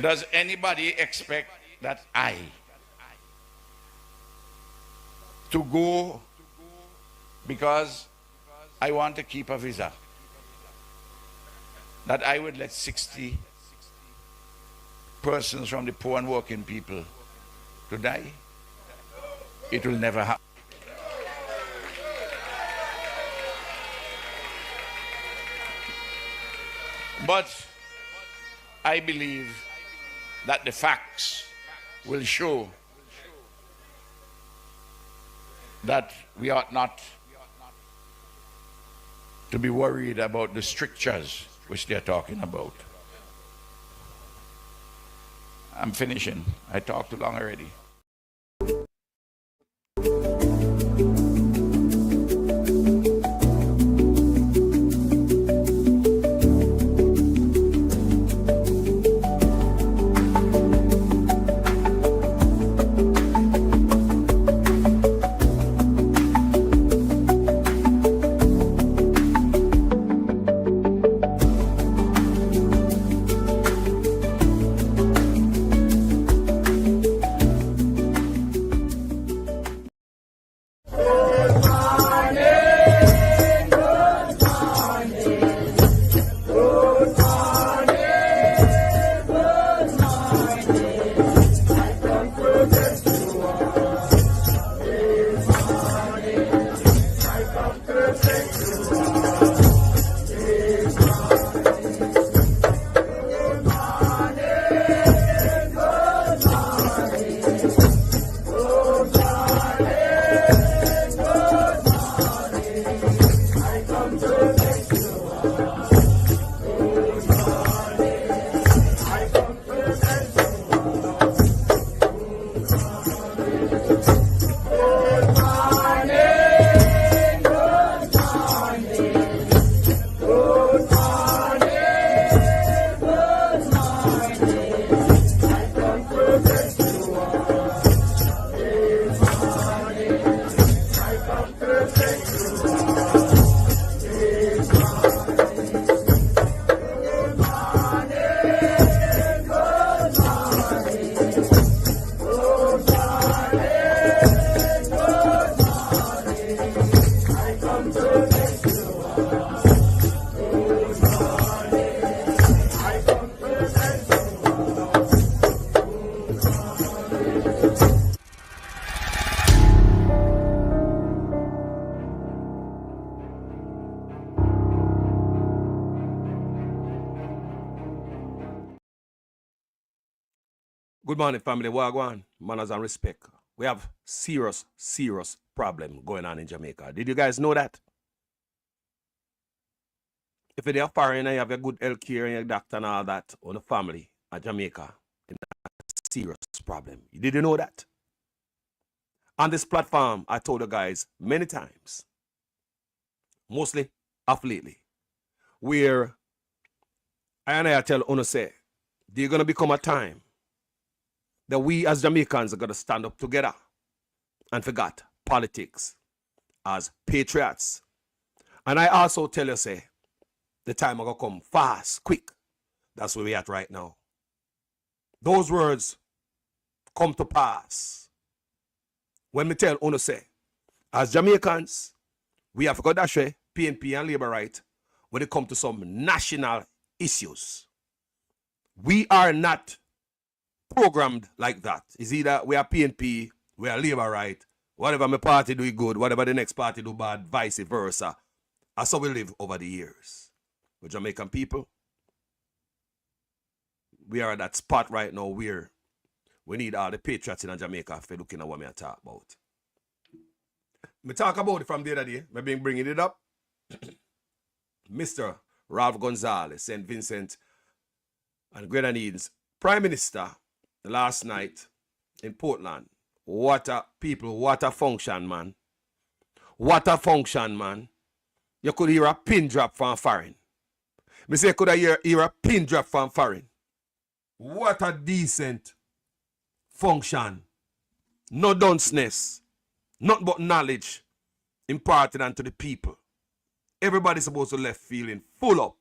Does anybody expect that I to go because I want to keep a visa, that I would let 60 persons from the poor and working people to die? It will never happen. But I believe that the facts will show that we ought not to be worried about the strictures which they're talking about. I'm finishing. I talked too long already. Good morning, family. Wagwan, manners and respect. We have serious problem going on in Jamaica. Did you guys know that? If you're foreign and you have a good health care and your doctor and all that on the family at Jamaica, then that's a serious problem. Did you know that? On this platform, I told you guys many times, mostly off lately, where I tell Uno say, there's going to become a time that we as Jamaicans are going to stand up together and forget politics as patriots. And I also tell you, say, the time are going to come fast, quick. That's where we at right now. Those words come to pass. When me tell Uno say, as Jamaicans, we have got that share, PNP and labor right, when it comes to some national issues. We are not programmed like that. It's either we are PNP, we are labor right, whatever my party do good, whatever the next party do bad, vice versa. That's how we live over the years. We're Jamaican people. We are at that spot right now where we need all the patriots in Jamaica for looking at what me talk about. Me talk about it from the other day. Maybe bringing it up. Mr. Ralph Gonzalez, St. Vincent and Grenadines Prime Minister last night in Portland. What a function, man. What a function, man. You could hear a pin drop from foreign. Me say could hear a pin drop from foreign. What a decent function. No dunceness. Nothing but knowledge imparted unto the people. Everybody's supposed to left feeling full up,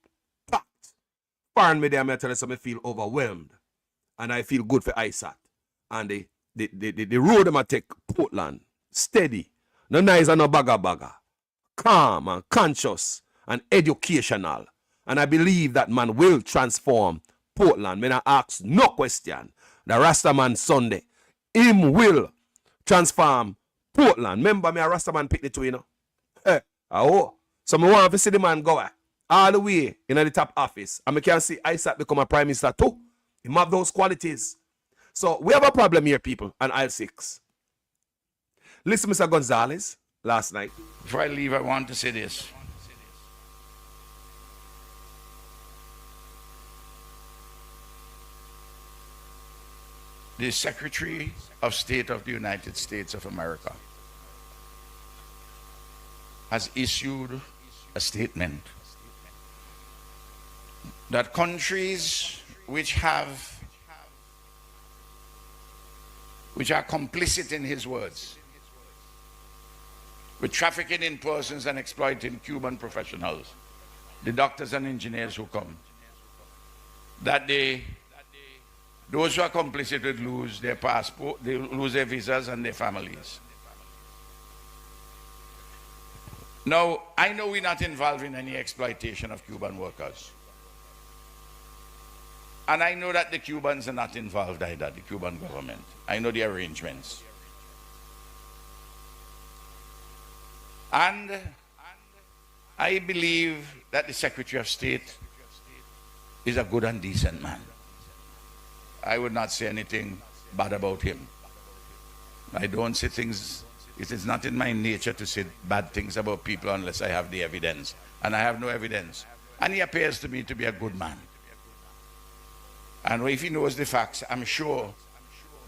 packed. Foreign media, I tell you, so I feel overwhelmed And I feel good for ISAT. And the road them I take Portland, steady. No nice and no bagger. Calm and conscious and educational. And I believe that man will transform Portland. When I ask no question, the Rastaman Sunday, him will transform Portland. Remember me a Rastaman pick the two, you know. Oh. So I want to see the man go all the way in the top office. And I can see Isaac become a prime minister too. He have those qualities. So we have a problem here, people, on aisle 6. Listen, Mr. Gonzalez, last night. Before I leave, I want to say this. The Secretary of State of the United States of America has issued a statement that countries which are complicit in his words with trafficking in persons and exploiting Cuban professionals, the doctors and engineers who come, that those who are complicit would lose their passport, they lose their visas and their families. Now, I know we're not involved in any exploitation of Cuban workers. And I know that the Cubans are not involved either, the Cuban government. I know the arrangements. And I believe that the Secretary of State is a good and decent man. I would not say anything bad about him. I don't say things, it is not in my nature to say bad things about people unless I have the evidence. And I have no evidence. And he appears to me to be a good man. And if he knows the facts, I'm sure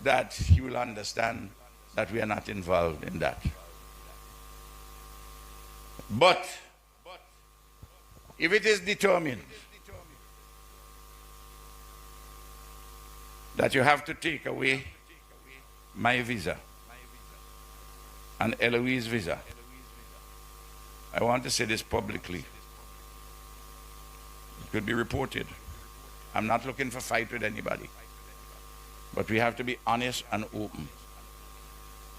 that he will understand that we are not involved in that. But if it is determined that you have to take away my visa and Eloise's visa, I want to say this publicly. It could be reported. I'm not looking for a fight with anybody. But we have to be honest and open.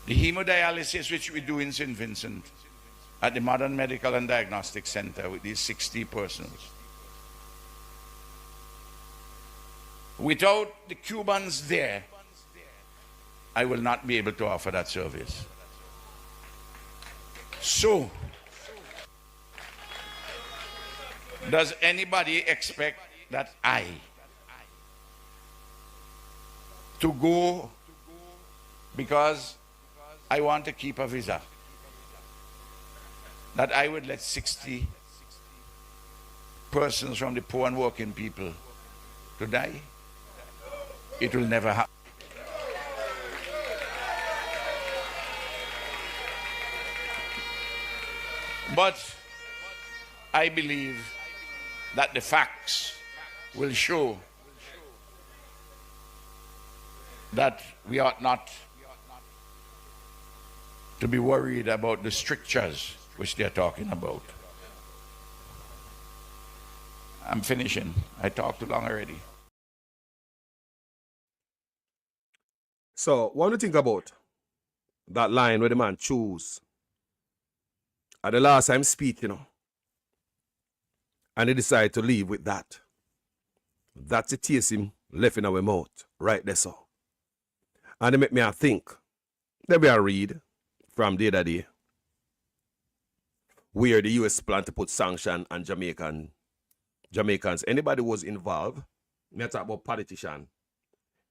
The hemodialysis which we do in St. Vincent at the Modern Medical and Diagnostic Center with these 60 persons, without the Cubans there, I will not be able to offer that service. So, does anybody expect that I to go because I want to keep a visa, that I would let 60 persons from the poor and working people to die? It will never happen. But I believe that the facts will show that we ought not to be worried about the strictures which they're talking about. I'm finishing. I talked too long already. So, what do you think about that line where the man choose at the last time speak, you know, and he decided to leave with that? That's the taste him left in our mouth, right there, so. And it make me think, let me read from the other day, where the US plan to put sanction on Jamaicans. Anybody was involved, me talk about politician,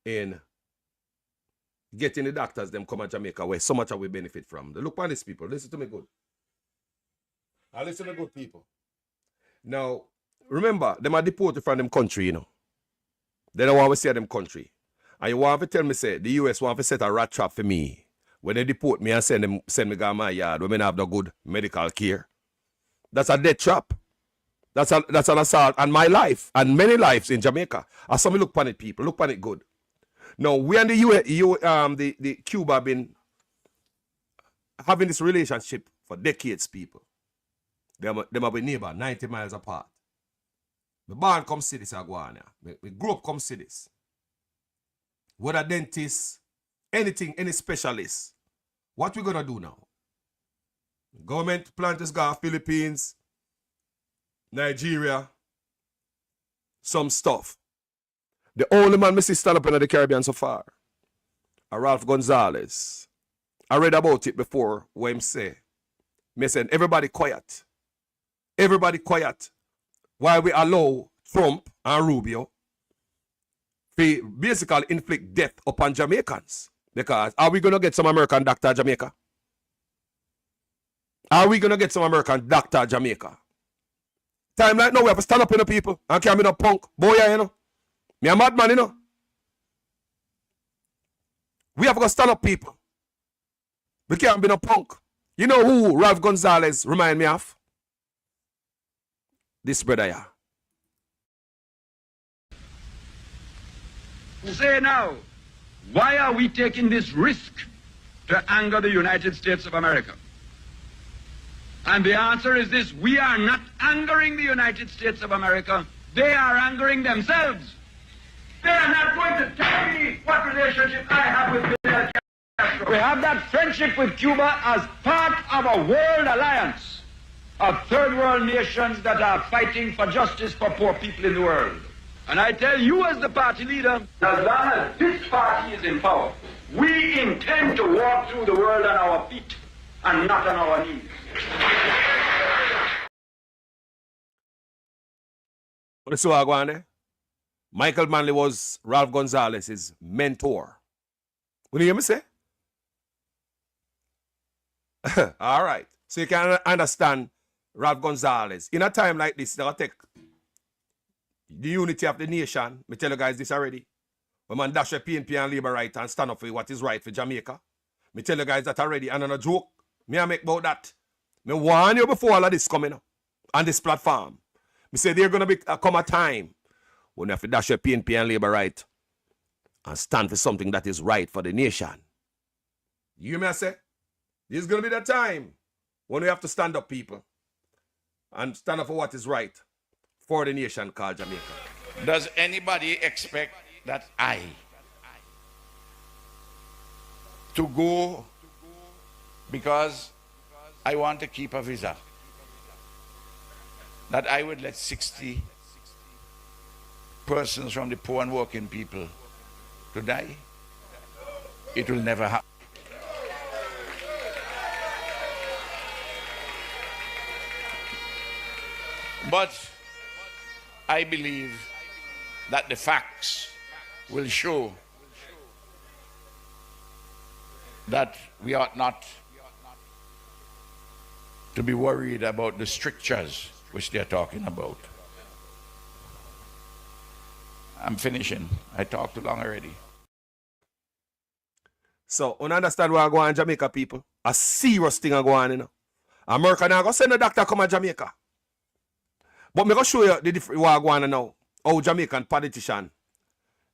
in getting the doctors them come to Jamaica where so much we benefit from. Look at these people. Listen to me good. I listen to good people. Now, remember, them are deported from them country, you know. They don't want to see them country. And you want to tell me, say, the US want to set a rat trap for me. When they deport me and send me to my yard when I have the good medical care. That's a death trap. That's an assault on my life and many lives in Jamaica. As some look upon it, people. Look upon it good. Now, we and the Cuba have been having this relationship for decades, people. Them have been neighbor 90 miles apart. The barn come see this, Aguana. We grew up come see this. whether dentist, anything, any specialist. What we gonna do now? Government plan to go Philippines, Nigeria, some stuff. The only man me see stand up in the Caribbean so far, Ralph Gonzalez. I read about it before when him say, me said, everybody quiet. Everybody quiet. While we allow Trump and Rubio to basically inflict death upon Jamaicans. Because are we going to get some American doctor in Jamaica? Are we going to get some American doctor in Jamaica? Time like now, we have to stand up in the people and can't be no punk. Boy, you know. Me a madman, you know. We have to stand up, people. We can't be no punk. You know who Ralph Gonzalez remind me of? This brother here. Say now, why are we taking this risk to anger the United States of America? And the answer is this: we are not angering the United States of America. They are angering themselves. They are not going to tell me what relationship I have with Fidel Castro. We have that friendship with Cuba as part of a world alliance of third world nations that are fighting for justice for poor people in the world. And I tell you as the party leader, as long as this party is in power, we intend to walk through the world on our feet and not on our knees. What is what going there? Michael Manley was Ralph Gonzalez's mentor. What do you hear me say? All right. So you can understand Ralph Gonzalez. In a time like this, they'll take the unity of the nation. Me tell you guys this already. When man dash a PNP and Labour right and stand up for what is right for Jamaica. Me tell you guys that already. And on a joke, me I make about that. Me warn you before all of this coming up on this platform. Me say there's gonna be come a time when you have to dash your PNP and Labour right and stand for something that is right for the nation. You hear me I say? There's gonna be that time when we have to stand up, people, and stand up for what is right for the nation called Jamaica. Does anybody expect that I to go because I want to keep a visa, that I would let 60 persons from the poor and working people to die? It will never happen. But I believe that the facts will show that we ought not to be worried about the strictures which they're talking about. I'm finishing. I talked too long already. So, you understand what I go on in Jamaica, people? A serious thing I go on, you know. America now go send a doctor come to Jamaica. But I'm going to show you the different what I go on now. How Jamaican politicians,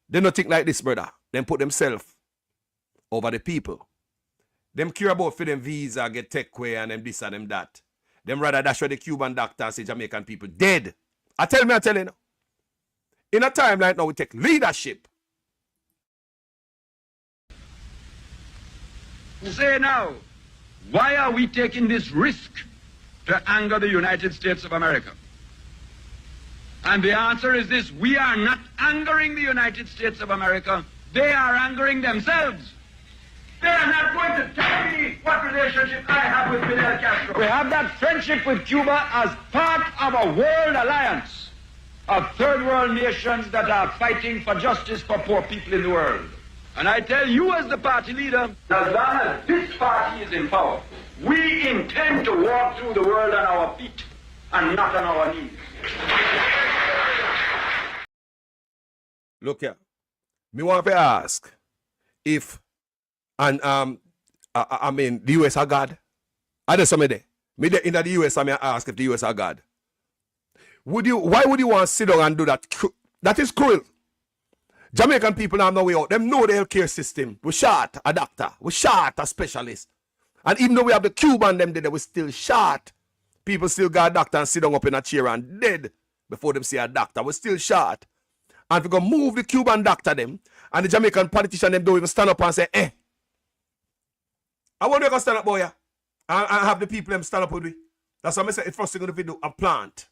they don't think like this, brother. They put themselves over the people. Them care about for them visa, get tech away and them this and them that. Them rather dash where the Cuban doctor say Jamaican people dead. I tell you. In a time like now, we take leadership. Say now, why are we taking this risk to anger the United States of America? And the answer is this: we are not angering the United States of America. They are angering themselves. They are not going to tell me what relationship I have with Fidel Castro. We have that friendship with Cuba as part of a world alliance of third world nations that are fighting for justice for poor people in the world. And I tell you as the party leader, as long as this party is in power, we intend to walk through the world on our feet and not on our knees. Look here. Me want to ask if, and I mean, the US are God. I just some there. Me in the US, I may ask if the US are God. Why would you want to sit down and do that? That is cruel. Jamaican people have no way out. Them know the healthcare system. We short a doctor. We short a specialist. And even though we have the Cuban them there, we still short. People still got a doctor and sit down up in a chair and dead before them see a doctor. We still short. and we go move the Cuban doctor them, and the Jamaican politician them don't even stand up and say, eh. I want you to stand up, boy, and have the people them stand up with me. That's what I say. It's first thing we do, a plant.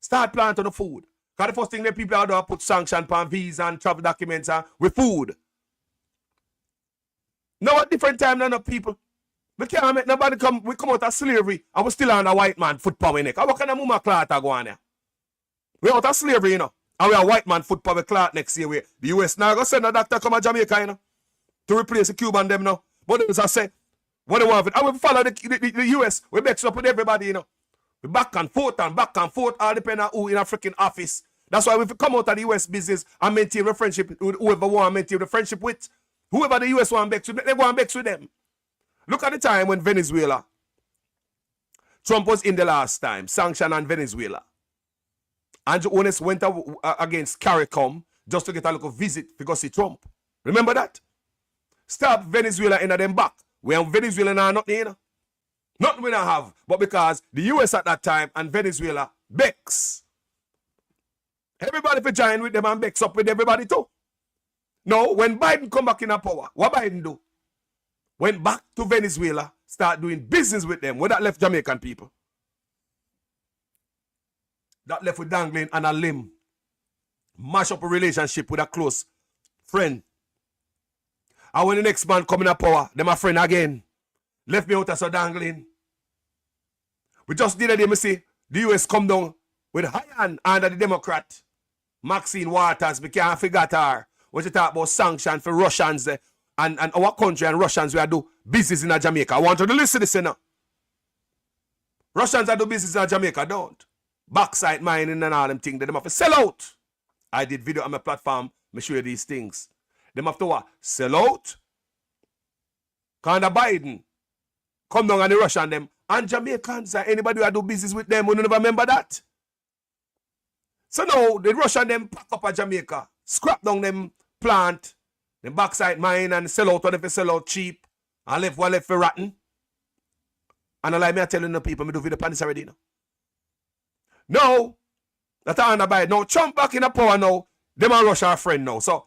Start planting the food. Because the first thing the people do is put sanction on visa and travel documents with food. Now at different time than the people. We can't make nobody we come out of slavery and we still on a white man foot power in it. What kind of mama clot go on there? We out of slavery, you know. And we are white man foot power clot next year. The US now go send a doctor come to Jamaica, you know, to replace the Cuban them now. But as I say, what they want, and we follow the US, we mix up with everybody, you know. We back and forth, all depending on who in a freaking office. That's why we come out of the US business and maintain a friendship with whoever want to maintain the friendship with. Whoever the US want to mix with, they go and mix with them. Look at the time when Venezuela, Trump was in the last time, sanction on Venezuela. Andrew Ones went against CARICOM just to get a little visit to go see Trump. Remember that? Stop Venezuela in them back. We have Venezuela now, nothing, you know. Nothing we don't have, but because the US at that time and Venezuela bex. Everybody for join with them and bex up with everybody too. No, when Biden come back in power, what Biden do? Went back to Venezuela, start doing business with them. Where that left Jamaican people? That left with dangling and a limb. Mash up a relationship with a close friend. And when the next man come in power, them a friend again. Left me out as a dangling. We just did a day, me see the US come down with high hand under the Democrat, Maxine Waters. We can't forget her. When you talk about sanctions for Russians and our country and Russians, we do business in Jamaica. I want you to listen to this now. Russians that do business in Jamaica don't. Backside mining and all them things. They have to sell out. I did video on my platform. Me show you these things. They have to what? Sell out. Kind of Biden come down and the Russian them. And Jamaicans, anybody who do business with them, we never remember that. So now, the Russian them pack up at Jamaica, scrap down them plant, them backside mine and sell out, and if they sell out cheap, and left one left for rotten. And like me, I telling the people, me do video on this already now. No, that's all I buy. Now, Trump back in the power now, them and Russia are friend now. So,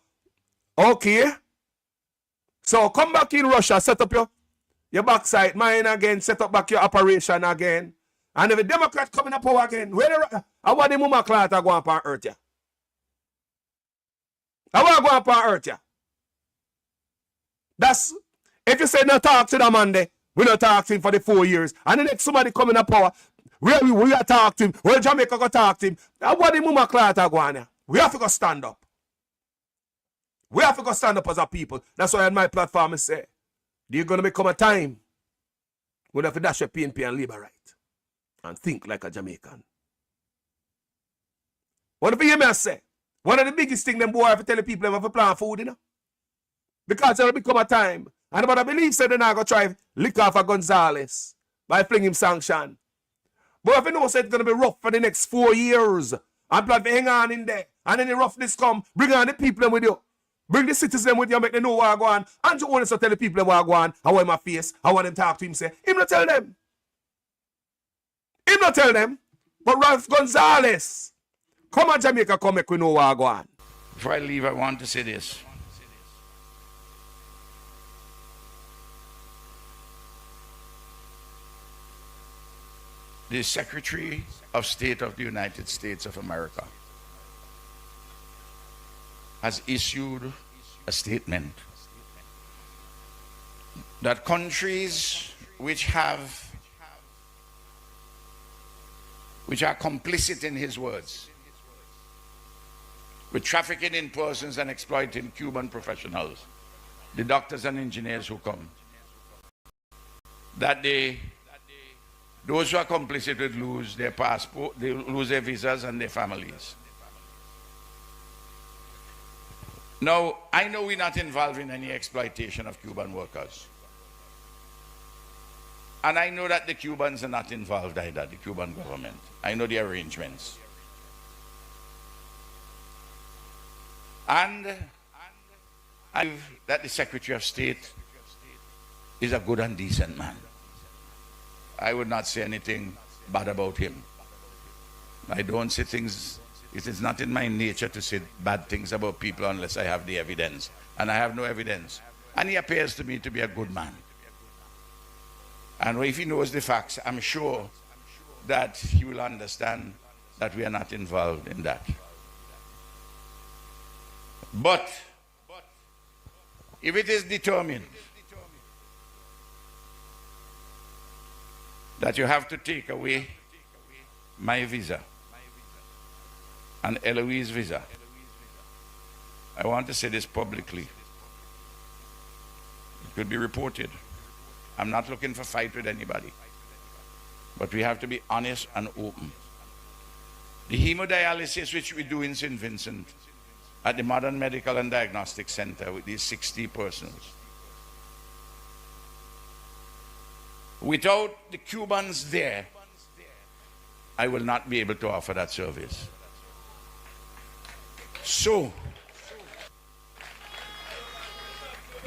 okay. So, come back in Russia, set up your backside mine again, set up back your operation again. And if a Democrat come in the power again, how about the mama clot go up on earth, yeah? How about go up on earth, yeah? That's, if you say no talk to the man there, we not talk to him for the 4 years. And the next somebody come in the power, we are talk to him, well, Jamaica go talk to him. How about the mama clot go on there? We have to go stand up. We have to go stand up as a people. That's why on my platform I say, there's going to become a time when you have to dash your PNP and liberate and think like a Jamaican. What if you hear me say? One of the biggest things them boy have to tell the people them have to plan food, you know? Because there will become a time. And I believe said they're not going to try lick off a Gonzales by flinging him sanction. But if you know say it's going to be rough for the next 4 years, and plan to hang on in there, and then the roughness come, bring on the people them with you. Bring the citizens with you, make them know what I go on. And you want to tell the people what I go on, how in my face, how I want them talk to him, say, him not tell them. Him not tell them. But Ralph Gonzales, come on Jamaica, come make we know what I go on. Before I leave, I want to say this. The Secretary of State of the United States of America has issued a statement that countries which are complicit in his words with trafficking in persons and exploiting Cuban professionals, the doctors and engineers who come, that those who are complicit would lose their passport, they lose their visas and their families. Now, I know we're not involved in any exploitation of Cuban workers. And I know that the Cubans are not involved either, the Cuban government. I know the arrangements. And I believe that the Secretary of State is a good and decent man. I would not say anything bad about him. I don't say things It is not in my nature to say bad things about people unless I have the evidence. And I have no evidence. And he appears to me to be a good man. And if he knows the facts, I'm sure that he will understand that we are not involved in that. But if it is determined that you have to take away my visa and Eloise's visa, I want to say this publicly. It could be reported. I'm not looking for a fight with anybody. But we have to be honest and open. The hemodialysis which we do in St. Vincent at the Modern Medical and Diagnostic Center with these 60 persons, without the Cubans there, I will not be able to offer that service. So,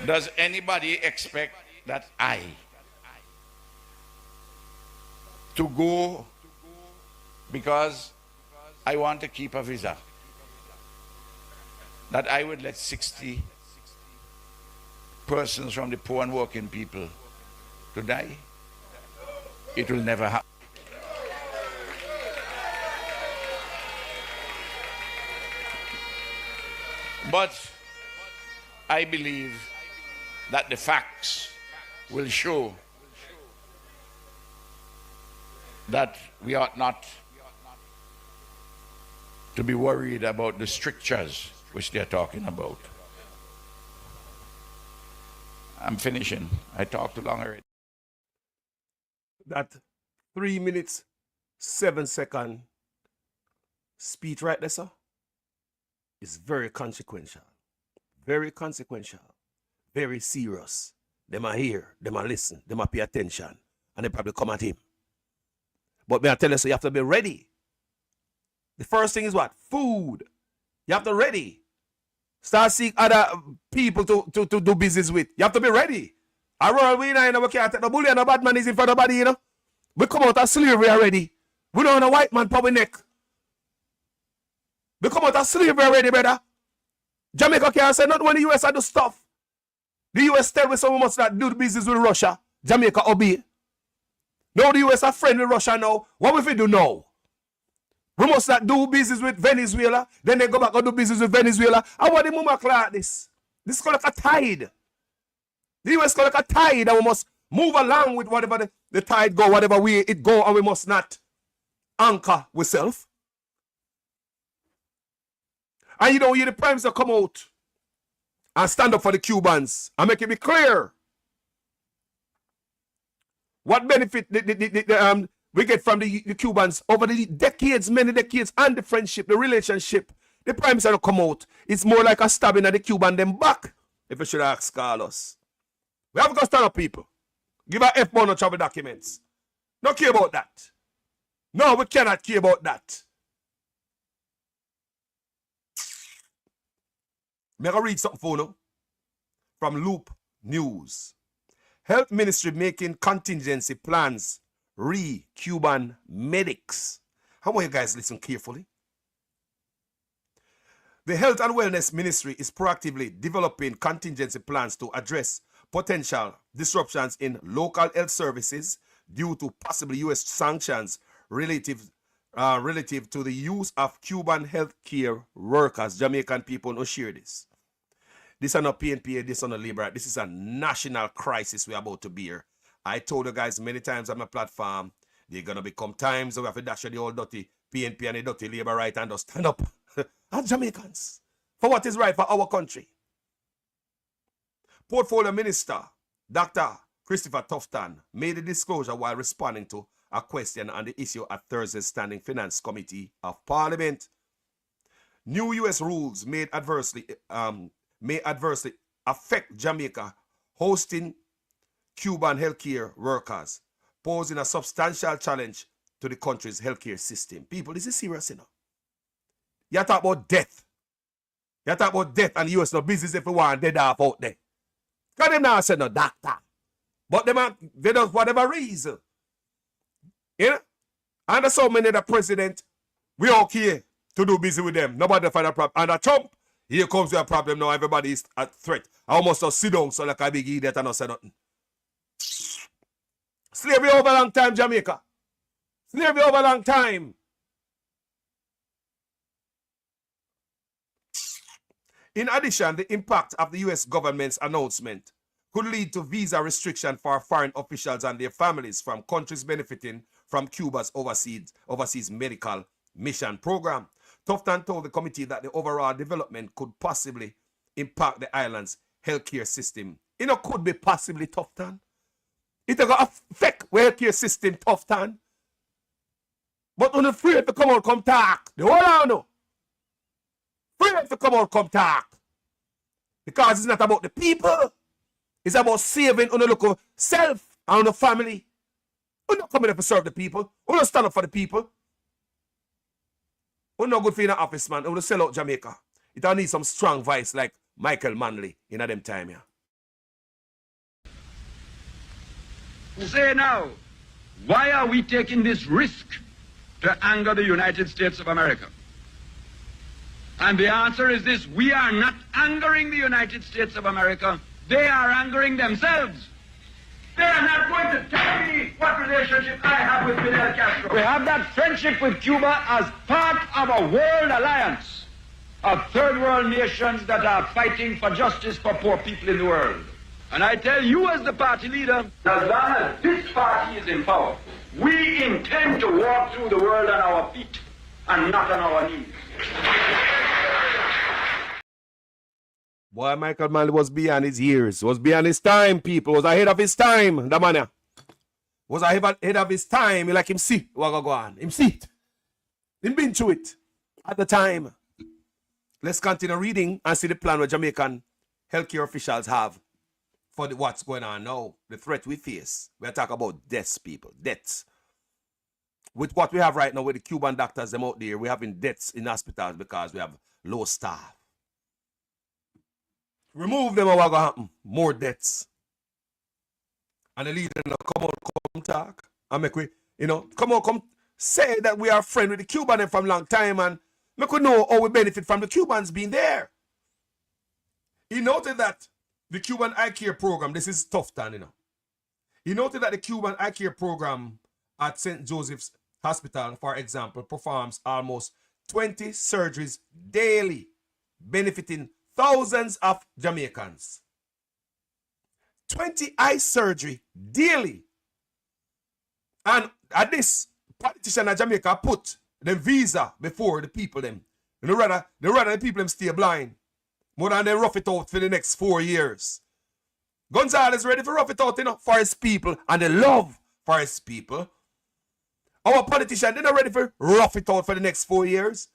does anybody expect that I to go because I want to keep a visa, that I would let 60 persons from the poor and working people to die? It will never happen. But I believe that the facts will show that we ought not to be worried about the strictures which they're talking about. I'm finishing. I talked too long already. That 3 minutes, 7 second speech right there, sir, is very consequential. Very consequential. Very serious. Them are hear, them are listen, them are pay attention, and they probably come at him. But may I tell you, so you have to be ready. The first thing is what? Food. You have to be ready. Start seeing other people to do business with. You have to be ready. I roll we know we can't take no bully and no bad man is in front of nobody, you know. We come out of slavery already. We don't want a white man power neck. We come out of slavery already, brother. Jamaica can't say not when the US do stuff. The US tell us we must not do the business with Russia. Jamaica obey. Now the US are friendly with Russia now. What if we do now? We must not do business with Venezuela. Then they go back and do business with Venezuela. And what the mama like this? This is like a tide. The US is like a tide, and we must move along with whatever the tide go, whatever way it go, and we must not anchor ourselves. And you know, the Prime Minister come out and stand up for the Cubans and make it be clear what benefit we get from the Cubans over the decades, many decades, and the friendship, the relationship. The Prime Minister come out. It's more like a stabbing at the Cuban them back, if you should ask Carlos. We have to stand up, people. Give her F1 on travel documents. Don't care about that. No, we cannot care about that. May I read something for you from Loop News. Health Ministry making contingency plans re-Cuban medics. How about you guys listen carefully? The Health and Wellness Ministry is proactively developing contingency plans to address potential disruptions in local health services due to possible U.S. sanctions relative to the use of Cuban healthcare workers. Jamaican people don't share this. This is not PNP, this is not Labor. This is a national crisis we're about to bear. I told you guys many times on my platform, there are going to become times where we have to dash the old dirty PNP and the dirty Labor right hand to stand up as Jamaicans for what is right for our country. Portfolio Minister Dr. Christopher Tufton made a disclosure while responding to a question on the issue at Thursday's Standing Finance Committee of Parliament. New U.S. rules may adversely affect Jamaica hosting Cuban healthcare workers, posing a substantial challenge to the country's healthcare system. People, this is serious, you know. You talk about death. You talk about death and the U.S. no business if we want dead off out there. Because them now say no doctor. But they do whatever reason. You know? And there's so many the president, we okay to do busy with them. Nobody find a problem. And a Trump, here comes your problem now. Everybody is a threat. I almost just sit down so like a big idiot and not say nothing. Slavery over a long time, Jamaica. Slavery over a long time. In addition, the impact of the U.S. government's announcement could lead to visa restriction for foreign officials and their families from countries benefiting from Cuba's overseas medical mission program. Tufton told the committee that the overall development could possibly impact the island's healthcare system. You know, could be possibly Tufton. It will affect healthcare system, Tufton. But when afraid to come out, come talk. The whole I know. Afraid to come out, come talk. Because it's not about the people. It's about saving on the local self and on the family. We're not coming up to serve the people. We're not stand up for the people. We're not good for in the office, man. We're going to sell out Jamaica. It all needs some strong voice like Michael Manley in them time, yeah. Say now, why are we taking this risk to anger the United States of America? And the answer is this: we are not angering the United States of America. They are angering themselves. They are not going to tell me what relationship I have with Fidel Castro. We have that friendship with Cuba as part of a world alliance of third world nations that are fighting for justice for poor people in the world. And I tell you as the party leader, as long as this party is in power, we intend to walk through the world on our feet and not on our knees. Boy, Michael Manley was beyond his years. Was beyond his time, people. Was ahead of his time, the man. Was ahead of his time. He like him see what go on. Him see it. Him been through it at the time. Let's continue reading and see the plan what Jamaican healthcare officials have for what's going on now. The threat we face. We're talking about deaths, people. Deaths. With what we have right now with the Cuban doctors them out there, we're having deaths in hospitals because we have low staff. Remove them and what gonna happen? More deaths. And the leader come out, come talk. And make we, come out, come say that we are friends with the Cuban from long time and make we know how we benefit from the Cubans being there. He noted that the Cuban eye care program, this is Tufton, He noted that the Cuban eye care program at St. Joseph's Hospital, for example, performs almost 20 surgeries daily, benefiting thousands of Jamaicans. 20 eye surgery daily. And at this, politician in Jamaica put the visa before the people them. They rather the people them stay blind. More than they rough it out for the next 4 years. Gonzalez ready for rough it out, for his people and the love for his people. Our politicians, they're not ready for rough it out for the next 4 years.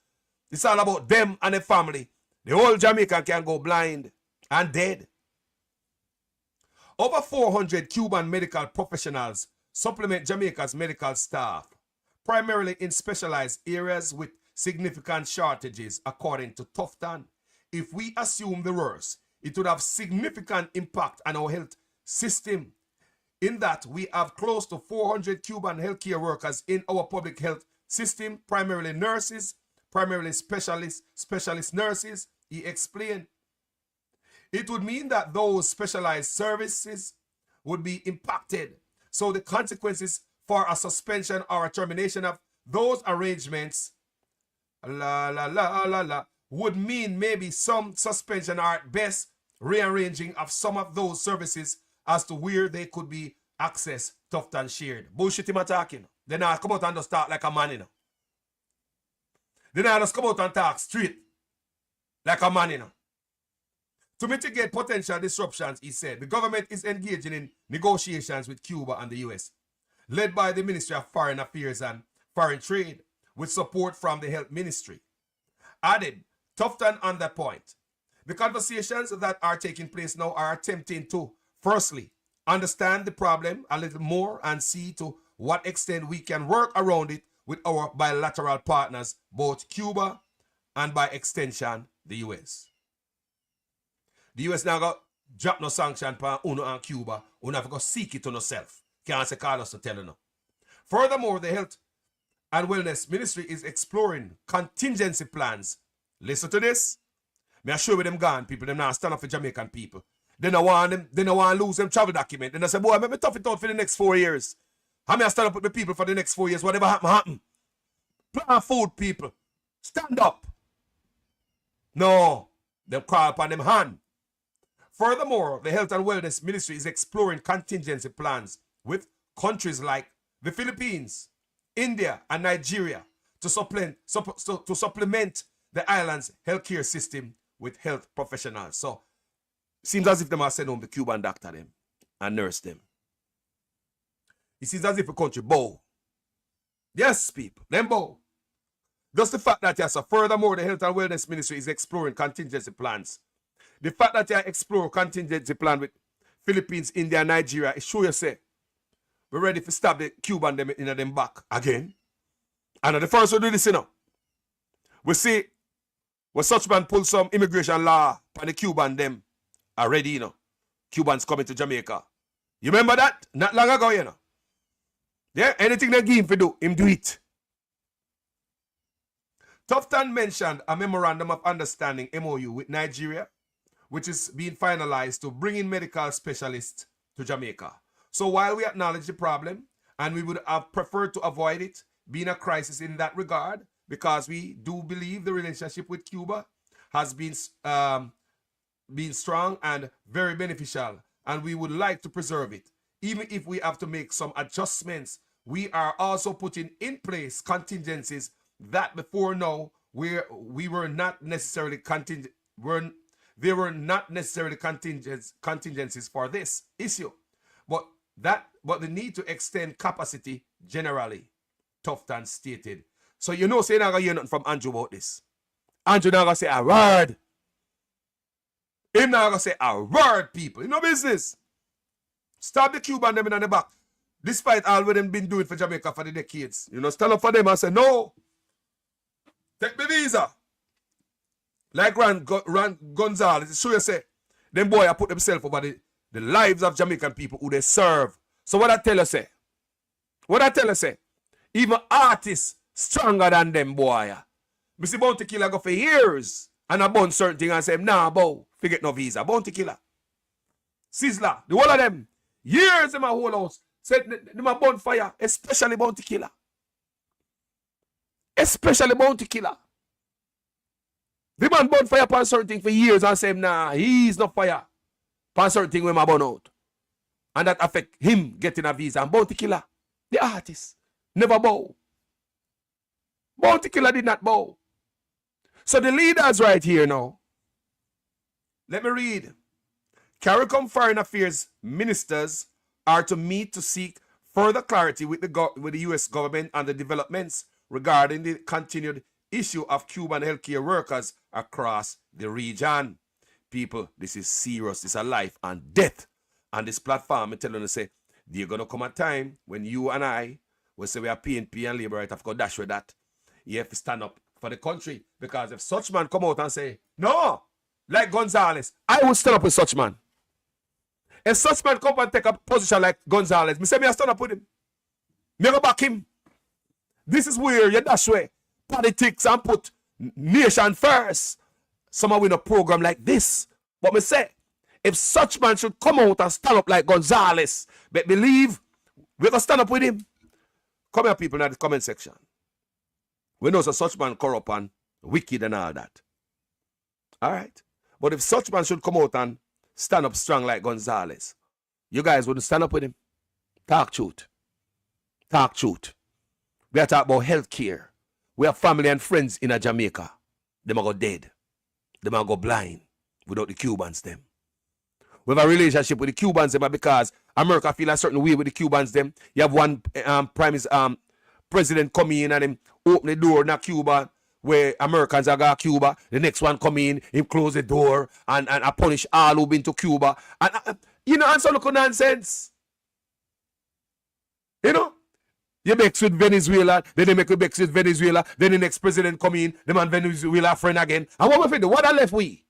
It's all about them and their family. The whole Jamaica can go blind and dead. Over 400 Cuban medical professionals supplement Jamaica's medical staff, primarily in specialized areas with significant shortages, according to Tufton. If we assume the worst, it would have significant impact on our health system, in that we have close to 400 Cuban healthcare workers in our public health system, primarily nurses, primarily specialist nurses, he explained. It would mean that those specialized services would be impacted. So the consequences for a suspension or a termination of those arrangements would mean maybe some suspension or at best rearranging of some of those services as to where they could be accessed, Tufton shared. Bullshit him attacking. Then I come out and just talk like a man, Then I just come out and talk straight like a man, To mitigate potential disruptions, he said, the government is engaging in negotiations with Cuba and the U.S., led by the Ministry of Foreign Affairs and Foreign Trade, with support from the Health Ministry. Added, Tufton on that point, the conversations that are taking place now are attempting to, firstly, understand the problem a little more and see to what extent we can work around it with our bilateral partners, both Cuba and by extension, the U.S. The U.S. now got drop no sanction for UNO and Cuba. UNO have to go seek it to yourself. Can't say call us to tell you no. Furthermore, the health and Wellness Ministry is exploring contingency plans. Listen to this. Me assure with them gone people, them now stand up for Jamaican people. They don't want to lose them travel document. Then I say, boy, let me tough it out for the next 4 years. How may I stand up with the people for the next 4 years? Whatever happen. Plan food, people. Stand up. No. They crawl upon them hand. Furthermore, the Health and Wellness Ministry is exploring contingency plans with countries like the Philippines, India, and Nigeria to supplement the island's healthcare system with health professionals. So, seems as if them are sent home the Cuban doctor them and nurse them. It seems as if the country bow. Yes, people, them bow. Just the fact that, yes, furthermore, the Health and Wellness Ministry is exploring contingency plans. The fact that you explore contingency plan with Philippines, India, and Nigeria, it show you say, we're ready to stab the Cuban them in them back again. And the first one do this, you know. We see when such man pull some immigration law on the Cuban them already, you know. Cubans coming to Jamaica. You remember that? Not long ago, you know. Yeah, anything they give him to do, him do it. Tufton mentioned a memorandum of understanding MOU with Nigeria, which is being finalized to bring in medical specialists to Jamaica. So while we acknowledge the problem, and we would have preferred to avoid it being a crisis in that regard, because we do believe the relationship with Cuba has been strong and very beneficial, and we would like to preserve it. Even if we have to make some adjustments, we are also putting in place contingencies that before now we were not necessarily there were not necessarily contingencies for this issue, but the need to extend capacity generally, Tufton stated. So you know, say not gonna hear nothing from Andrew about this. Andrew not gonna say a word. Him not gonna say a word, people. You know business. Stop the Cuban them in the back. Despite all what them been doing for Jamaica for the decades. You know, stand up for them and say, no. Take the visa. Like Ron Gonzalez, so you say, them boy I put themselves over the lives of Jamaican people who they serve. So what I tell you say? What I tell you say? Even artists stronger than them boy. Mr. Bounty Killer go for years and I bun certain thing and say, nah, bow, forget no visa. Bounty Killer. Sizzler, the whole of them, years in my whole house, said them a bun fire, especially Bounty Killer. Especially Bounty Killer. The man burn fire upon certain thing for years and say, nah, he's not fire. Upon certain thing when I burn out. And that affect him getting a visa. And Bounty Killer, the artist, never bow. Bounty Killer did not bow. So the leaders right here now, let me read. CARICOM Foreign Affairs ministers are to meet to seek further clarity with the U.S. government on the developments regarding the continued issue of Cuban healthcare workers across the region. People, this is serious. This is a life and death. On this platform, I'm telling you, say, there's going to come a time when you and I will say we are PNP and Labour, right? I've got dash with that. You have to stand up for the country. Because if such man come out and say, no, like Gonzalez, I will stand up with such man. If such man come and take a position like Gonzalez, me say me I stand up with him. Me go back him. This is where you dash way politics and put nation first. Some are in a program like this. But me say, if such man should come out and stand up like Gonzalez, but believe we're going to stand up with him. Come here, people, in the comment section. We know such man corrupt and wicked and all that. All right? But if such man should come out and stand up strong like Gonzalez, you guys wouldn't stand up with him. Talk truth. Talk truth. We are talking about health care. We have family and friends in a Jamaica. Them are go dead. Them are go blind without the Cubans them. We have a relationship with the Cubans them because America feel a certain way with the Cubans them. You have one president come in and him open the door in Cuba where Americans are going to Cuba. The next one come in, him close the door and punish all who been to Cuba. And you know, and so look nonsense. You know? You mix with Venezuela, then they make a mix with Venezuela, then the next president come in, the man Venezuela friend again. And what we do? What are left we?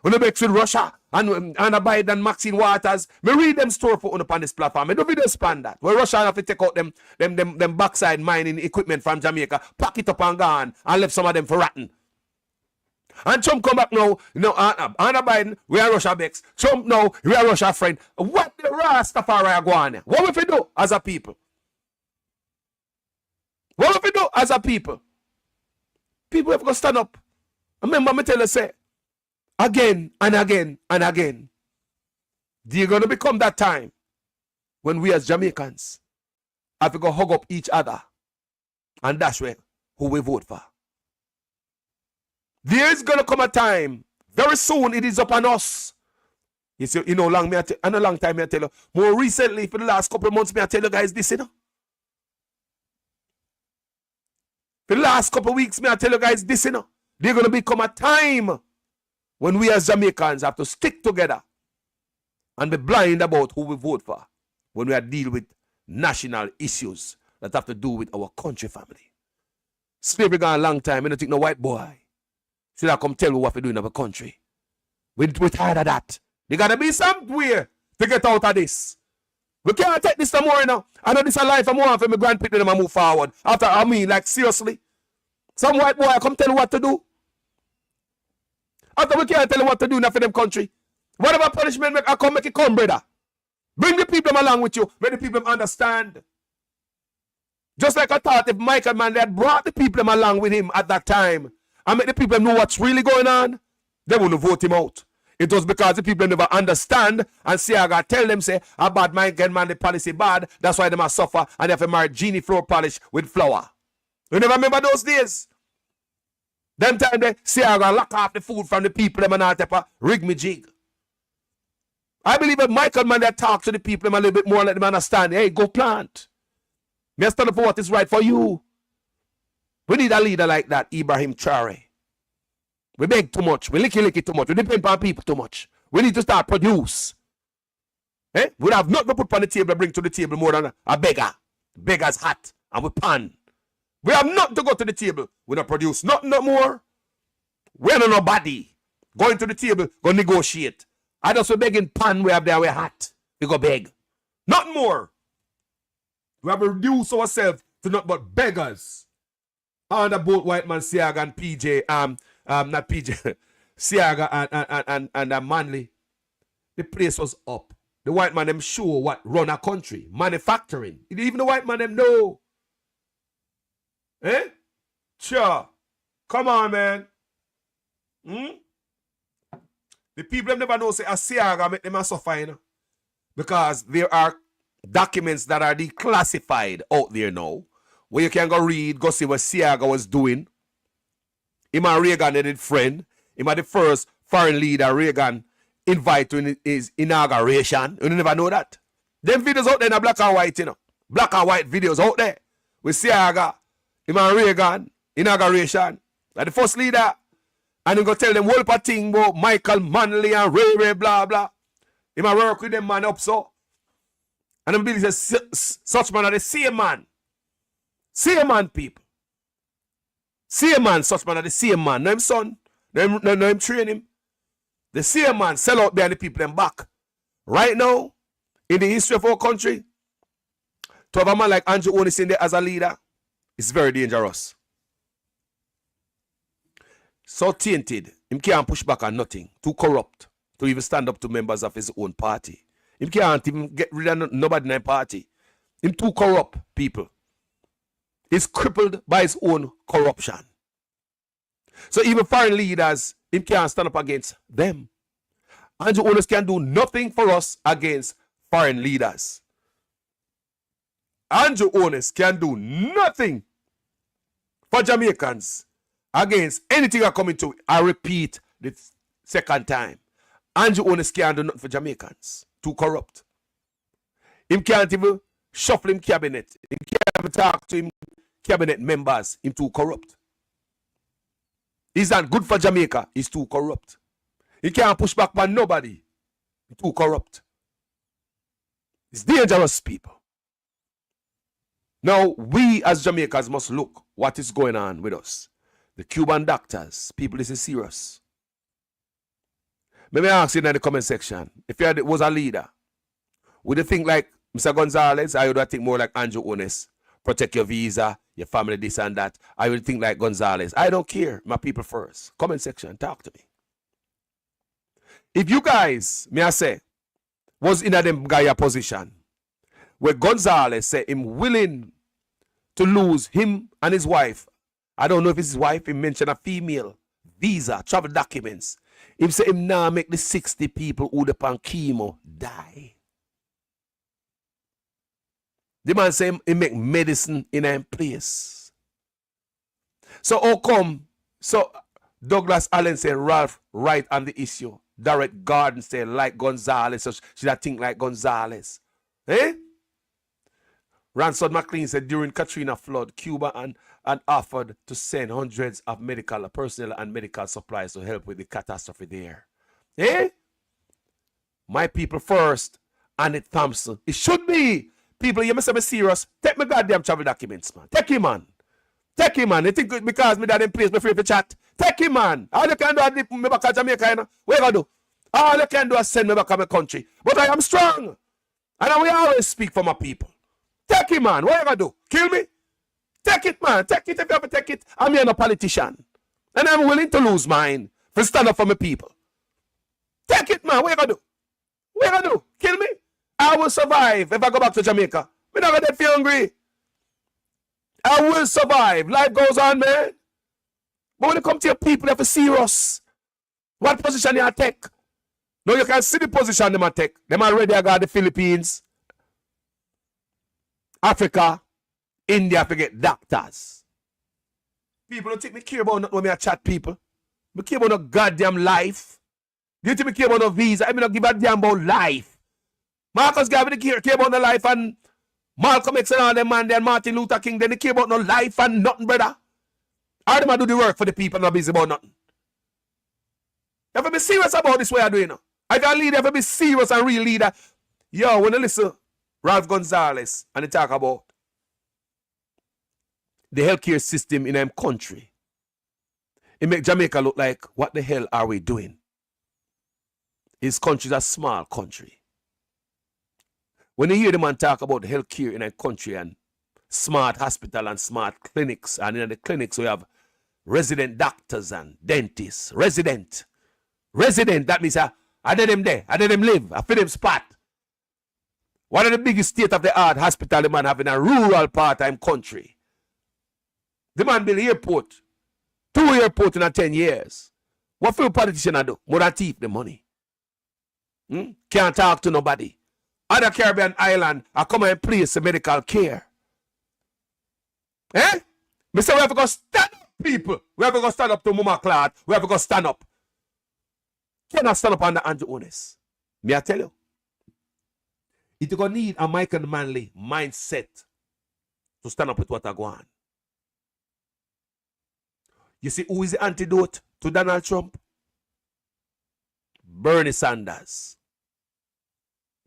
When they mix with Russia, and Anna Biden and Maxine Waters. Me read them story for on this platform. Me do video span that. Where Russia have to take out them backside mining equipment from Jamaica, pack it up and gone, and left some of them for rotten. And Trump come back now, Anna Biden, we are Russia Bex. Trump now, we are Russia friend. What the Rastafari are going on? What we do as a people? What we do as a people? People have got to stand up. Remember me tell you, say, again and again and again, there's going to become that time when we as Jamaicans have to go hug up each other, and that's where who we vote for. There is going to come a time, very soon it is upon us. You see, long time I tell you. More recently, for the last couple of months, I tell you guys this, you know. For the last couple of weeks, I tell you guys this, you know. There's going to become a time when we as Jamaicans have to stick together and be blind about who we vote for when we are dealing with national issues that have to do with our country family. Slavery gone a long time. I don't think no white boy should I come tell you what we do in our country. We're tired of that. There got to be somewhere to get out of this. We can't take this no more, you know. I know this is a life I'm want for my grandparents to move forward. After, like, seriously. Some white boy come tell you what to do. After we can't tell you what to do now for them country. Whatever punishment I come make it come, brother. Bring the people along with you. Make the people understand. Just like I thought if Michael Manley had brought the people along with him at that time and make the people know what's really going on, they wouldn't vote him out. It was because the people never understand and see I gotta tell them say about Michael Manley policy bad. That's why they must suffer and they have to marry genie floor polish with flour. You never remember those days? Them time they see I gotta lock off the food from the people them and all type of rig me jig. I believe that Michael Manley talk to the people them a little bit more, let them understand. Hey, go plant. Me stand up for what is right for you. We need a leader like that, Ibrahim Traore. We beg too much. We licky too much. We depend on people too much. We need to start produce. Eh? We have nothing to put on the table, bring to the table more than a beggar. Beggar's hat and we pan. We have nothing to go to the table. We don't produce nothing no more. We don't know nobody. Going to the table, go negotiate. I just we begging pan we have there, we hat. We go beg. Nothing more. We have to reduce ourselves to nothing but beggars. Under both white man Siaga and PJ, not PJ, Siaga and Manley, the place was up. The white man them sure what run a country, manufacturing. Even the white man them know. Eh? Sure. Come on, man. The people them never know say a Siaga make them a suffer, you know? Because there are documents that are declassified out there now. Where you can go read, go see what Siaga was doing. Him and Reagan did friend. Him are the first foreign leader Reagan invite to his inauguration. You never know that. Them videos out there in black and white, you know. Black and white videos out there. With Siaga, him and Reagan, inauguration. Like the first leader. And he go tell them whole thing about Michael Manley and Ray, blah, blah. Him and work with them man up so. And then Billy says, such man are the same man. Same man, people. Same man, such man are the same man. No him son. No him train him. The same man sell out behind the people them back. Right now, in the history of our country, to have a man like Andrew Onis in there as a leader, it's very dangerous. So tainted. Him can't push back on nothing. Too corrupt to even stand up to members of his own party. Him can't even get rid of nobody in the party. Him too corrupt, people. He's crippled by his own corruption. So even foreign leaders, him can't stand up against them. Andrew Onis can do nothing for us against foreign leaders. Andrew Onis can do nothing for Jamaicans against anything that coming to it. I repeat the second time. Andrew Onis can't do nothing for Jamaicans. Too corrupt. Him can't even shuffle him cabinet. Him can't even talk to him cabinet members. Him too corrupt. He's not good for Jamaica. He's too corrupt. He can't push back on nobody. He's too corrupt. It's dangerous, people. Now, we as Jamaicans must look what is going on with us. The Cuban doctors, people, this is serious. Let me ask you in the comment section, if you was a leader, would you think like Mr. Gonzalez, or would you think more like Andrew Ones? Protect your visa, your family, this and that. I would think like Gonzalez. I don't care. My people first. Comment section, talk to me. If you guys, may I say, was in a them guy position, where Gonzalez said him willing to lose him and his wife. I don't know if it's his wife, he mentioned a female, visa, travel documents. Him say him now make the 60 people who upon chemo die. The man say he make medicine in a place. So how come? So Douglas Allen say Ralph right on the issue. Derek Garden say like Gonzalez, so should I think like Gonzalez? Eh? Ransom McLean said during Katrina flood, Cuba and offered to send hundreds of medical personnel and medical supplies to help with the catastrophe there. Eh? My people first, Annette Thompson. It should be. People, you must be serious. Take my goddamn travel documents, man. Take him, man. Take him, man. You think because me dad in place, me free to chat? Take him, man. All you can do is me back to Jamaica, you know? What you gonna do? All you can do is send me back to my country. But I am strong. And I will always speak for my people. Take it, man. What you gonna do? Kill me? Take it, man. Take it if you ever take it. I'm here no politician. And I'm willing to lose mine for stand up for my people. Take it, man. What you gonna do? What you gonna do? Kill me? I will survive if I go back to Jamaica. I'm not gonna feel hungry. I will survive. Life goes on, man. But when it comes to your people, you have to see serious. What position you take? No, you can see the position they take. Them already got the Philippines, Africa, India to get doctors. People don't think me care about when I chat people. Me care about no goddamn life. Do you think me care about no visa? I mean, not give a damn about life. Marcus Garvey care about no life, and Malcolm X and all them man, and Martin Luther King, then they care about no life and nothing, brother. All them do the work for the people, not busy about nothing. You have to be serious about this way you're doing. If you're a leader, you have to be serious and real leader. Yo, when you listen Ralph Gonzalez and they talk about the healthcare system in our country, it make Jamaica look like, what the hell are we doing? His country is a small country. When you hear the man talk about healthcare in our country and smart hospital and smart clinics, and in the clinics we have resident doctors and dentists. Resident, that means I did them there, I did them live, I feel them spot. One of the biggest state-of-the-art hospital the man have in a rural part of the country. The man build airport, 2 airports in 10 years. What for a politician I do? More than thief the money. Can't talk to nobody. Other Caribbean island are coming and place the medical care. Eh? Me say we have to go stand up, people. We have to go stand up to Mama Claude. We have to go stand up. Cannot stand up under Andrew Ones. Me I tell you. It's going to need a Michael Manley mindset to stand up with what I go on. You see who is the antidote to Donald Trump? Bernie Sanders.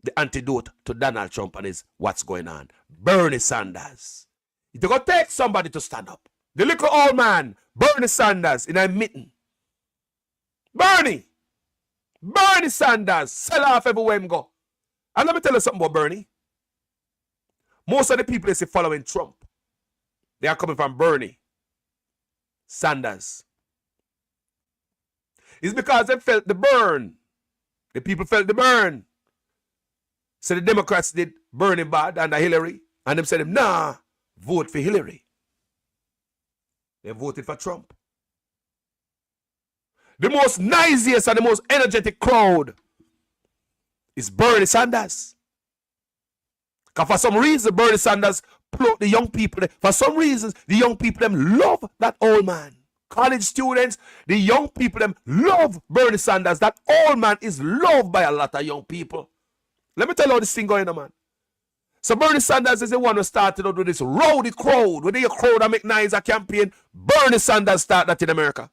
The antidote to Donald Trump and his what's going on. Bernie Sanders. It's going to take somebody to stand up. The little old man, Bernie Sanders, in a mitten. Bernie Sanders, sell off everywhere him go. And let me tell you something about Bernie. Most of the people that following Trump, they are coming from Bernie Sanders. It's because they felt the burn. The people felt the burn. So the Democrats did Bernie bad under Hillary. And them said, nah, vote for Hillary. They voted for Trump. The most noisiest and the most energetic crowd is Bernie Sanders. Because for some reason, Bernie Sanders plucked the young people. For some reasons, the young people them love that old man. College students, the young people them love Bernie Sanders. That old man is loved by a lot of young people. Let me tell you how this thing going on, man. So Bernie Sanders is the one who started out with this rowdy crowd. With the crowd that make nice a campaign, Bernie Sanders started that in America.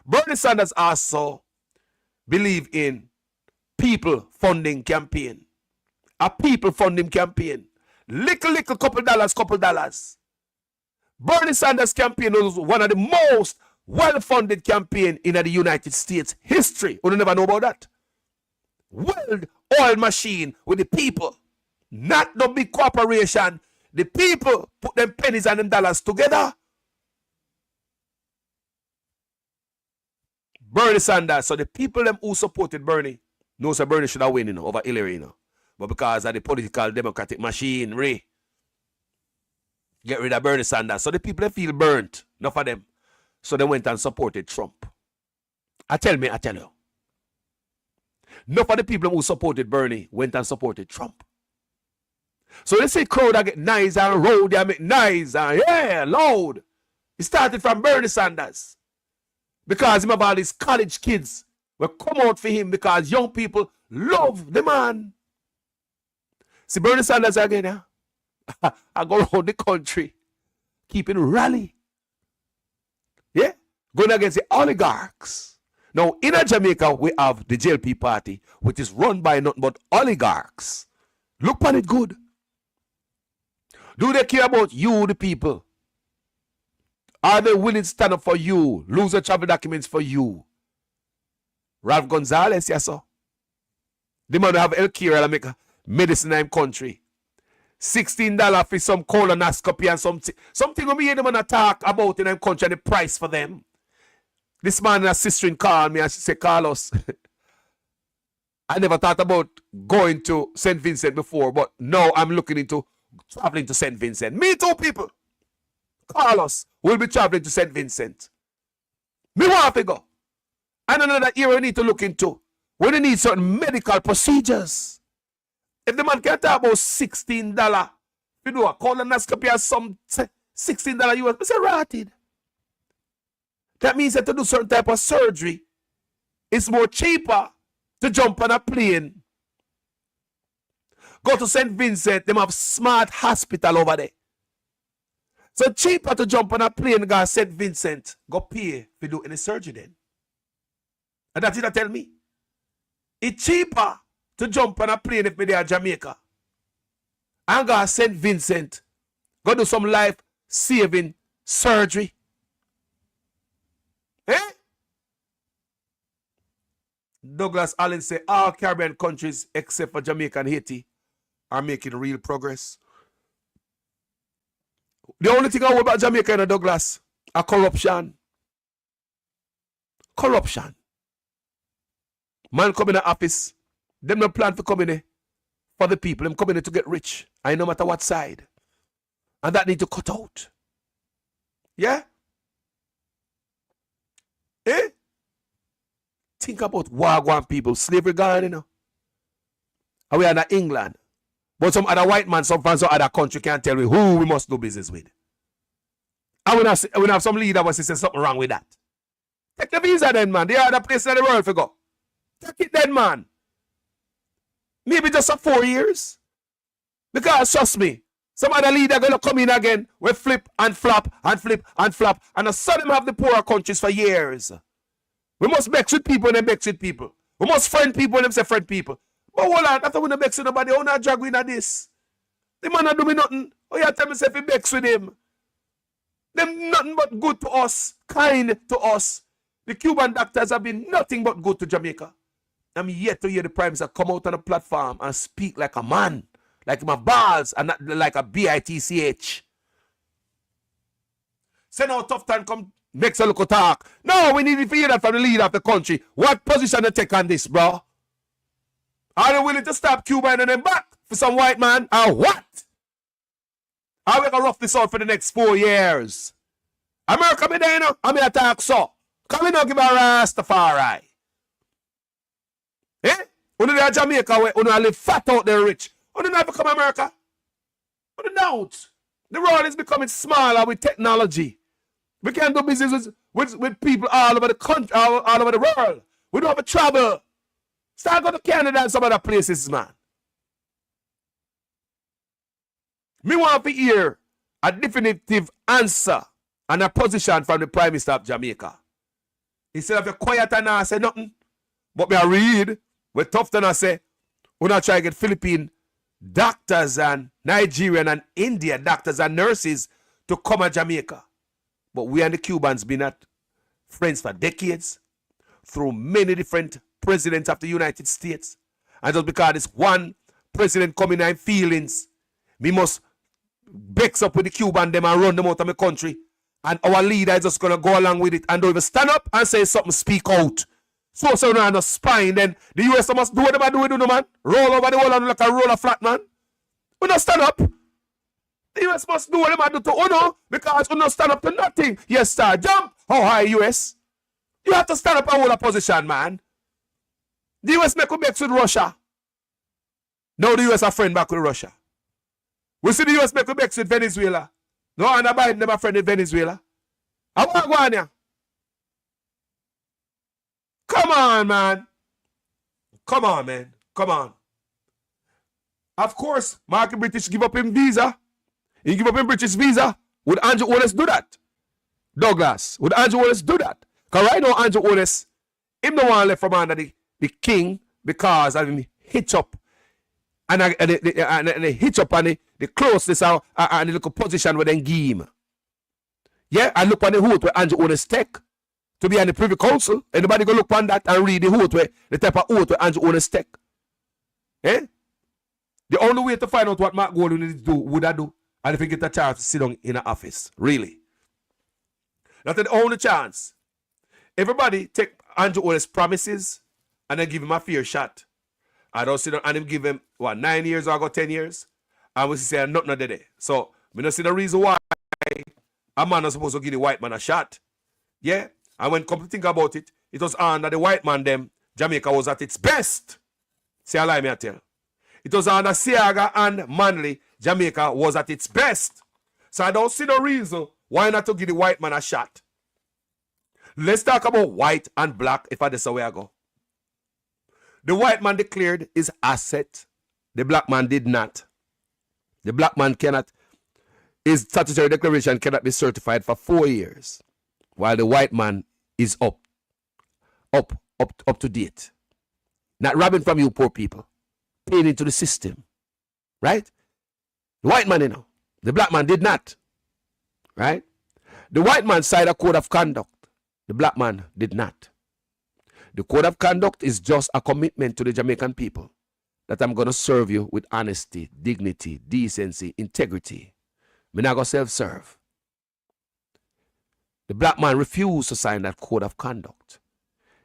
Bernie Sanders also believe in people funding campaign. A people funding campaign. Little couple dollars. Bernie Sanders campaign was one of the most well-funded campaign in the United States history. You never know about that. Well-oiled machine with the people. Not the big corporation. The people put them pennies and them dollars together. Bernie Sanders. So the people them who supported Bernie knows that Bernie should have won over Hillary. But because of the political democratic machinery, get rid of Bernie Sanders. So the people they feel burnt. Enough of them. So they went and supported Trump. I tell you. Enough of the people who supported Bernie went and supported Trump. So they say crowd that get nice and road, they make nice and yeah, loud. It started from Bernie Sanders. Because him have all these college kids will come out for him because young people love the man. See Bernie Sanders again, yeah? I go around the country, keeping rally. Yeah? Going against the oligarchs. Now, in Jamaica, we have the JLP party, which is run by nothing but oligarchs. Look on it good. Do they care about you, the people? Are they willing to stand up for you? Lose their travel documents for you? Ralph Gonzalez, yes, sir. The man have health care and make medicine in him country. $16 for some colonoscopy and something we hear them man talk about in them country and the price for them. This man and his sister called me and she said, Carlos, I never thought about going to St. Vincent before, but now I'm looking into traveling to St. Vincent. Me too, people. Carlos will be traveling to St. Vincent. Me want to go. And another area we need to look into. When you need certain medical procedures. If the man can talk about $16, you know, a colonoscopy or some $16 US, it's a rotted. That means that to do certain type of surgery, it's more cheaper to jump on a plane. Go to St. Vincent, them have smart hospital over there. So cheaper to jump on a plane and go to St. Vincent, go pay for do any surgery then. And that's what they tell me. It's cheaper to jump on a plane if they are Jamaica. And go to St. Vincent, go do some life-saving surgery. Eh? Douglas Allen say all Caribbean countries except for Jamaica and Haiti are making real progress. The only thing I know about Jamaica and Douglas are corruption. Corruption. Man come in the office, them no plan for coming in for the people. Them coming in to get rich. I no matter what side. And that need to cut out. Yeah? Eh? Think about Wagwan people, slavery gone, you know. And we are in England. But some other white man, some from some other country can't tell me who we must do business with. And we have some leader who says something wrong with that. Take the visa then, man. There are other places in the world to go. Take it then, man. Maybe just for 4 years. Because trust me, some other leader gonna come in again with flip and flop and flip and flop. And I saw them have the poorer countries for years. We must mix with people and then mix with people. We must friend people and them say friend people. But hold on, after we don't mix with nobody, how not drag we in this? The man not do me nothing. Oh, you tell me if we mix with him. Them nothing but good to us, kind to us. The Cuban doctors have been nothing but good to Jamaica. I'm yet to hear the Prime Minister come out on the platform and speak like a man, like my balls, and not like a bitch. Say now tough time come makes a look talk. No, we need to hear that from the leader of the country. What position they take on this, bro? Are they willing to stop Cuban and then back for some white man? Or what? Are we going to rough this out for the next 4 years? America, me there, you know? I'm here to talk so. Come in and give a Rastafari. Eh? When they're Jamaica, when they live fat out there rich. When they not become America? When they don't. The world is becoming smaller with technology. We can't do business with people all over the country, all over the world. We don't have to travel. Start going to Canada and some other places, man. Me want to hear a definitive answer and a position from the Prime Minister of Jamaica. Instead of you quiet and not say nothing, but me I read, with tough than I say, we not try to get Philippine doctors and Nigerian and Indian doctors and nurses to come to Jamaica. But we and the Cubans been at friends for decades, through many different presidents of the United States. And just because this one president coming in feelings, we must vex up with the Cuban them and run them out of the country. And our leader is just going to go along with it and don't even stand up and say something, speak out. So no on the spine, then the US must do what they do, no man. Roll over the wall and like a roller flat, man. We don't stand up. The US must do what they do to Uno because we don't stand up to nothing. Yes, sir. Jump. How high, US? You have to stand up and hold a position, man. The US make a mix with Russia. Now the US are friend back with Russia. We see the US make a mix with Venezuela. No, and Biden never friend with Venezuela. I want to go on here. Come on, man. Come on, man. Come on. Of course, Mark British give up him visa. He give up him British visa. Would Andrew Wallace do that? Douglas, would Andrew Wallace do that? Because right now, Andrew Wallace, him no one left from under the king because of him hitch up. And the hitch up and the closeness and the little position where they give him. Yeah, I look on the hood where Andrew Wallace take to be on the Privy Council. Anybody go look on that and read the hood where the type of oath where Andrew Wallace take. Eh? The only way to find out what Mark Goldwyn would I do, and if he get a chance to sit down in an office. Really. That's the only chance. Everybody take Andrew Wallace's promises and then give him a fair shot. I don't sit down and him give him, 9 years or 10 years? And we say nothing of that. So, we don't see the reason why a man is supposed to give the white man a shot. Yeah? And when come to think about it, it was on that the white man them, Jamaica was at its best. See a lie me I tell. It was under Seaga and Manley, Jamaica was at its best. So I don't see no reason why not to give the white man a shot. Let's talk about white and black if I that's the way I go. The white man declared his asset. The black man did not. The black man cannot, his statutory declaration cannot be certified for 4 years. While the white man is up to date. Not robbing from you poor people. Paying into the system. Right? The white man, the black man did not. Right? The white man signed a code of conduct. The black man did not. The code of conduct is just a commitment to the Jamaican people that I'm going to serve you with honesty, dignity, decency, integrity. I'm not going to self-serve. The black man refused to sign that code of conduct.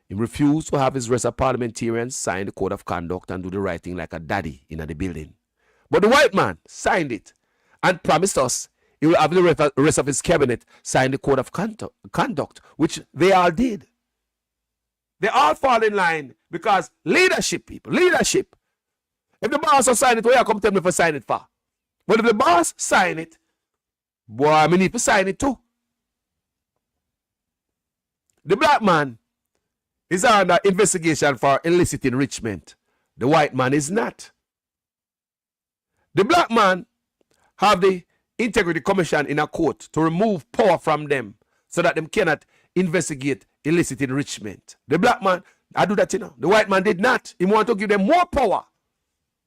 He refused to have his rest of parliamentarians sign the code of conduct and do the right thing like a daddy in the building. But the white man signed it and promised us he will have the rest of his cabinet sign the code of conduct, which they all did. They all fall in line because leadership, people, leadership. If the boss will sign it, where you come tell me for sign it for? But if the boss sign it, boy, I need to sign it too. The black man is under investigation for illicit enrichment. The white man is not. The black man have the Integrity Commission in a court to remove power from them so that them cannot investigate illicit enrichment. The black man, I do that, The white man did not. He want to give them more power.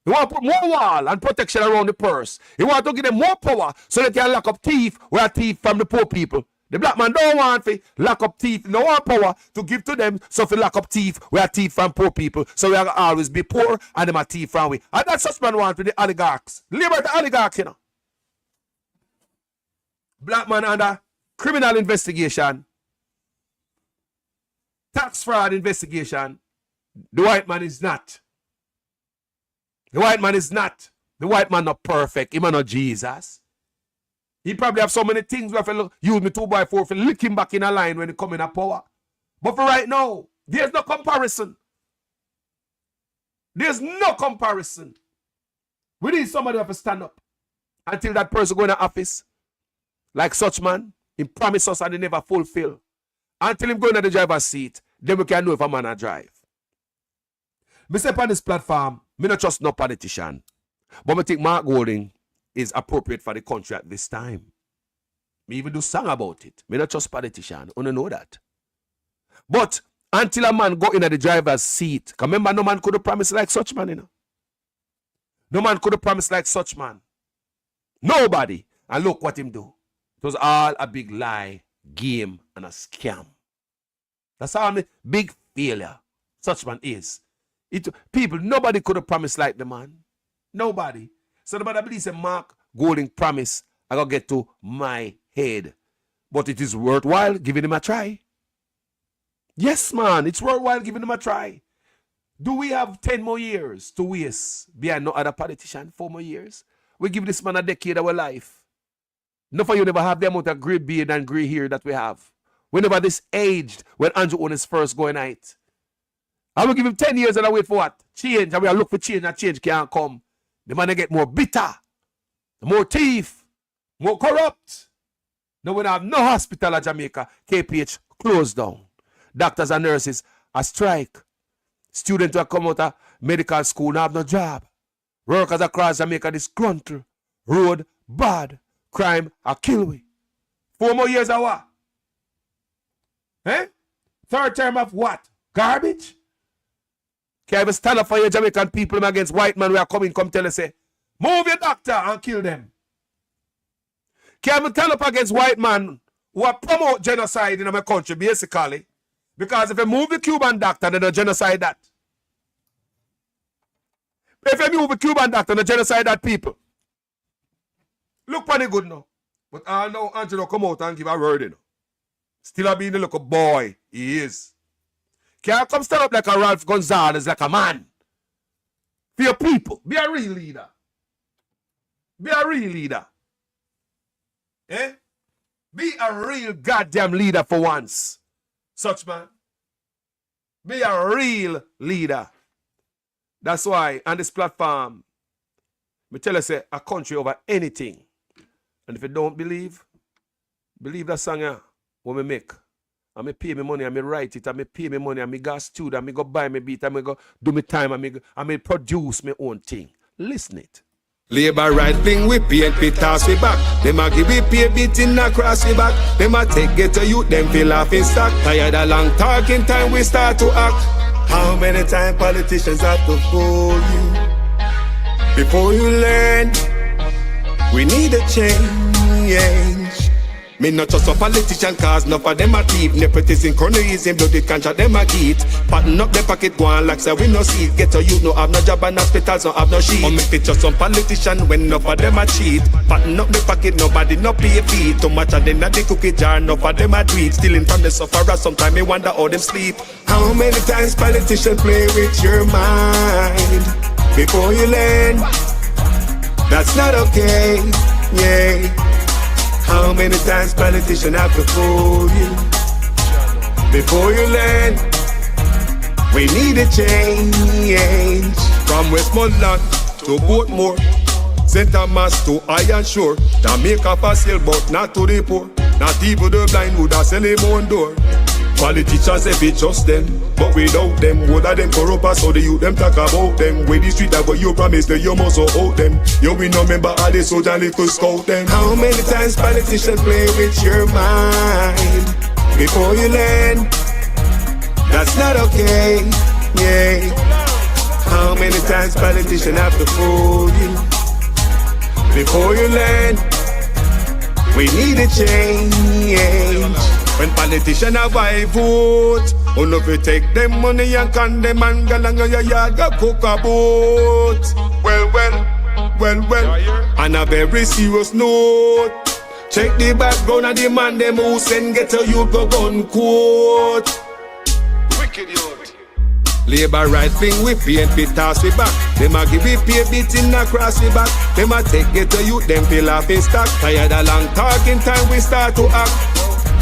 He want to put more wall and protection around the purse. He want to give them more power so they can lock up thief where thief from the poor people. The black man don't want to lock up thief. No want power to give to them so if lock up thief where thief from poor people. So we are always be poor and them are thief from we. And that's such man want with the oligarchs. Liberate the oligarchs, Black man under criminal investigation, tax fraud investigation. The white man is not. The white man is not. The white man not perfect. He man not Jesus. He probably have so many things where if use me 2x4 to lick him back in a line when he come in a power. But for right now, there's no comparison. There's no comparison. We need somebody who have to stand up until that person go in the office. Like such man, he promise us and he never fulfill. Until him go in the driver's seat, then we can know if a man a drive. Me say on this platform, me not trust no politician. But me think Mark Golding is appropriate for the country at this time. Me even do song about it. Me not trust politician. You know that. But until a man go in the driver's seat, remember no man could have promised like such man, No man could have promised like such man. Nobody. And look what him do. It was all a big lie, game, and a scam. That's how me big failure such man is. People, nobody could have promised like the man. Nobody. So the man believes a Mark Golding promise I gotta get to my head. But it is worthwhile giving him a try. Yes, man, it's worthwhile giving him a try. Do we have 10 more years to waste behind no other politician? 4 more years? We give this man a decade of our life. No for you never have the amount of grey beard and grey hair that we have. We never this aged when Andrew Owen is first going out. I will give him 10 years and I wait for what? Change. And we look for change and change can't come. The man get more bitter, more thief, more corrupt. Now we don't have no hospital in Jamaica. KPH closed down. Doctors and nurses are strike. Students who come out of medical school now have no job. Workers across Jamaica disgruntled. Road bad. Crime a kill we. 4 more years of what? Eh? Third term of what? Garbage? Can I ever stand up for your Jamaican people against white men who are coming, come tell us, say, move your doctor and kill them? Can I ever stand up against white men who are promote genocide in my country, basically? Because if you move the Cuban doctor, then they genocide that. If you move the Cuban doctor, they genocide that people. Look funny good now. But I know Angelo come out and give a word, you know. Still a being the little boy he is. Can't come stand up like a Ralph Gonzalez, like a man. For your people. Be a real leader. Be a real leader. Eh? Be a real goddamn leader for once. Such man. Be a real leader. That's why on this platform, me tell you say a country over anything. And if you don't believe that song here, what me make. I me pay me money, I me write it, I me pay me money, I me go studio, I me go buy me beat, I me go do me time, I me produce my own thing. Listen it. Labor right wing we PNP toss we back. Them a give we pay beating across we back. Them a take get to you, them feel off in stock. Tired of long talking time we start to act. How many times politicians have to fool you before you learn? We need a change. Me not just a politician cause enough of them a thief. Nepotism, cronyism, bloody contract them a get. Pattern up the pocket go on like say we no see it. Get to you no have no job and hospitals no have no sheet. Or make it just some politician when enough of them a cheat. Pattern up the pocket nobody no pay fee. Too much of them at the cookie jar enough of them a tweet. Stealing from the sufferer sometimes me wonder how them sleep. How many times politicians play with your mind before you learn? That's not okay, yeah. How many times politicians have to fool you before you learn? We need a change. From Westmoreland to Portmore, St. Thomas to Iron Shore, Jamaica for sale but not to the poor. Not even the blind would have sell him on door. Politicians if it's just them, but without them, what are them corrupt us? So the youth them talk about them. With the street that what you promise, that you must hold them. You we no member all the soldier little scout them. How many times politicians play with your mind before you learn? That's not okay, yeah. How many times politicians have to fool you before you learn? We need a change. When politicians have I vote, on if you take them money and can them and go along your yard go cook a boat. Well, on a very serious note, check the background of the man them who send get a youth go gun quote. Wicked youth. Labor right thing we PNP toss we back. Them a give we pay beating across we back. Them a take get a youth them feel off in stock. Tired of long talking time we start to act.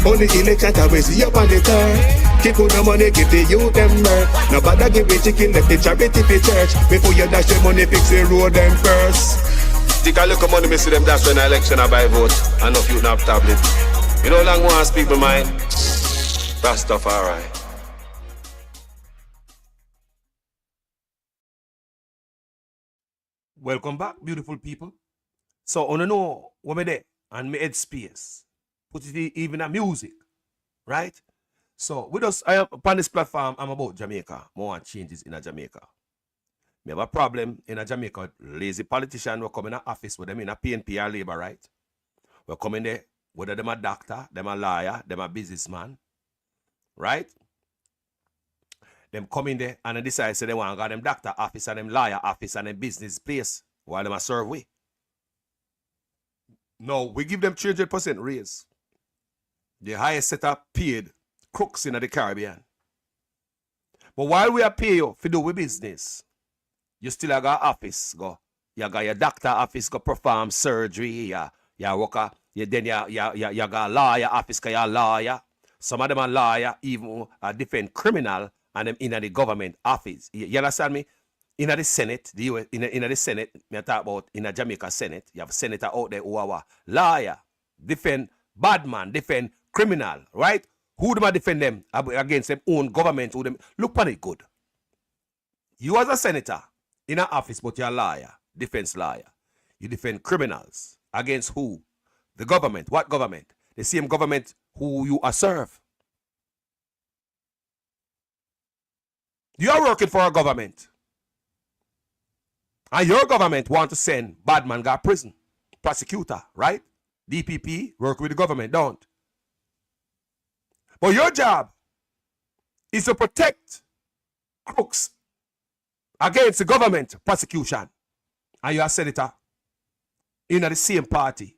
Only election time we see up on the turn. Keep on the money, give the youth them work. Nobody give the chicken, left the charity for church. Before you dash the money, fix the road them first. Take a look at money, me see them dash when the election I buy vote. And if you not have tablet. You know long want speak my mind. Rastafari. Welcome back, beautiful people. So, I know what me there and me head space. Put it even a music, right? So, with us, upon this platform, I'm about Jamaica. More changes in a Jamaica. We have a problem in a Jamaica. Lazy politician will come in a office with them in a PNP or labor, right? We're coming there, whether them a doctor, them a lawyer, them a businessman, right? them come in there and they decide say they want to go them doctor office and them lawyer office and them business place while them a serve we. No, we give them 300% raise. The highest set up paid crooks in the Caribbean. But while we are pay you for do we business, you still have got office go. You got your doctor office go perform surgery. You work then you got lawyer office cause you're a lawyer. Some of them are lawyer, even defend criminal and them in the government office. You understand me? In the Senate, the US, in the Senate, me talk about in the Jamaica Senate, you have a senator out there who are lawyer, defend bad man, defend criminal, right? Who them defend them against them own government? Who them look on it good. You as a senator in an office, but you're a lawyer, defense lawyer. You defend criminals against who? The government. What government? The same government who you are serve. You are working for a government. And your government want to send bad man to prison. Prosecutor, right? DPP work with the government, don't. But your job is to protect crooks against the government prosecution. And you are senator in the same party.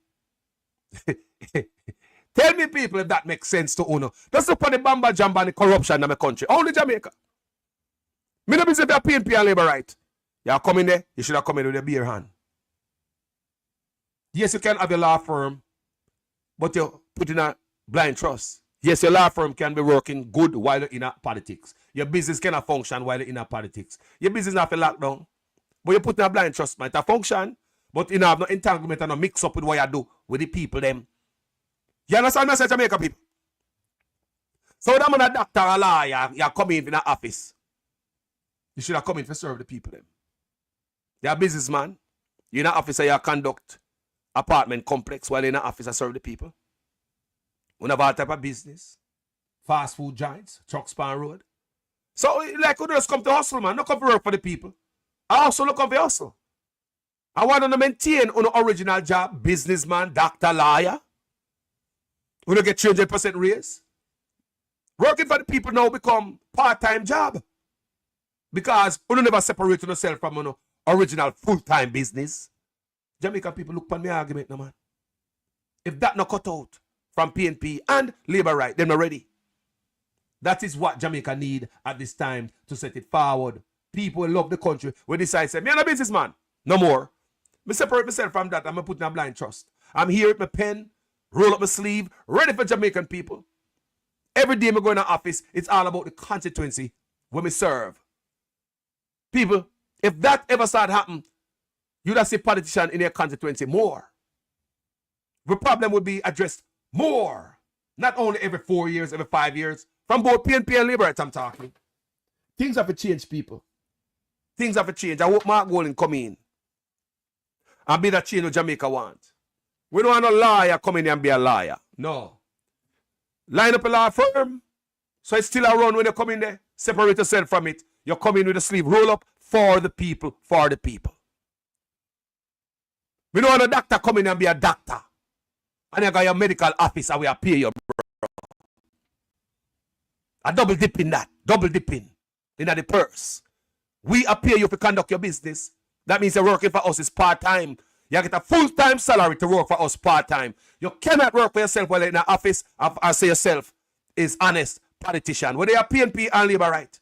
Tell me, people, if that makes sense to Uno. That's the put the bamba jamba and the corruption in my country. Only Jamaica. Me no business if you're PNP and labor right. You come in there, you should have come in with a bare hand. Yes, you can have your law firm, but you put in a blind trust. Yes, your law firm can be working good while you're in a politics. Your business cannot function while you're in a politics. Your business not for lockdown, but you put in a blind trust, might have function, but you have no entanglement and no mix up with what you do with the people them. You understand me, Jamaica people? So that man a doctor, a lawyer, you come in the office. You should have come in to serve the people them. You're a businessman. You're an officer, you conduct apartment complex while you're in an office to serve the people. We have all type of business. Fast food giants, trucks pan road. So like we just come to hustle, man. Not come to work for the people. I also look come for hustle. I want to maintain on the original job, businessman, doctor, lawyer. We don't get 300% raise. Working for the people now become part-time job. Because we don't never separate yourself from you know, original full-time business. Jamaican people look upon my argument now, man. If that not cut out from PNP and labor right, they're not ready. That is what Jamaica need at this time to set it forward. People love the country. We decide, say, me and a businessman. No more. Me separate myself from that. I'm going to put in a blind trust. I'm here with my pen, roll up my sleeve, ready for Jamaican people. Every day I go in the office, it's all about the constituency where me serve. People, if that ever start happen, you'd have see politicians in your constituency more. The problem would be addressed more. Not only every 4 years, every 5 years. From both PNP and Labour, I'm talking. Things have to change, people. Things have to change. I hope Mark Golding come in and be that change what Jamaica want. We don't want a lawyer come in and be a liar. No. Line up a law firm. So it's still a run when you come in there. Separate yourself from it. You come in with a sleeve. Roll up for the people, for the people. We don't want a doctor come in and be a doctor. And you got your medical office and we are pay your bro. A double dip in that. Double dipping in the purse. We pay you to conduct your business. That means you're working for us is part-time. You get a full-time salary to work for us part-time. You cannot work for yourself while you're in an office and say yourself is honest politician. Whether you're PNP and labor right.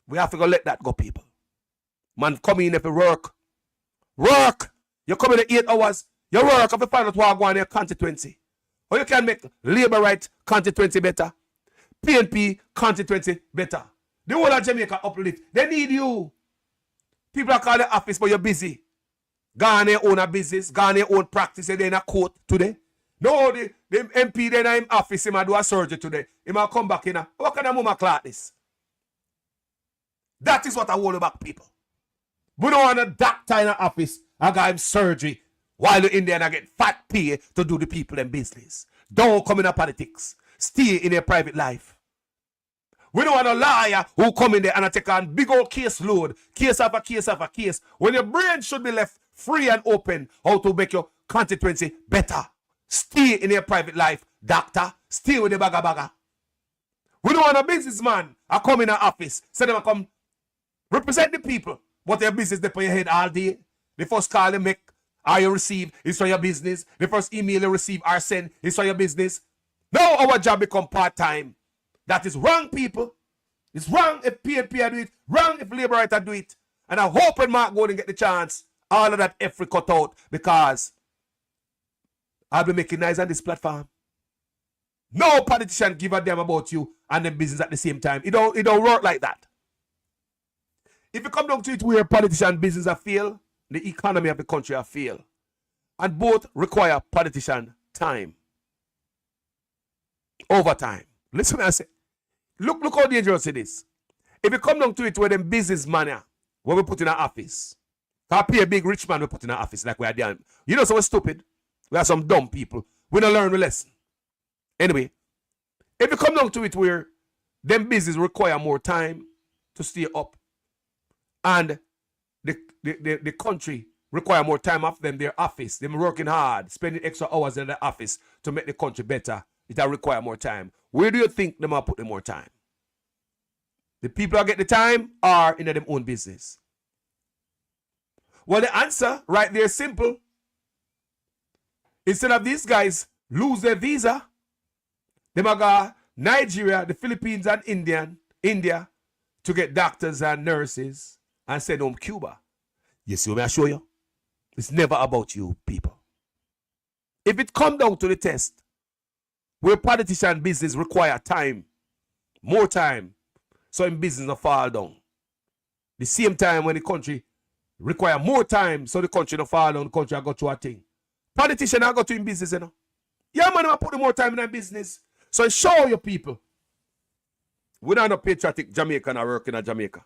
We have to go let that go, people. Man, come in if you work. Work! You come in 8 hours. You work if you find out what going in your constituency. Or you can make labor right constituency better. PNP constituency better. The whole of Jamaica uplift. They need you. People are calling the office, but you're busy. Gone their own business, gone their own practice, they're in a court today. No, the MP then in office, he might do a surgery today. He might come back in. What kind of mama clock this? That is what I want about people. We don't want a doctor in an office and got him surgery while you're in there and I get fat pay to do the people in business. Don't come in a politics. Stay in your private life. We don't want a liar who come in there and take on big old case load, case after case after case, when your brain should be left free and open how to make your constituency better. Stay in your private life, doctor. Stay with the bagger bagger. We don't want a businessman I come in an office, say them I come represent the people. What their business they put your head all day. The first call you make or you receive is for your business. The first email you receive or send is for your business. Now our job become part-time. That is wrong, people. It's wrong if PNP do it. Wrong if Labour Writer do it. And I hope when Mark Gordon get the chance, all of that effort cut out because I'll be making noise on this platform. No politician give a damn about you and the business at the same time. It don't work like that. If you come down to it where politician and business have failed, the economy of the country have failed. And both require politician time. Overtime. Listen what I say. Look how dangerous it is. If you come down to it where them business man when we put in our office, I pay a big rich man we put in our office like we are doing. You know, so we're stupid. We are some dumb people. We don't learn the lesson. Anyway, if you come down to it where them business require more time to stay up and the country require more time off them, their office, them working hard, spending extra hours in the office to make the country better, it will require more time. Where do you think them are putting more time? The people that get the time are in their own business. Well, the answer right there is simple. Instead of these guys lose their visa, they might go Nigeria, the Philippines, and India to get doctors and nurses and send home Cuba. You see what I show you? It's never about you, people. If it come down to the test, where politician business require time, more time, so in business not fall down. The same time when the country require more time, so the country not fall down, the country go through a thing. Politician I go to in business, you know. Yeah, man, I put more time in that business. So show your people. We're not a patriotic Jamaican or working in Jamaica.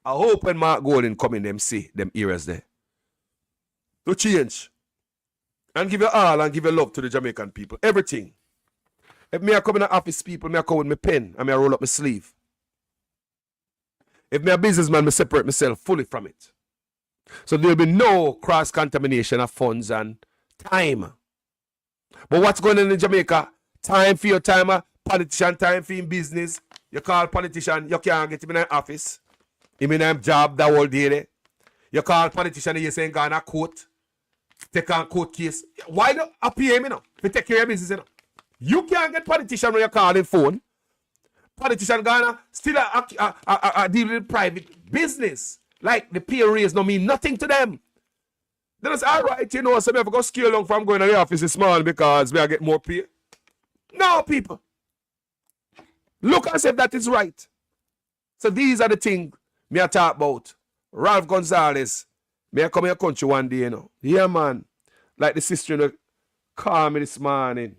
I hope when Mark Golden come in, them see them eras there. To change. And give you all and give you love to the Jamaican people. Everything. If me I come in the office, people, me I come with my pen and me I roll up my sleeve. If me a businessman, me separate myself fully from it. So there will be no cross-contamination of funds and time. But what's going on in Jamaica? Time for your timer, politician time for your business. You call politician, you can't get him in an office. Him in a job that whole day there. You call politician, you say, go on a court. Take on court case. Why not appear him, you know? To take care of your business, you know? You can't get politician when you call him phone. Politician gonna still deal with private business. Like the pay raise no mean nothing to them. Then it's all right, you know, so I have to go scale along from going to the office this morning because we get more pay. No, people. Look and see if that is right. So these are the things me I talk about. Ralph Gonzalez, me I come in your country one day, you know. Yeah, man. Like the sister, you know, called me this morning.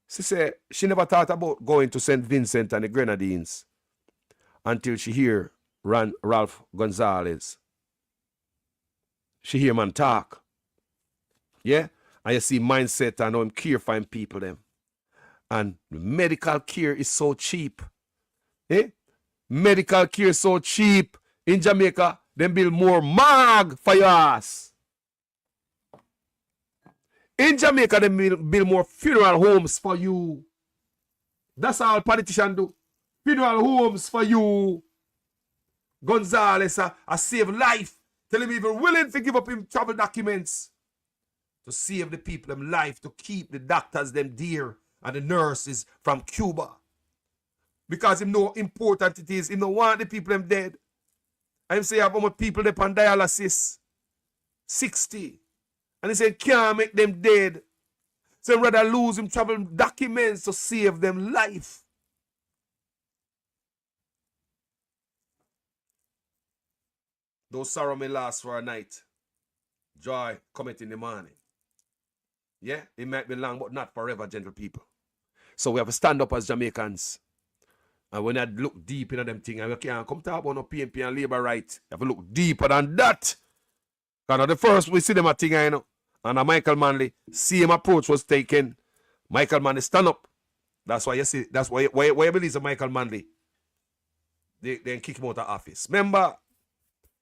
She said she never thought about going to St. Vincent and the Grenadines until she hear Ralph Gonzalez. She hear man talk. Yeah? And you see mindset and how him care for him people them. And medical care is so cheap. Eh? Medical care is so cheap. In Jamaica, them build more mag for your ass. In Jamaica, they build more funeral homes for you. That's all politicians do. Funeral homes for you. Gonzalez save life. Tell him even willing to give up him travel documents to save the people them life, to keep the doctors them dear and the nurses from Cuba. Because him know important it is. He don't want the people them dead. And him say have how much people they on dialysis. 60. And he said can't make them dead. So he'd rather lose him travel documents to save them life. Though sorrow may last for a night, joy cometh in the morning. Yeah, it might be long, but not forever, gentle people. So we have to stand up as Jamaicans. And when I look deep into them things, I can't come talk about no PNP and labor rights. You have to look deeper than that. Because the first we see them a thing, you know. And Michael Manley, same approach was taken. Michael Manley stand up. That's why you see, that's why you believe in Michael Manley. They kick him out of office. Remember,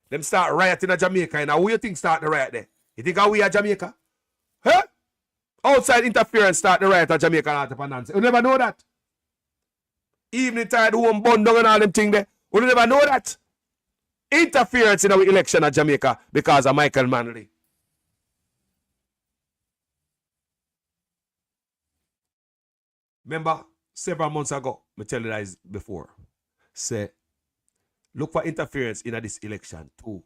them start rioting in Jamaica. And who you think start the riot there? You think we are Jamaica? Huh? Outside interference start the riot in Jamaica. You never know that. evening tide home bun down and all them thing there. We never know that. Interference in our election at Jamaica because of Michael Manley. Remember, several months ago, I tell you guys before, say, look for interference in this election too.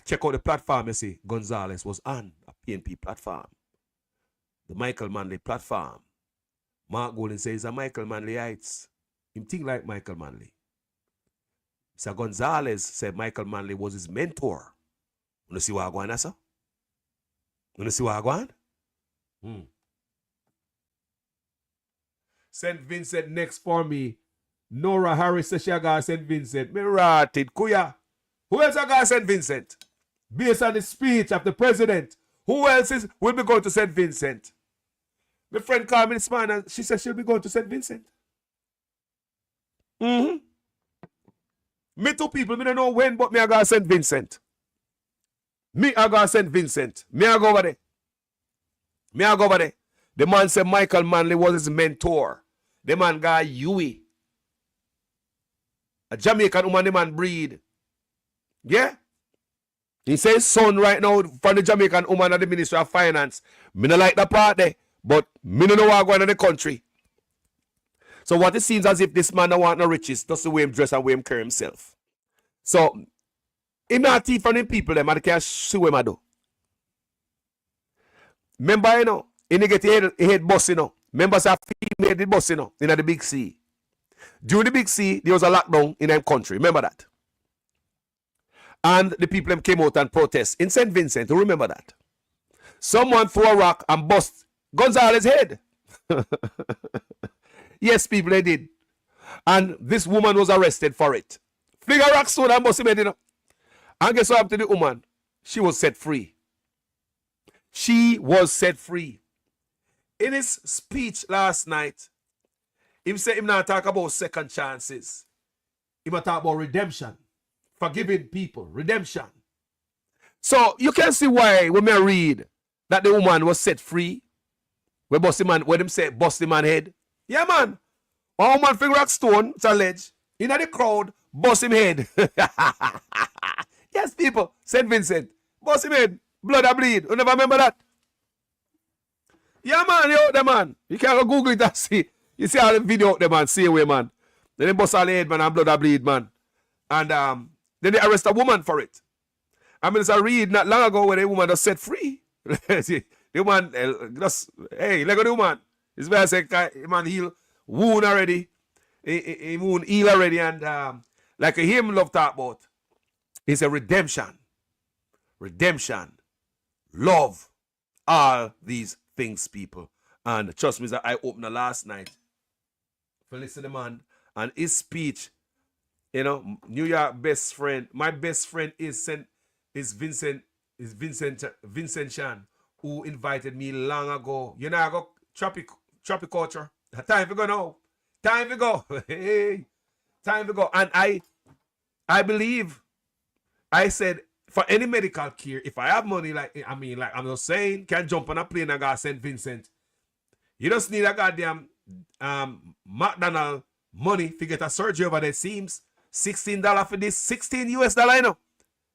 Check out the platform, you see, Gonzalez was on a PNP platform. The Michael Manley platform. Mark Golden says a Michael Manley heights. Him think like Michael Manley. So Gonzalez said Michael Manley was his mentor. You see what I'm going on, sir? You see what I'm going? St. Vincent next for me. Nora Harris says she got St. Vincent. Me rotted. Kuya. Who else got St. Vincent? Based on the speech of the president. Who else will be going to St. Vincent? My friend called me this morning and she said she'll be going to St. Vincent. Me two people, me don't know when, but me I got St. Vincent. Me I got St. Vincent. Me I go over there. Me I go over there. The man said Michael Manley was his mentor. The man got Huey. A Jamaican woman, the man breed. Yeah? He says son right now from the Jamaican woman at the Ministry of Finance. Me not like that part there, but me don't know what going on in the country. So what it seems as if this man don't want no riches, that's the way him dress and the way him carry himself. So, him not thief from them people, them, and they can't sue him, I do. Remember, you know, he get his head bust, you know. Members of female did bust, you know, in the Big C. During the Big C, there was a lockdown in that country. Remember that? And the people them came out and protest in St. Vincent. You remember that? Someone threw a rock and bust Gonzalez's head. Yes, people, they did. And this woman was arrested for it. Figure rock stone and bust him head, you know. And guess what happened to the woman? She was set free. She was set free. In his speech last night, he said him not talk about second chances. He might talk about redemption. Forgiving people. Redemption. So you can see why when I read that the woman was set free. When bust the man, when them say bust the man head. Yeah, man. One woman figure rock stone, it's alleged. In the crowd, bust him head. Yes, people. St. Vincent. Bust him head. Blood a bleed. You never remember that? Yeah, man. Yo, the man. You can go Google it and see. You see all the video out there, man. See away, man. Then they bust all the head, man, and blood a bleed, man. And then they arrest a woman for it. I mean, it's a read not long ago when the woman was set free. See, the woman just, hey, look at the woman. This man said, the man heal wound already. He wound heal already. And like him love talk about, it's a redemption. Redemption. Love. All these things, people. And trust me, that I opened the last night for listen to the man. And his speech, you know, New York best friend. My best friend is Vincent Shan, who invited me long ago. You know, I got tropic culture. Time to go now. Time to go. Hey, time to go. And I believe, I said, for any medical care, if I have money, like I'm just saying, can jump on a plane and go to St. Vincent. You just need a goddamn McDonald money to get a surgery over there. Seems $16 for this, $16 US, you know.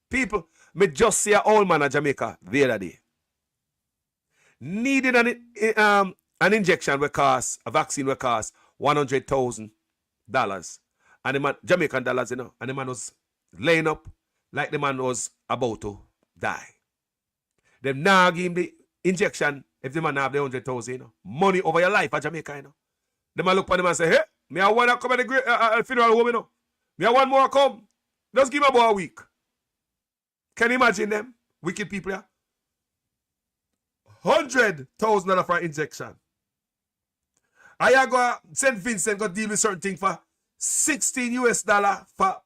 People, me just see an old man in Jamaica the other day. Needed an injection will cost, a vaccine will cost $100,000. And the man, Jamaican dollars, you know, and the man was laying up like the man was about to die. Them now give him the injection if the man have the 100,000, you know. Money over your life at Jamaica, you know. The man look at him and say, hey, me I want to come at the funeral home, you know. Me I want more come. Just give me about a week. Can you imagine them? Wicked people, yeah? $100,000 for an injection. I go St. Vincent go deal with certain thing for $16 US for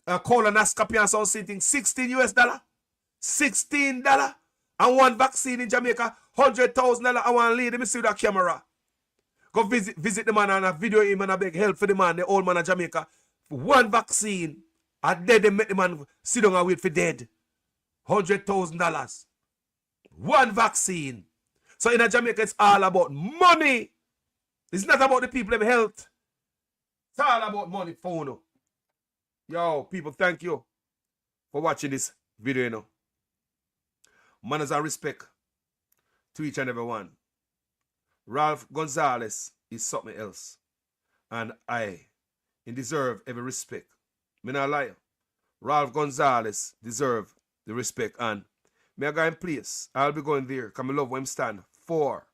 a colonoscopy and something. $16 US. $16. And one vaccine in Jamaica, $100,000. I want to lead me see that camera. Go visit the man and a video him and a beg help for the man, the old man of Jamaica. One vaccine. And then they make the man sit down and wait for dead. $100,000. One vaccine. So in Jamaica, it's all about money. It's not about the people of health. It's all about money for you. Yo, people, thank you for watching this video, you know. Manners and respect to each and every one. Ralph Gonzalez is something else. And he deserve every respect. Me not lie. Ralph Gonzalez deserve the respect. And me I go in place. I'll be going there because I love what him stand for.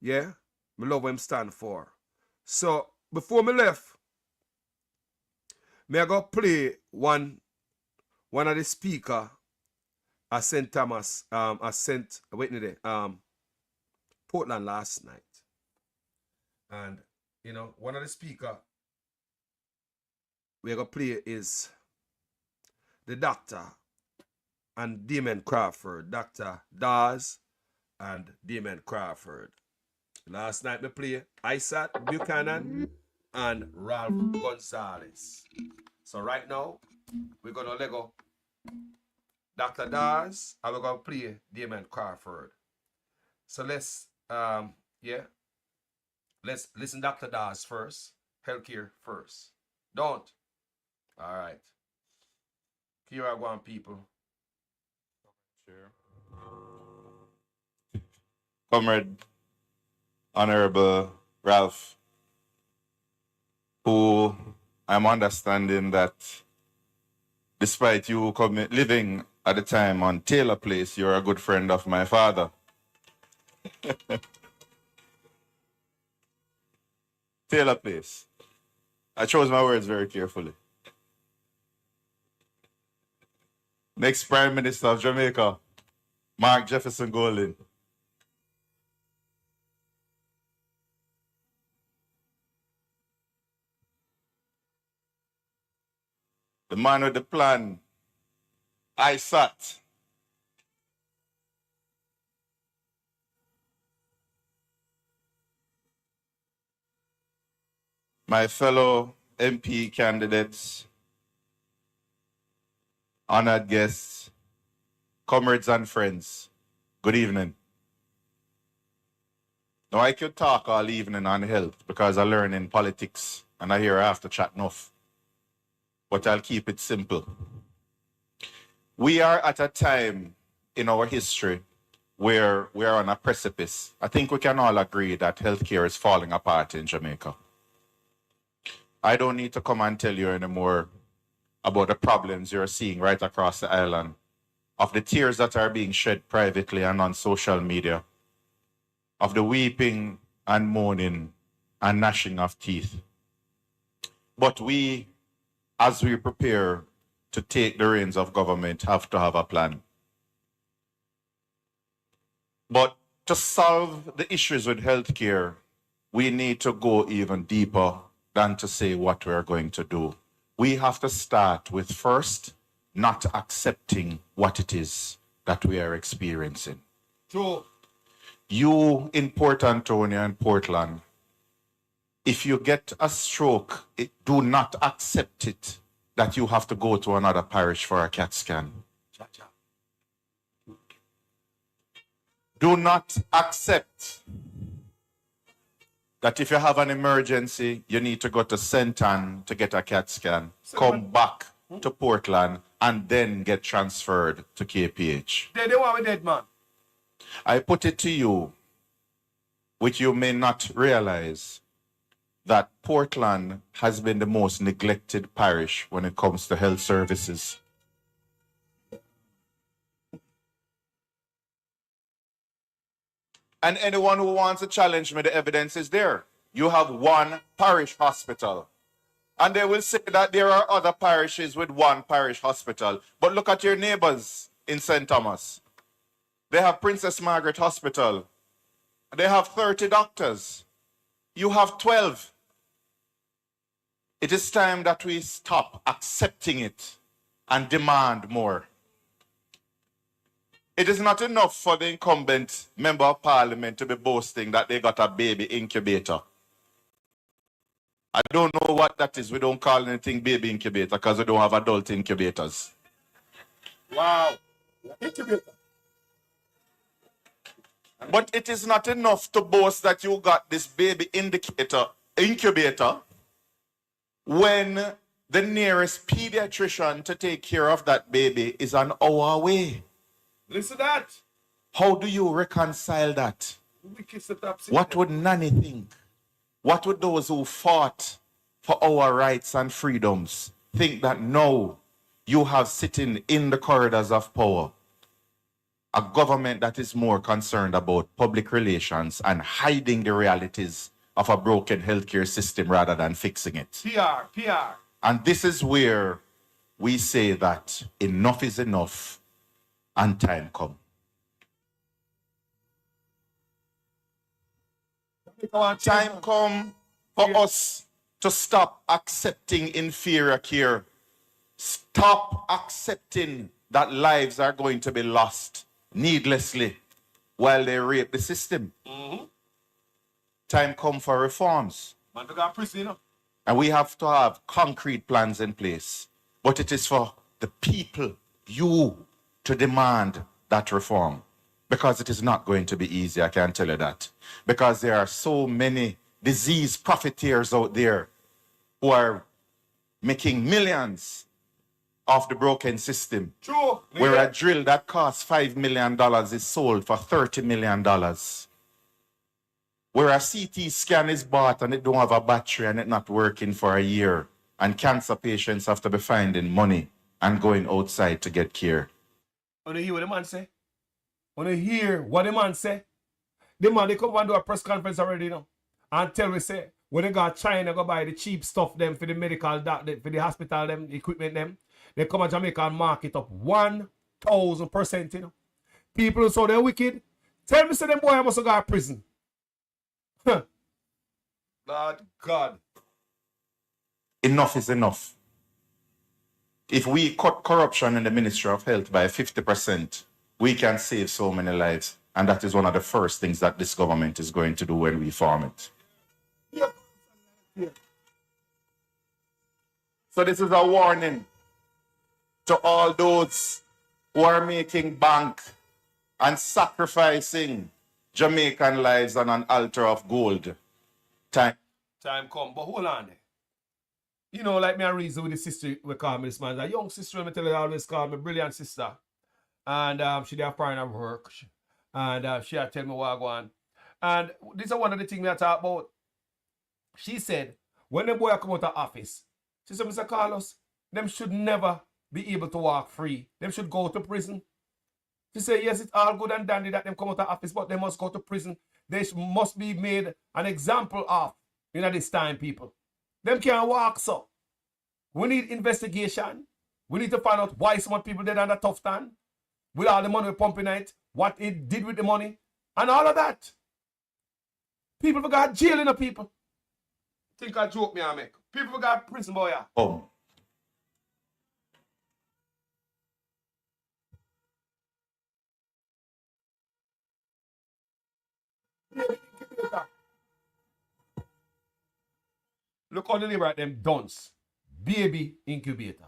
Yeah? I love what him stand for. So, before me left, me I go play one of the speaker at St. Thomas, Portland last night. And, you know, one of the speaker we're going to play is the doctor and Damon Crawford. Dr. Dawes and Damon Crawford. Last night we play Isaac Buchanan and Ralph Gonzalez. So right now, we're going to let go Dr. Dawes and we're going to play Damon Crawford. So let's listen Dr. Dawes first. Healthcare first. Don't. All right. Here I go, people. Sure. Comrade Honorable Ralph, who I'm understanding that despite you living at the time on Taylor Place, you're a good friend of my father. Taylor Place. I chose my words very carefully. Next Prime Minister of Jamaica, Mark Jefferson Golding. The man with the plan, I sat. My fellow MP candidates, honored guests, comrades and friends, good evening. Now I could talk all evening on health because I learn in politics and I hear I have to chat enough. But I'll keep it simple. We are at a time in our history where we are on a precipice. I think we can all agree that healthcare is falling apart in Jamaica. I don't need to come and tell you anymore about the problems you're seeing right across the island, of the tears that are being shed privately and on social media, of the weeping and moaning and gnashing of teeth. But we, as we prepare to take the reins of government, have to have a plan. But to solve the issues with healthcare, we need to go even deeper than to say what we're going to do. We have to start with first, not accepting what it is that we are experiencing. True. You in Port Antonio and Portland, if you get a stroke, do not accept it that you have to go to another parish for a CAT scan. Do not accept that if you have an emergency, you need to go to St. Ann to get a CAT scan, come back to Portland, and then get transferred to KPH. They want me dead, man. I put it to you, which you may not realize, that Portland has been the most neglected parish when it comes to health services. And anyone who wants to challenge me, the evidence is there. You have one parish hospital. And they will say that there are other parishes with one parish hospital. But look at your neighbors in St. Thomas. They have Princess Margaret Hospital. They have 30 doctors. You have 12. It is time that we stop accepting it and demand more. It is not enough for the incumbent member of parliament to be boasting that they got a baby incubator. I don't know what that is. We don't call anything baby incubator because we don't have adult incubators. Wow. Incubator. But it is not enough to boast that you got this baby incubator when the nearest pediatrician to take care of that baby is an hour away? Listen to that. How do you reconcile that? We kiss the top What would Nanny think? What would those who fought for our rights and freedoms think that now you have sitting in the corridors of power a government that is more concerned about public relations and hiding the realities of a broken healthcare system rather than fixing it? PR. And this is where we say that enough is enough and time come. Time come for us to stop accepting inferior care. Stop accepting that lives are going to be lost needlessly while they rape the system. Time come for reforms. Man, to go to prison, you know. And we have to have concrete plans in place. But it is for the people, you, to demand that reform. Because it is not going to be easy, I can tell you that. Because there are so many disease profiteers out there who are making millions off the broken system. True. Where a drill that costs $5 million is sold for $30 million. Where a CT scan is bought and it don't have a battery and it's not working for a year. And cancer patients have to be finding money and going outside to get care. Wanna hear what the man say? Wanna hear what the man say? The man, they come and do a press conference already, you know. And tell me, say, when they go to China, go buy the cheap stuff them for the medical, for the hospital, them, the equipment them. They come to Jamaica and mark it up 1,000%, you know. People who saw they're wicked. Tell me, say, them boy must go to prison. Huh. Lord God. Enough is enough. If we cut corruption in the Ministry of Health by 50%, we can save so many lives. And that is one of the first things that this government is going to do when we form it. So this is a warning to all those who are making bank and sacrificing Jamaican lives on an altar of gold. Time come, but hold on there. You know, like me, I reason with the sister we call me this man. A young sister, I tell her always call me brilliant sister. And she did foreign work. And she had tell me what I go on. And this is one of the things I talk about. She said, when the boy come out of office, she said, Mr. Carlos, them should never be able to walk free. Them should go to prison. She said, yes, it's all good and dandy that them come out of office, but they must go to prison. They must be made an example of, you know, this time, people. Them can't walk, so. We need investigation. We need to find out why some people did under tough time. With all the money we're pumping it, what it did with the money, and all of that. People forgot jailing the people. Think I joke me I make. People forgot prison, boy. Oh. Look how they liberate them dunce. Baby incubator.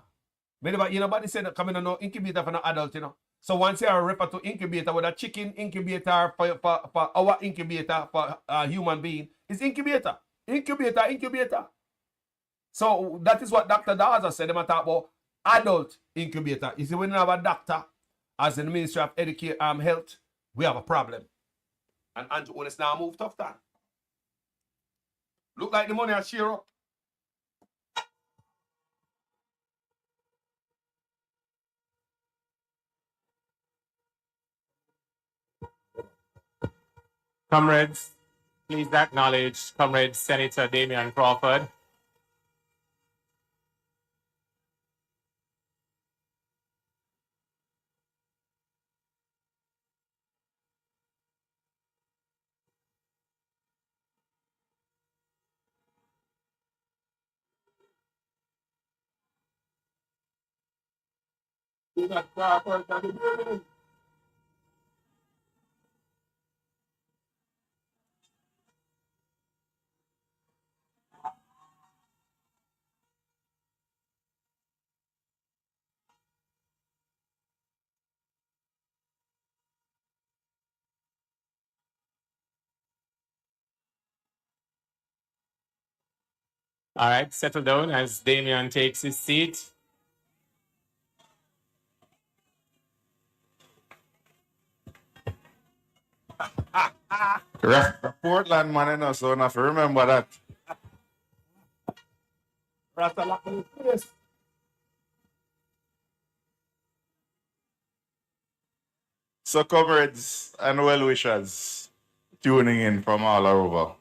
You know, nobody said that coming on no incubator for no adult, you know. So once you refer to incubator with a chicken incubator for our incubator for a human being, it's incubator. Incubator. So that is what Dr. Daza said. They talk about adult incubator. You see, when you have a doctor as in the Ministry of Health, we have a problem. And Andrew Onis now moved tough time. Look like the money has sheer up. Comrades, please acknowledge Comrade Senator Damian Crawford. All right, settle down as Damian takes his seat. The Portland man, you know, so enough to remember that. So, comrades and well-wishers tuning in from all over,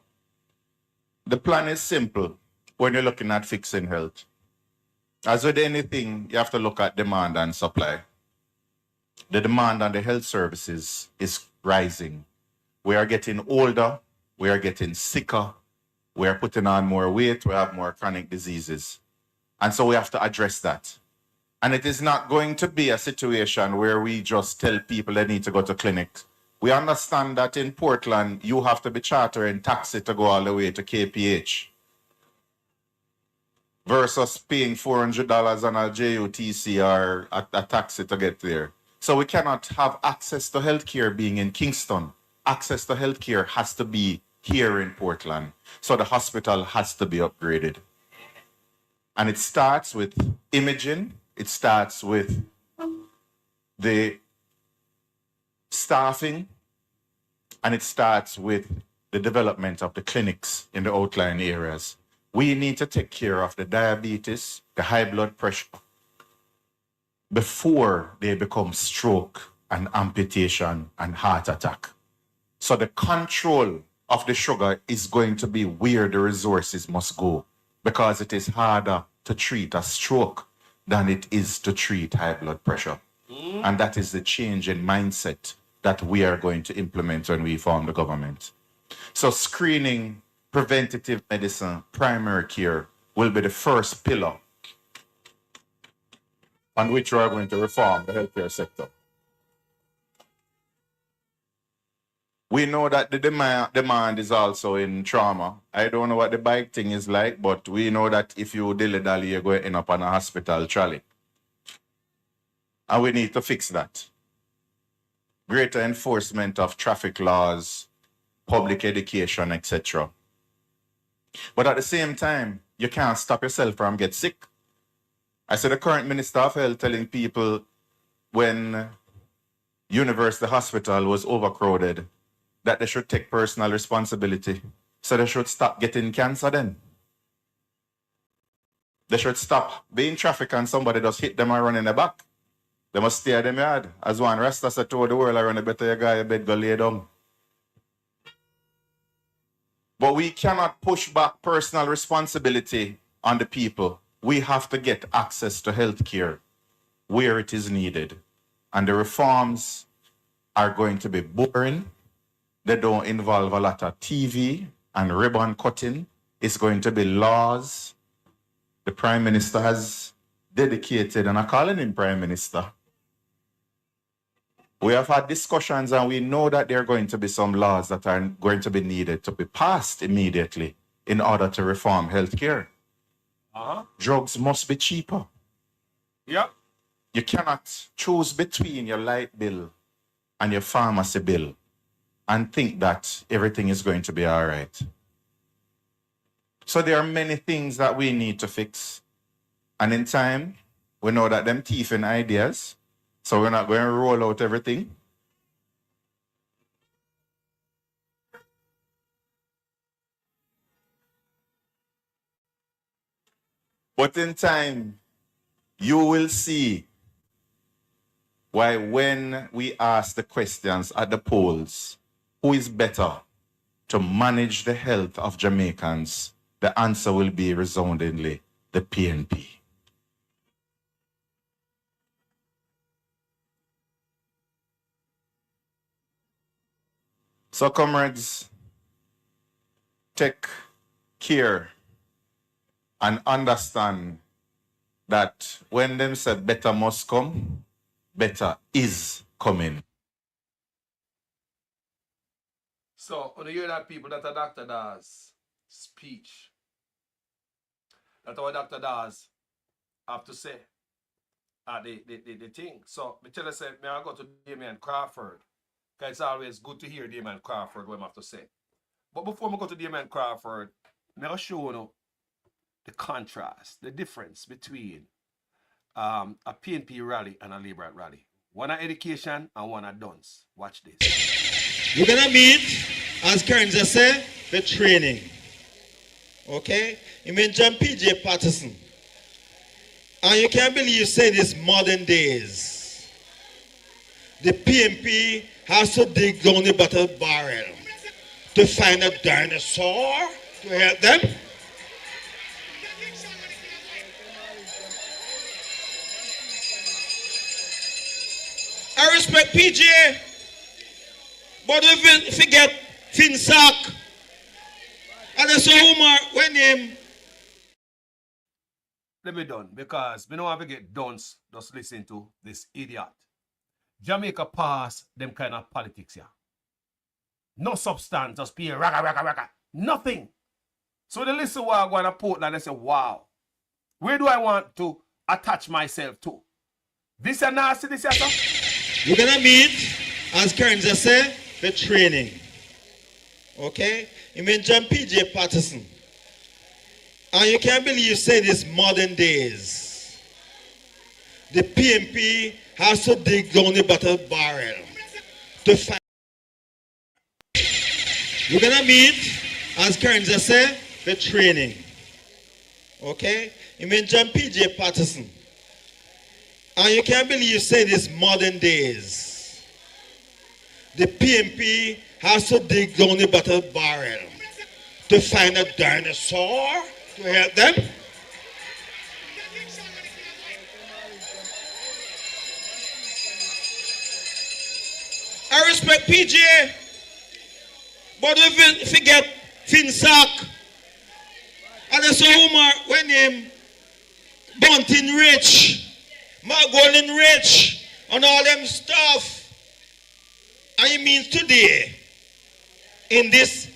the plan is simple when you're looking at fixing health. As with anything, you have to look at demand and supply. The demand on the health services is rising. We are getting older, we are getting sicker, we are putting on more weight, we have more chronic diseases. And so we have to address that. And it is not going to be a situation where we just tell people they need to go to clinic. We understand that in Portland, you have to be chartering taxi to go all the way to KPH versus paying $400 on a JUTC or a taxi to get there. So we cannot have access to healthcare being in Kingston. Access to healthcare has to be here in Portland. So the hospital has to be upgraded. And it starts with imaging. It starts with the staffing, and it starts with the development of the clinics in the outlying areas. We need to take care of the diabetes, the high blood pressure, before they become stroke and amputation and heart attack. So the control of the sugar is going to be where the resources must go, because it is harder to treat a stroke than it is to treat high blood pressure. And that is the change in mindset that we are going to implement when we form the government. So screening, preventative medicine, primary care will be the first pillar on which we are going to reform the healthcare sector. We know that the demand is also in trauma. I don't know what the bike thing is like, but we know that if you dilly-dally, you're going to end up on a hospital trolley. And we need to fix that. Greater enforcement of traffic laws, public education, etc. But at the same time, you can't stop yourself from getting sick. I said the current Minister of Health telling people when University Hospital was overcrowded that they should take personal responsibility. So they should stop getting cancer then. They should stop being trafficked and somebody just hit them and run in the back. They must stay at them yard. As one Rasta said to the world around, better you guy your bed go lay down. But we cannot push back personal responsibility on the people. We have to get access to health care where it is needed. And the reforms are going to be boring. They don't involve a lot of TV and ribbon cutting. It's going to be laws. The Prime Minister has dedicated, and I'm calling him Prime Minister. We have had discussions and we know that there are going to be some laws that are going to be needed to be passed immediately in order to reform healthcare. Drugs must be cheaper. Yep. You cannot choose between your light bill and your pharmacy bill and think that everything is going to be all right. So there are many things that we need to fix. And in time, we know that them thieving ideas, so we're not going to roll out everything. But in time, you will see why when we ask the questions at the polls, who is better to manage the health of Jamaicans, the answer will be resoundingly the PNP. So, comrades, take care and understand that when them say better must come, better is coming. So, when you hear that people that a doctor does speech, that's what doctor does have to say the thing. So, me tell you, say, me I go to Damian Crawford, because it's always good to hear Damian Crawford what I have to say. But before I go to Damian Crawford, me I show you the contrast, the difference between a PNP rally and a Labour rally. One at education and one at Duns. Watch this. We're gonna meet, as Karen just said, the training. Okay? You mentioned PJ Patterson. And you can't believe you say this modern days. The PNP has to dig down the battle barrel to find a dinosaur to help them. I respect PJ, but if forget Finsack, and there's a rumor when him. Let me done, because we don't have to get Duns just listen to this idiot. Jamaica pass them kind of politics here. No substance, just pay raka, raka, raka. Nothing. So they listen while I go to Portland and say, wow, where do I want to attach myself to? This is nasty, this is something. We're gonna meet, as Karen just said, the training. Okay? You mentioned PJ Patterson. And you can't believe you say this modern days. The PNP has to dig down the battle barrel to find. We're gonna meet, as Karen just said, the training. Okay? You mentioned PJ Patterson. And you can't believe you say this modern days. The PNP has to dig down the battle barrel to find a dinosaur to help them. I respect PJ, but if you forget Finsack, and there's a rumor when him Bunting Rich, Golden Rich, and all them stuff. And it means today, in this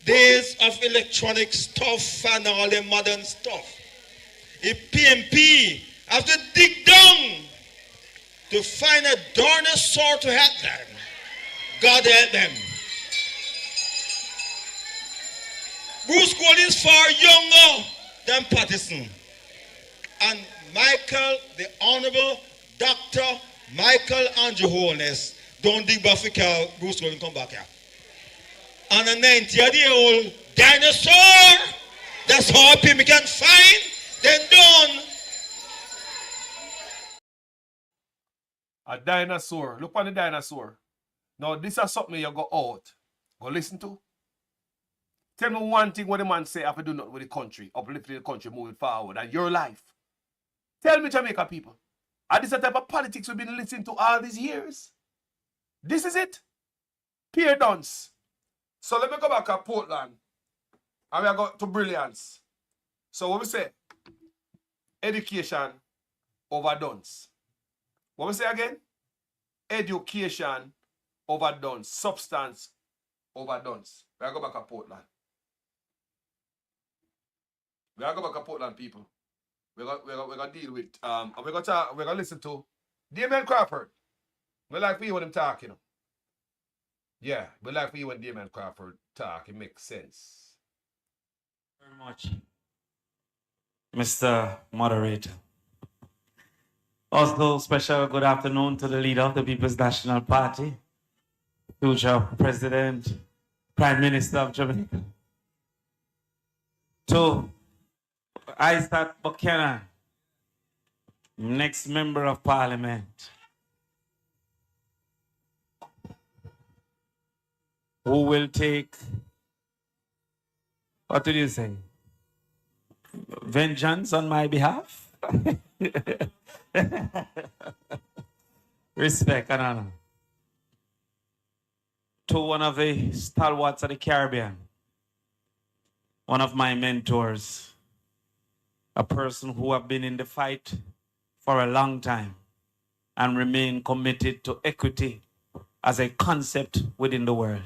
days of electronic stuff and all the modern stuff, if PNP have to dig down to find a dinosaur to help them, God help them. Bruce Gold is far younger than Patterson. And Michael, the Honorable Dr. Michael Andrew Holness, don't dig back for Bruce Gold and come back here. And a 90-year-old dinosaur, that's all people can find, then done. A dinosaur. Look on the dinosaur. Now, this is something you go out. Go listen to. Tell me one thing what the man say after do nothing with the country, uplifting the country, moving forward, and your life. Tell me, Jamaica people. And this is the type of politics we've been listening to all these years. This is it. Peer Duns. So let me go back to Portland. And we go to brilliance. So what we say? Education over Duns. What we say again? Education over Duns. Substance over Duns. We go back to Portland. We go back to Portland, people. We're gonna deal with we're gonna listen to Damien Crawford. We like for you when him talk, you know. Yeah, we like for you when Damien Crawford talk, it makes sense. Very much, Mr. Moderator. Also, special good afternoon to the leader of the People's National Party, future President, Prime Minister of Jamaica. To Isaac Buchanan, next Member of Parliament, who will take, what did you say? Vengeance on my behalf? Respect and honor. To one of the stalwarts of the Caribbean, one of my mentors, a person who have been in the fight for a long time and remain committed to equity as a concept within the world.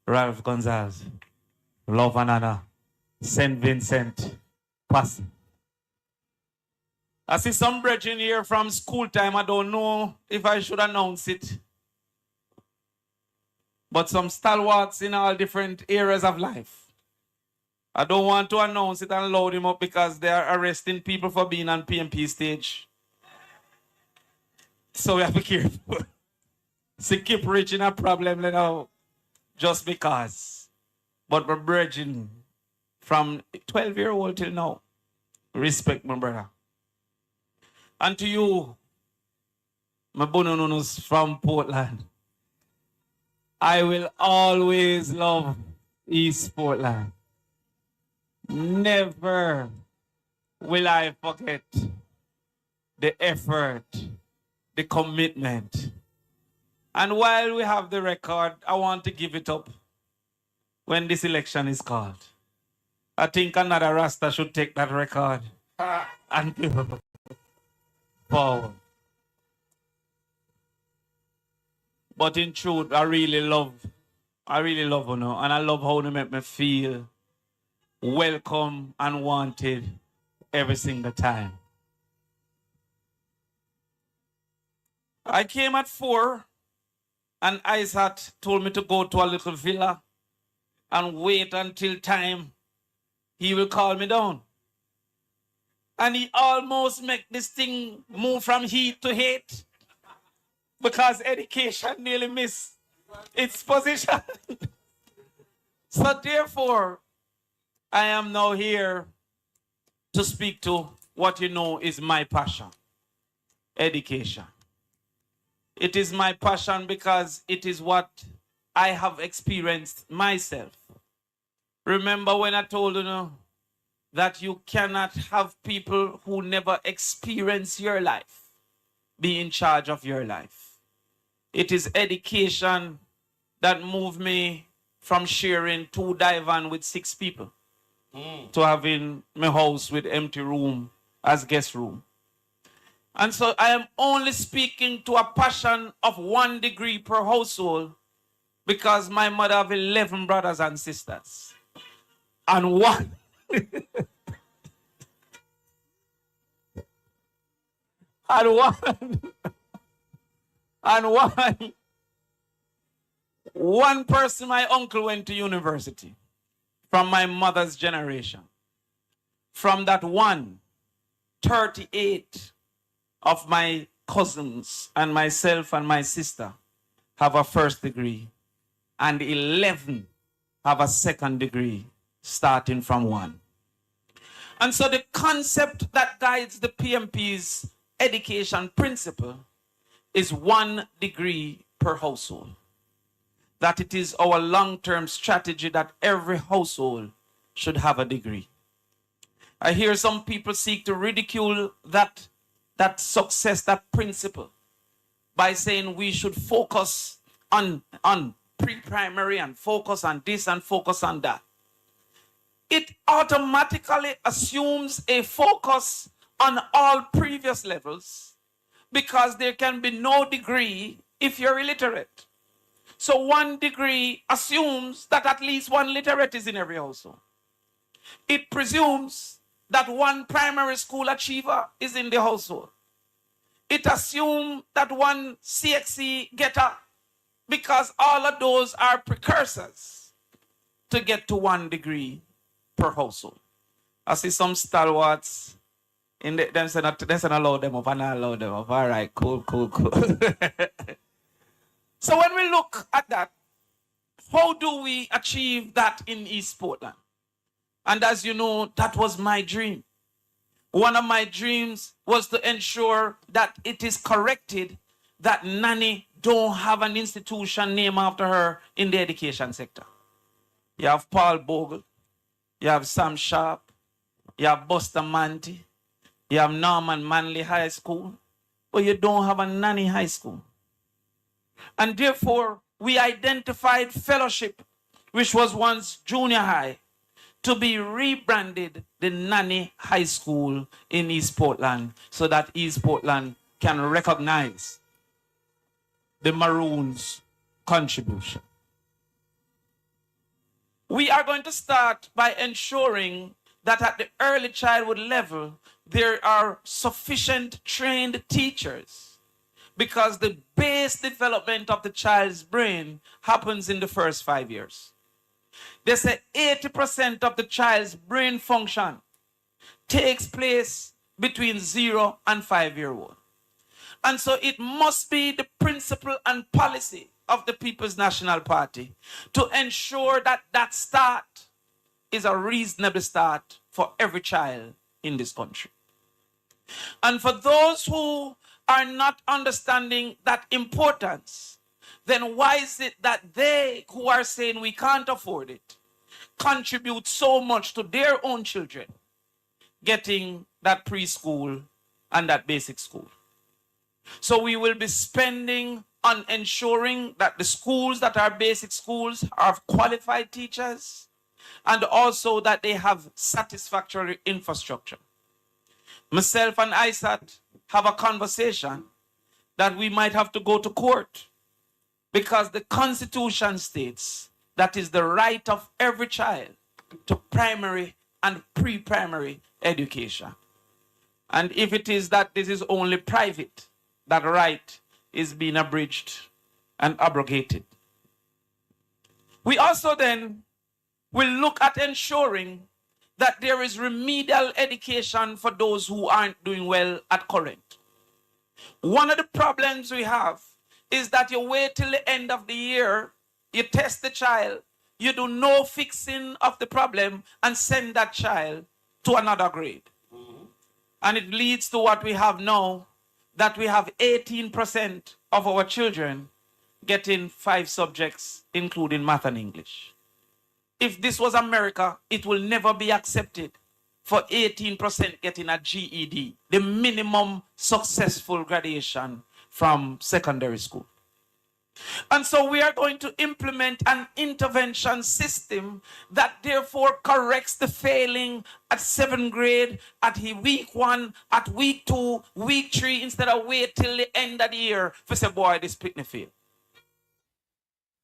Ralph Gonzalez, love and honor, St. Vincent, Pass. I see some brethren here from school time. I don't know if I should announce it. But some stalwarts in all different areas of life. I don't want to announce it and load him up because they are arresting people for being on PMP stage. So we have to be careful. So keep reaching a problem, you know, just because. But we're bridging from 12-year-old till now. Respect, my brother. And to you, my bonononus from Portland, I will always love East Portland. Never will I forget the effort, the commitment. And while we have the record, I want to give it up when this election is called. I think another Rasta should take that record and go forward. But in truth, I really love you know, and I love how they make me feel welcome and wanted every single time. I came at 4 and Isaac told me to go to a little villa and wait until time he will call me down. And he almost make this thing move from heat to hate because education nearly missed its position. So therefore, I am now here to speak to what you know is my passion, education. It is my passion because it is what I have experienced myself. Remember when I told you that you cannot have people who never experience your life be in charge of your life. It is education that moved me from sharing 2 divan with 6 people to having my house with empty room as guest room. And so I am only speaking to a passion of 1 degree per household because my mother have 11 brothers and sisters. And one one person, my uncle, went to university from my mother's generation. From that one, 38 of my cousins and myself and my sister have a 1st degree, and 11 have a 2nd degree, starting from 1. And so the concept that guides the PMP's education principle is 1 degree per household. That it is our long-term strategy that every household should have a degree. I hear some people seek to ridicule that success, that principle, by saying we should focus on pre-primary and focus on this and focus on that. It automatically assumes a focus on all previous levels because there can be no degree if you're illiterate. So 1 degree assumes that at least 1 literate is in every household. It presumes that 1 primary school achiever is in the household. It assumes that 1 CXC getter, because all of those are precursors to get to 1 degree per household. I see some stalwarts in them say not allow them up and I allow them up. All right, cool. So when we look at that, how do we achieve that in East Portland? And as you know, that was my dream. One of my dreams was to ensure that it is corrected that Nanny don't have an institution named after her in the education sector. You have Paul Bogle, you have Sam Sharp, you have Buster Manty, you have Norman Manley High School, but you don't have a Nanny High School. And therefore, we identified fellowship, which was once junior high, to be rebranded the Nanny High School in East Portland so that East Portland can recognize the Maroons' contribution. We are going to start by ensuring that at the early childhood level, there are sufficient trained teachers, because the base development of the child's brain happens in the first 5 years. They say 80% of the child's brain function takes place between 0 and 5-year-old. And so it must be the principle and policy of the People's National Party to ensure that that start is a reasonable start for every child in this country. And for those who are not understanding that importance, then why is it that they who are saying we can't afford it contribute so much to their own children getting that preschool and that basic school? So we will be spending on ensuring that the schools that are basic schools have qualified teachers and also that they have satisfactory infrastructure. Myself and ISAT have a conversation that we might have to go to court because the Constitution states that is the right of every child to primary and pre-primary education. And if it is that this is only private, that right is being abridged and abrogated. We also then will look at ensuring that there is remedial education for those who aren't doing well at current. One of the problems we have is that you wait till the end of the year, you test the child, you do no fixing of the problem and send that child to another grade. And it leads to what we have now, that we have 18% of our children getting 5 subjects, including math and English. If this was America, it will never be accepted for 18% getting a GED, the minimum successful graduation from secondary school. And so we are going to implement an intervention system that therefore corrects the failing at 7th grade, at week 1, at week 2, week 3, instead of wait till the end of the year for say, boy, this picnic fail.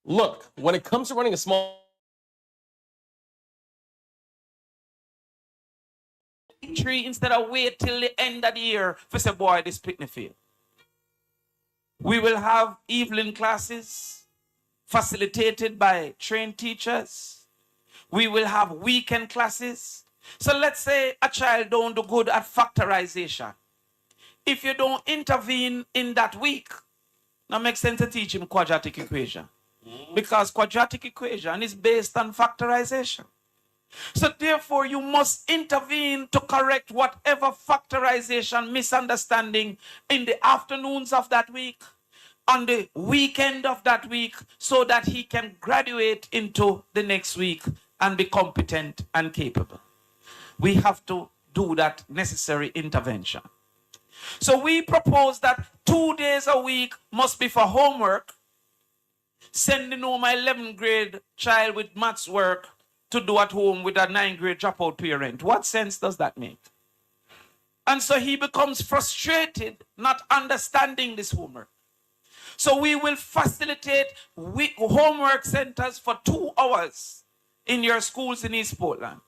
Look, when it comes to running a small... Week 3, instead of wait till the end of the year for say, boy, this picnic fail. We will have evening classes facilitated by trained teachers. We will have weekend classes. So let's say a child don't do good at factorization. If you don't intervene in that week, now makes sense to teach him quadratic equation. Because quadratic equation is based on factorization. So therefore, you must intervene to correct whatever factorization misunderstanding in the afternoons of that week, on the weekend of that week, so that he can graduate into the next week and be competent and capable. We have to do that necessary intervention. So we propose that 2 days a week must be for homework, sending home my 11th grade child with maths work to do at home with a 9th grade dropout parent. What sense does that make? And so he becomes frustrated, not understanding this homework. So we will facilitate homework centers for 2 hours in your schools in East Portland.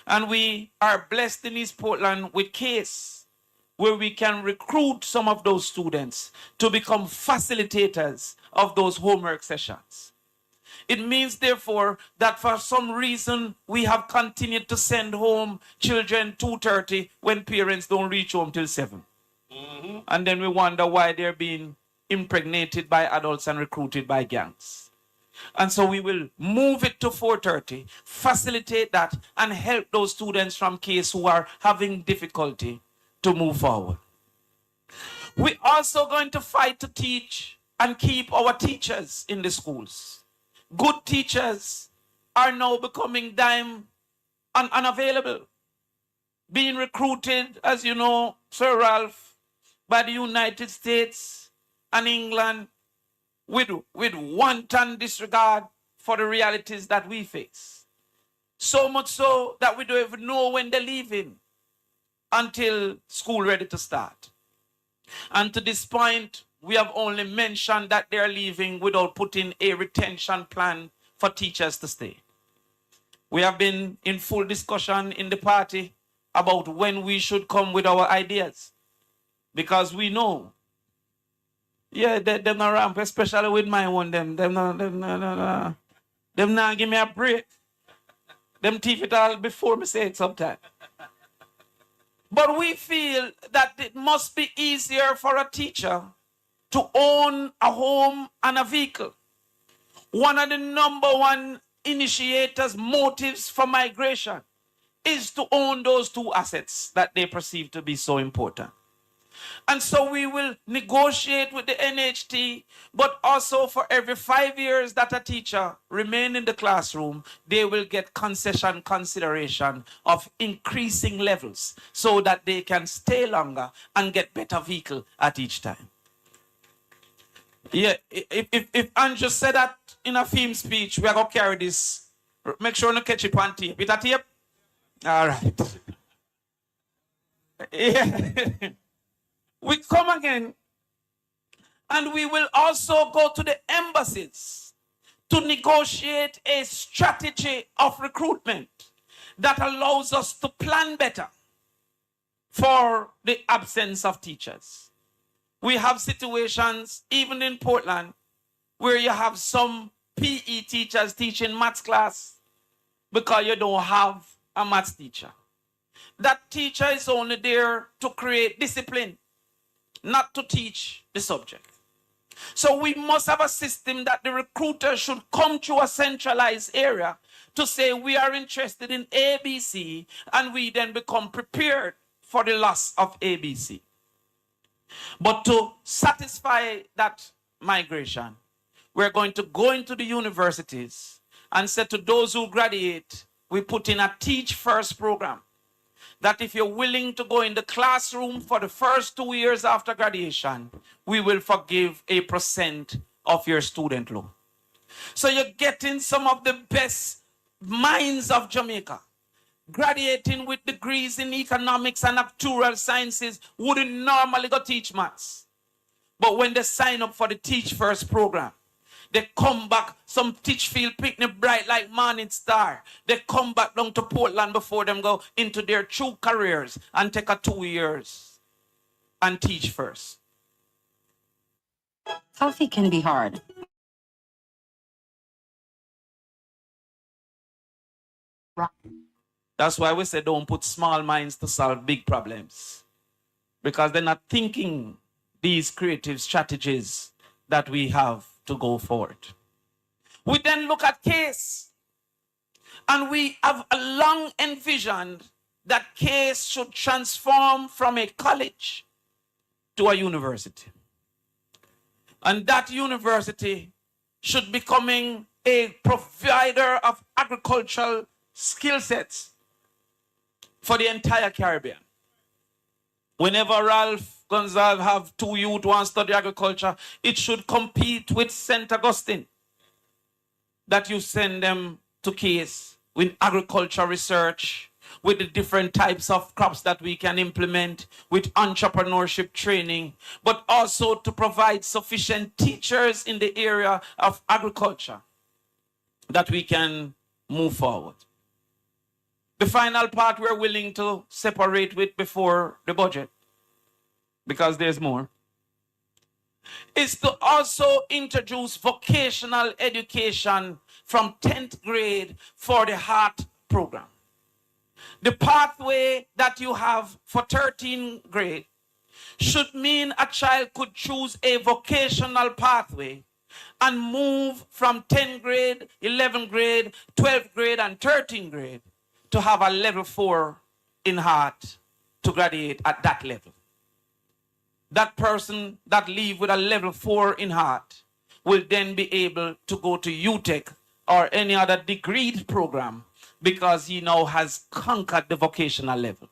And we are blessed in East Portland with CASE, where we can recruit some of those students to become facilitators of those homework sessions. It means, therefore, that for some reason we have continued to send home children 2:30 when parents don't reach home till 7. And then we wonder why they're being impregnated by adults and recruited by gangs. And so we will move it to 4:30, facilitate that, and help those students from CASE who are having difficulty to move forward. We're also going to fight to teach and keep our teachers in the schools. Good teachers are now becoming dime and unavailable, being recruited, as you know, Sir Ralph, by the United States and England with wanton disregard for the realities that we face. So much so that we don't even know when they're leaving until school ready to start. And to this point, we have only mentioned that they're leaving without putting a retention plan for teachers to stay. We have been in full discussion in the party about when we should come with our ideas. Because we know, yeah, they're not ramp, especially with my one, them no. Them now give me a break. Them teeth it all before me say it sometime. But we feel that it must be easier for a teacher to own a home and a vehicle. One of the number one initiators, motives for migration is to own those two assets that they perceive to be so important. And so we will negotiate with the NHT, but also for every 5 years that a teacher remain in the classroom, they will get concession consideration of increasing levels so that they can stay longer and get better vehicle at each time. Yeah, if Andrew said that in a theme speech, we are going to carry this. Make sure you catch it on tape. Is that tape? All right. Yeah. We come again, and we will also go to the embassies to negotiate a strategy of recruitment that allows us to plan better for the absence of teachers. We have situations, even in Portland, where you have some PE teachers teaching maths class because you don't have a maths teacher. That teacher is only there to create discipline, not to teach the subject. So we must have a system that the recruiter should come to a centralized area to say we are interested in ABC, and we then become prepared for the loss of ABC. But to satisfy that migration, we're going to go into the universities and say to those who graduate, we put in a Teach First program. That if you're willing to go in the classroom for the first 2 years after graduation, we will forgive 1% of your student loan. So you're getting some of the best minds of Jamaica, graduating with degrees in economics and actuarial sciences, wouldn't normally go teach maths. But when they sign up for the Teach First program, they come back, some Teachfield picnic bright like morning star. They come back down to Portland before them go into their true careers and take a 2 years and teach first. Coffee can be hard. That's why we say don't put small minds to solve big problems. Because they're not thinking these creative strategies that we have to go forward. We then look at case, and we have a long envisioned that case should transform from a college to a university. And that university should becoming a provider of agricultural skill sets for the entire Caribbean. Whenever Ralph Gonzalez have 2 youth who want to study agriculture, it should compete with St. Augustine. That you send them to case with agriculture research, with the different types of crops that we can implement, with entrepreneurship training, but also to provide sufficient teachers in the area of agriculture that we can move forward. The final part we're willing to separate with before the budget, because there's more, is to also introduce vocational education from 10th grade for the heart program. The pathway that you have for 13th grade should mean a child could choose a vocational pathway and move from 10th grade, 11th grade, 12th grade, and 13th grade to have a level 4 in heart to graduate at that level. That person that leave with a level 4 in heart will then be able to go to UTech or any other degree program because he now has conquered the vocational level.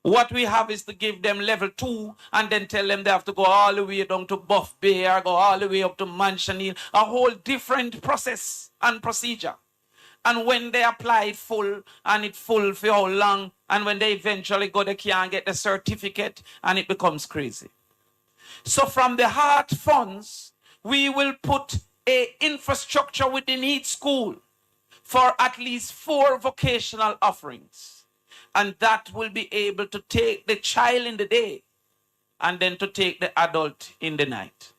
What we have is to give them level 2 and then tell them they have to go all the way down to Buff Bay or go all the way up to Mansion Hill, a whole different process and procedure. And when they apply it full, and it full for how long, and when they eventually go, they can't get the certificate, and it becomes crazy. So from the heart funds, we will put a infrastructure within each school for at least 4 vocational offerings. And that will be able to take the child in the day and then to take the adult in the night.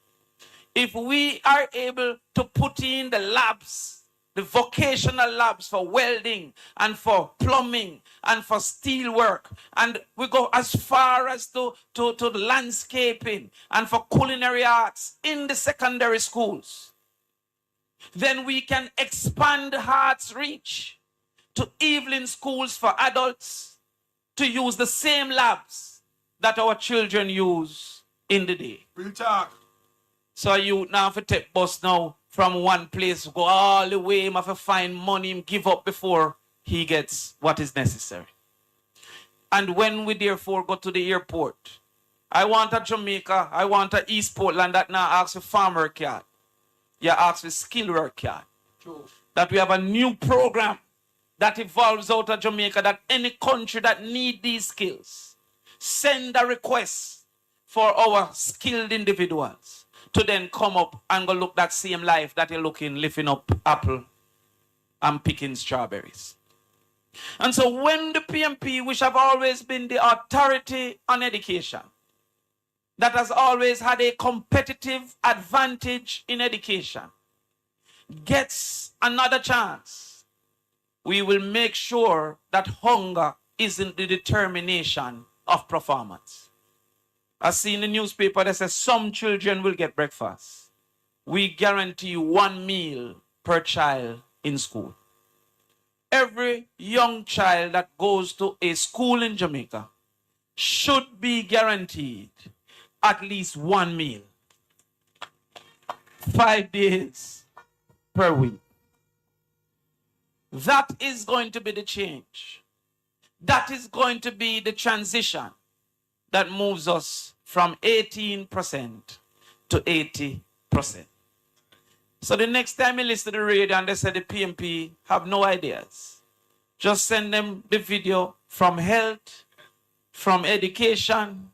If we are able to put in the labs, the vocational labs for welding and for plumbing and for steel work. And we go as far as to the landscaping and for culinary arts in the secondary schools. Then we can expand Heart's reach to evening schools for adults to use the same labs that our children use in the day. Real talk. So you now have to take bus now from one place, go all the way, him have to find money, him give up before he gets what is necessary. And when we therefore go to the airport, I want a Jamaica, I want a East Portland that now asks for farm work yard. You ask for skill work yard. True. That we have a new program that evolves out of Jamaica, that any country that need these skills, send a request for our skilled individuals to then come up and go look that same life that you're looking, lifting up apple and picking strawberries. And so when the PMP, which have always been the authority on education, that has always had a competitive advantage in education, gets another chance, we will make sure that hunger isn't the determination of performance. I see in the newspaper that says some children will get breakfast. We guarantee 1 meal per child in school. Every young child that goes to a school in Jamaica should be guaranteed at least 1 meal. 5 days per week. That is going to be the change. That is going to be the transition that moves us from 18% to 80%. So the next time you listen to the radio and they say the PMP have no ideas, just send them the video from health, from education,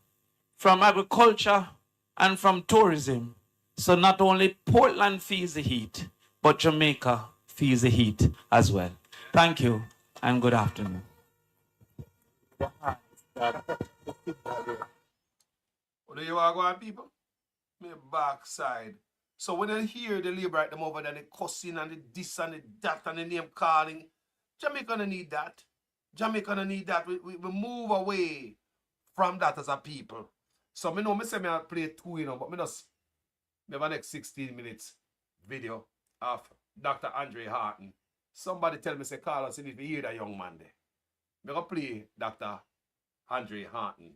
from agriculture, and from tourism. So not only Portland feels the heat, but Jamaica feels the heat as well. Thank you and good afternoon. What do you want to go on, people? Me backside. So when I hear the liberate them over there, the cussing and the this and the that and the name calling, Jamaica don't need that. Jamaica don't need that. We move away from that as a people. So me know me say me play 2, you know, but me just me have a next 16 minutes video of Dr. Andre Harton. Somebody tell me say call us if you hear that young man there. Me gonna play Dr. Andre Harton.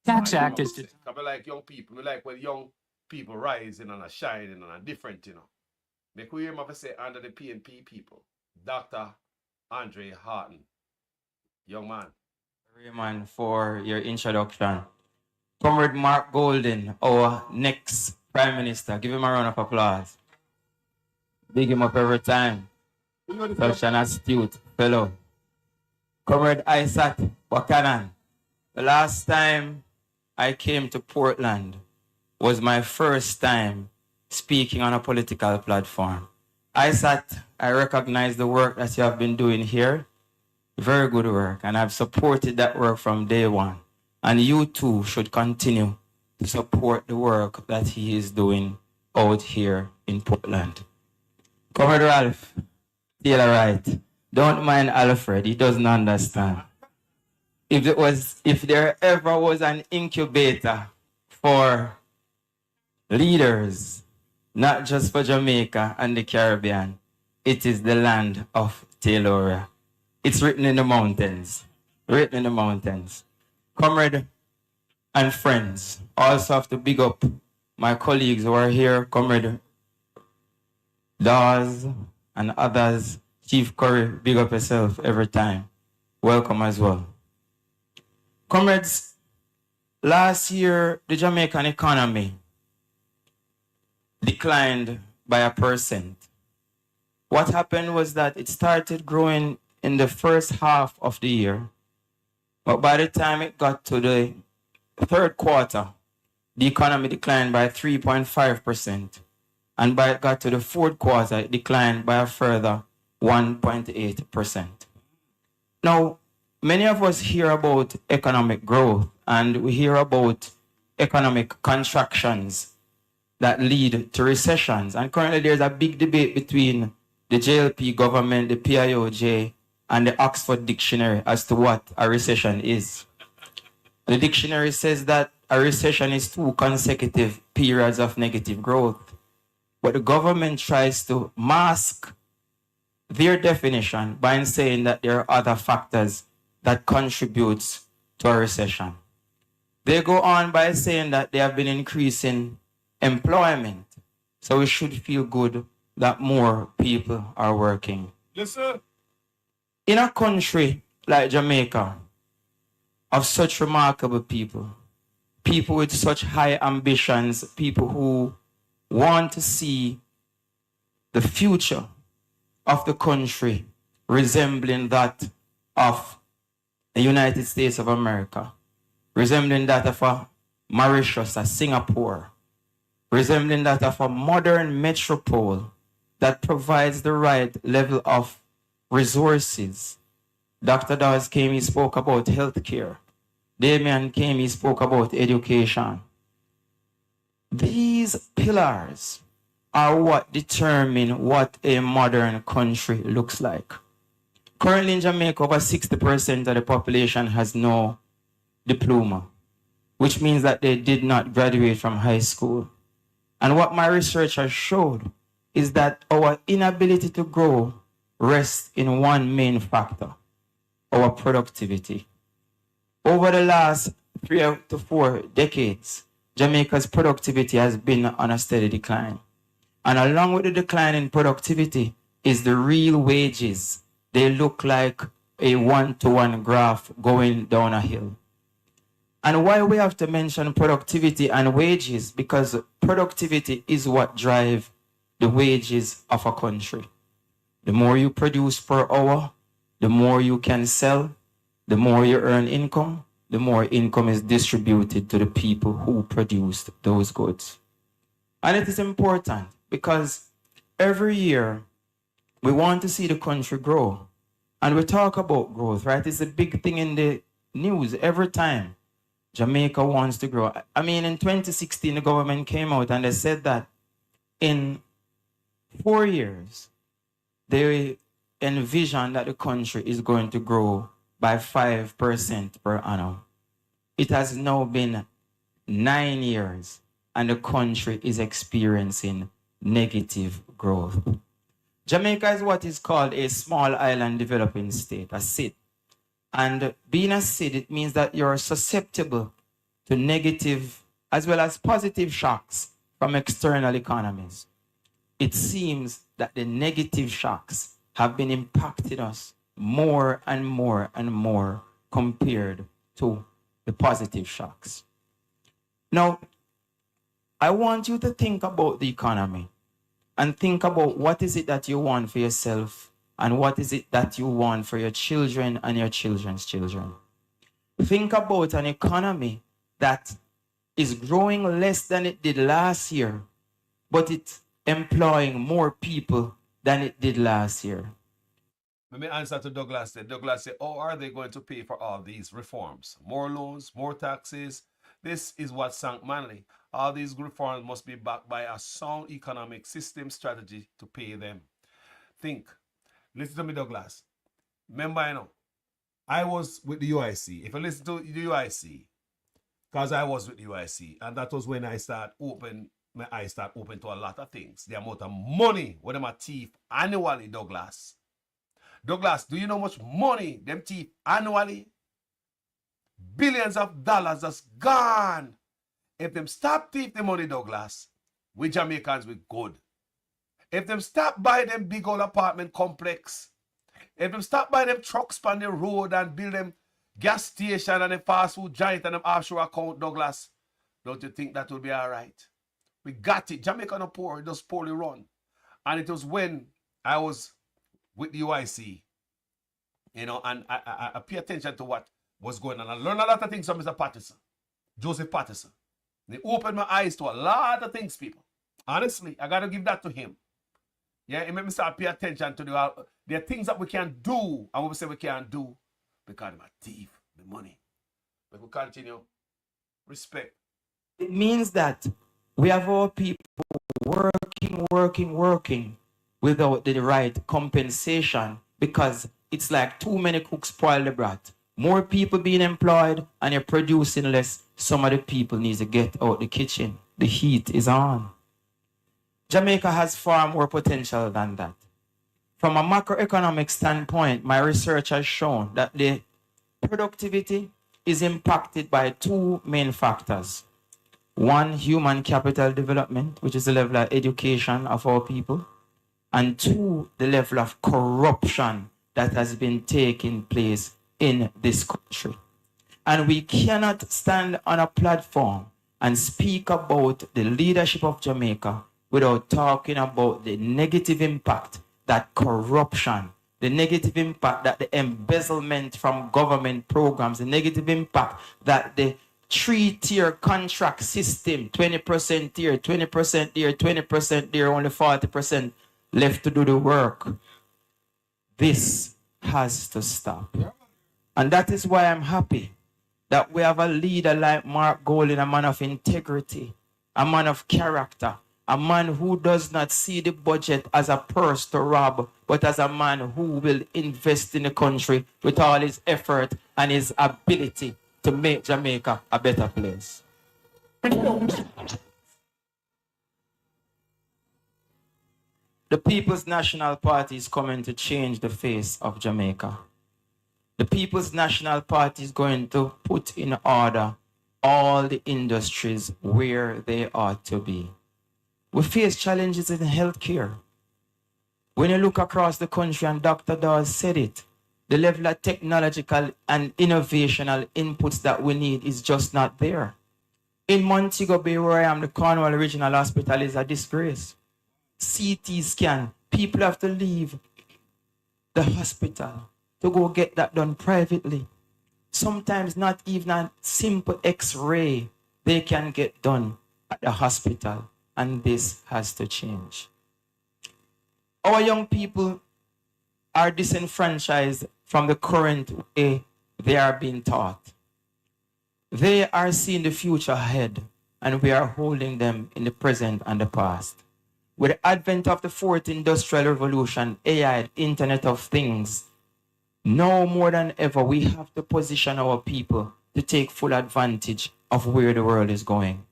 Tax Act is just... I like young people. We like when young people rising and are shining and are different, you know. Make we hear him have to say under the PNP people. Dr. Andre Harton. Young man. Raymond, for your introduction. Comrade Mark Golden, our next Prime Minister. Give him a round of applause. Big him up every time. Such an astute fellow. Comrade Isaac Wakanan. The last time I came to Portland was my first time speaking on a political platform. Isaac, I recognize the work that you have been doing here. Very good work, and I've supported that work from day one. And you too should continue to support the work that he is doing out here in Portland. Comrade Ralph, Taylor Wright, don't mind Alfred, he doesn't understand. If there ever was an incubator for leaders, not just for Jamaica and the Caribbean, it is the land of Taylor. It's written in the mountains. Written in the mountains. Comrade and friends, also have to big up my colleagues who are here, Comrade Dawes and others. Chief Curry, big up yourself every time. Welcome as well. Comrades, last year, the Jamaican economy declined by 1%. What happened was that it started growing in the first half of the year, but by the time it got to the third quarter, the economy declined by 3.5%, and by it got to the fourth quarter, it declined by a further 1.8%. Now, many of us hear about economic growth, and we hear about economic contractions that lead to recessions. And currently there's a big debate between the the JLP government, the PIOJ, and the Oxford Dictionary as to what a recession is. The dictionary says that a recession is 2 consecutive periods of negative growth. But the government tries to mask their definition by saying that there are other factors that contributes to a recession. They go on by saying that they have been increasing employment. So we should feel good that more people are working. Yes, sir. In a country like Jamaica, of such remarkable people, people with such high ambitions, people who want to see the future of the country resembling that of the United States of America, resembling that of a Mauritius, a Singapore, resembling that of a modern metropole that provides the right level of resources. Dr. Dawes came, he spoke about healthcare. Damien came, he spoke about education. These pillars are what determine what a modern country looks like. Currently in Jamaica, over 60% of the population has no diploma, which means that they did not graduate from high school. And what my research has showed is that our inability to grow rests in one main factor, our productivity. Over the last 3 to 4 decades, Jamaica's productivity has been on a steady decline. And along with the decline in productivity is the real wages. They look like a one-to-one graph going down a hill. And why we have to mention productivity and wages? Because productivity is what drives the wages of a country. The more you produce per hour, the more you can sell, the more you earn income, the more income is distributed to the people who produced those goods. And it is important because every year we want to see the country grow. And we talk about growth, right? It's a big thing in the news every time. Jamaica wants to grow. I mean, in 2016, the government came out and they said that in 4 years, they envision that the country is going to grow by 5% per annum. It has now been 9 years and the country is experiencing negative growth. Jamaica is what is called a small island developing state, a SID. And being a SID, it means that you're susceptible to negative as well as positive shocks from external economies. It seems that the negative shocks have been impacting us more and more and more compared to the positive shocks. Now, I want you to think about the economy and think about what is it that you want for yourself and what is it that you want for your children and your children's children. Think about an economy that is growing less than it did last year, but it's employing more people than it did last year. Let me answer to Douglas. Douglas said, how are they going to pay for all these reforms? More loans, more taxes. This is what sank Manly. All these reforms must be backed by a sound economic system strategy to pay them. Think. Listen to me, Douglas. Remember, I was with the UIC. If you listen to the UIC, because I was with the UIC, and that was when my eyes start open to a lot of things. The amount of money with them thief annually, Douglas. Douglas, do you know how much money them thief annually? Billions of dollars just gone. If them stop thief the money, Douglas, we Jamaicans we good. If them stop buy them big old apartment complex, if them stop buy them trucks on the road and build them gas station and a fast food giant and them offshore account, Douglas, don't you think that will be all right? We got it. Jamaica no poor, it just poorly run. And it was when I was with the UIC, and I pay attention to what was going on. I learned a lot of things from Mr. Patterson, Joseph Patterson. They opened my eyes to a lot of things, people. Honestly, I got to give that to him. Yeah, it made me start pay attention to there are things that we can do, and we say we can't do because of my thief, the money. But we continue. Respect. It means that we have our people working, without the right compensation, because it's like too many cooks spoil the broth. More people being employed and you're producing less. Some of the people need to get out the kitchen. The heat is on. Jamaica has far more potential than that. From a macroeconomic standpoint, my research has shown that the productivity is impacted by two main factors. One, human capital development, which is the level of education of our people. And two, the level of corruption that has been taking place in this country. And we cannot stand on a platform and speak about the leadership of Jamaica without talking about the negative impact that corruption, the negative impact that the embezzlement from government programs, the negative impact that the three-tier contract system, 20% here, 20% there, 20% there, only 40% left to do the work. This has to stop. And that is why I'm happy that we have a leader like Mark Golding, a man of integrity, a man of character, a man who does not see the budget as a purse to rob, but as a man who will invest in the country with all his effort and his ability to make Jamaica a better place. The People's National Party is coming to change the face of Jamaica. The People's National Party is going to put in order all the industries where they ought to be. We face challenges in healthcare. When you look across the country, and Dr. Dawes said it, the level of technological and innovational inputs that we need is just not there. In Montego Bay, where I am, the Cornwall Regional Hospital is a disgrace. CT scan, people have to leave the hospital to go get that done privately. Sometimes not even a simple X-ray they can get done at the hospital, and this has to change. Our young people are disenfranchised from the current way they are being taught. They are seeing the future ahead, and we are holding them in the present and the past. With the advent of the fourth industrial revolution, AI, Internet of Things, now more than ever, we have to position our people to take full advantage of where the world is going.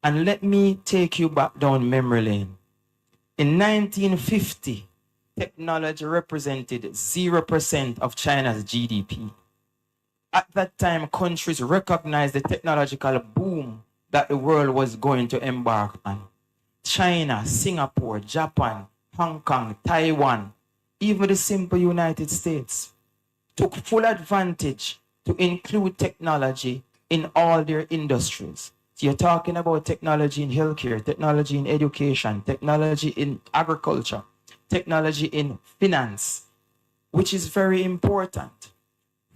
And let me take you back down memory lane. In 1950, technology represented 0% of China's GDP. At that time, countries recognized the technological boom that the world was going to embark on. China, Singapore, Japan, Hong Kong, Taiwan, even the simple United States took full advantage to include technology in all their industries. So you're talking about technology in healthcare, technology in education, technology in agriculture, technology in finance, which is very important.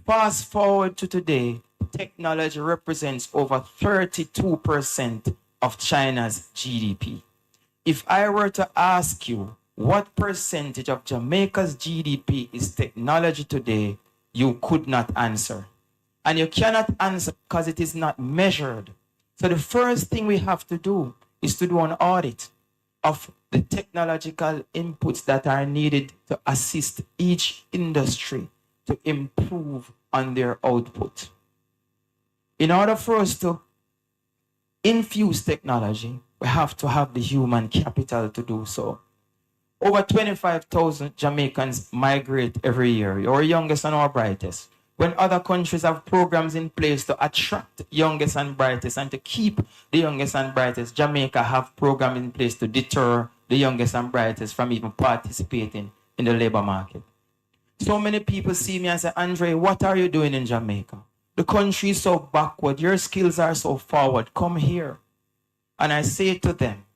Fast forward to today, technology represents over 32% of China's GDP. If I were to ask you what percentage of Jamaica's GDP is technology today, you could not answer. And you cannot answer because it is not measured. So the first thing we have to do is to do an audit of the technological inputs that are needed to assist each industry to improve on their output. In order for us to infuse technology, we have to have the human capital to do so. Over 25,000 Jamaicans migrate every year, our youngest and our brightest. When other countries have programs in place to attract youngest and brightest and to keep the youngest and brightest, Jamaica have programs in place to deter the youngest and brightest from even participating in the labor market. So many people see me and say, Andre, what are you doing in Jamaica? The country is so backward. Your skills are so forward. Come here. And I say to them,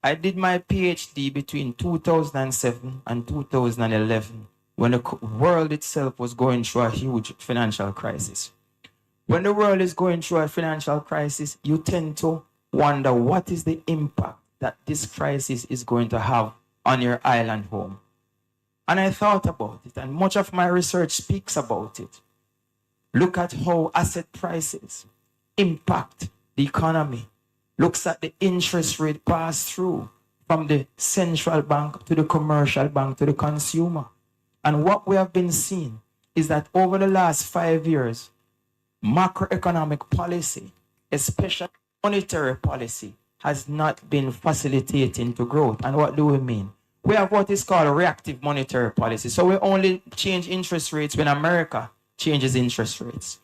I did my PhD between 2007 and 2011 when the world itself was going through a huge financial crisis. When the world is going through a financial crisis, you tend to wonder what is the impact that this crisis is going to have on your island home. And I thought about it, and much of my research speaks about it. Look at how asset prices impact the economy. Looks at the interest rate pass through from the central bank to the commercial bank to the consumer. And what we have been seeing is that over the last 5 years, macroeconomic policy, especially monetary policy, has not been facilitating to growth. And what do we mean? We have what is called reactive monetary policy. So we only change interest rates when America changes interest rates.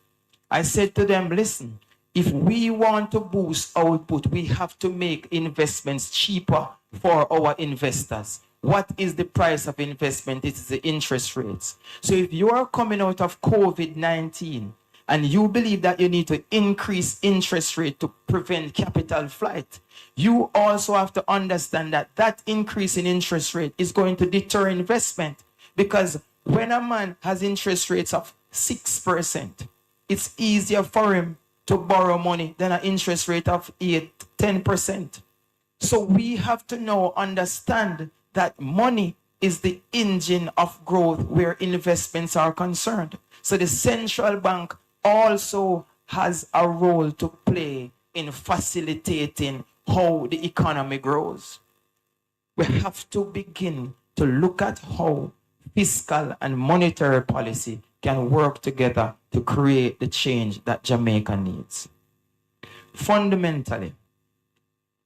I said to them, listen, if we want to boost output, we have to make investments cheaper for our investors. What is the price of investment? It is the interest rates. So if you are coming out of COVID-19 and you believe that you need to increase interest rate to prevent capital flight, you also have to understand that that increase in interest rate is going to deter investment. Because when a man has interest rates of 6%, it's easier for him to borrow money than an interest rate of 10%. So we have to now understand that money is the engine of growth where investments are concerned. So the central bank also has a role to play in facilitating how the economy grows. We have to begin to look at how fiscal and monetary policy can work together to create the change that Jamaica needs. Fundamentally,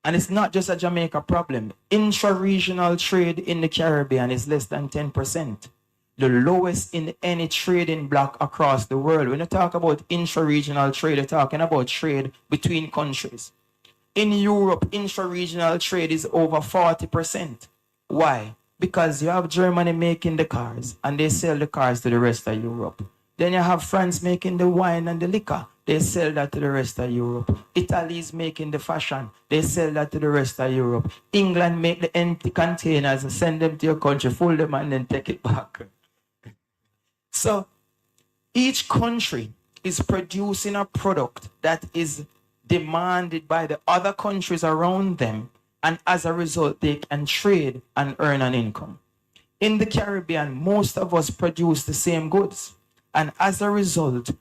and it's not just a Jamaica problem, intra-regional trade in the Caribbean is less than 10%. The lowest in any trading bloc across the world. When you talk about intra-regional trade, you're talking about trade between countries. In Europe, intra-regional trade is over 40%. Why? Because you have Germany making the cars and they sell the cars to the rest of Europe. Then you have France making the wine and the liquor. They sell that to the rest of Europe. Italy is making the fashion. They sell that to the rest of Europe. England make the empty containers and send them to your country, fold them and then take it back. So each country is producing a product that is demanded by the other countries around them, and as a result, they can trade and earn an income. In the Caribbean, most of us produce the same goods, and as a result,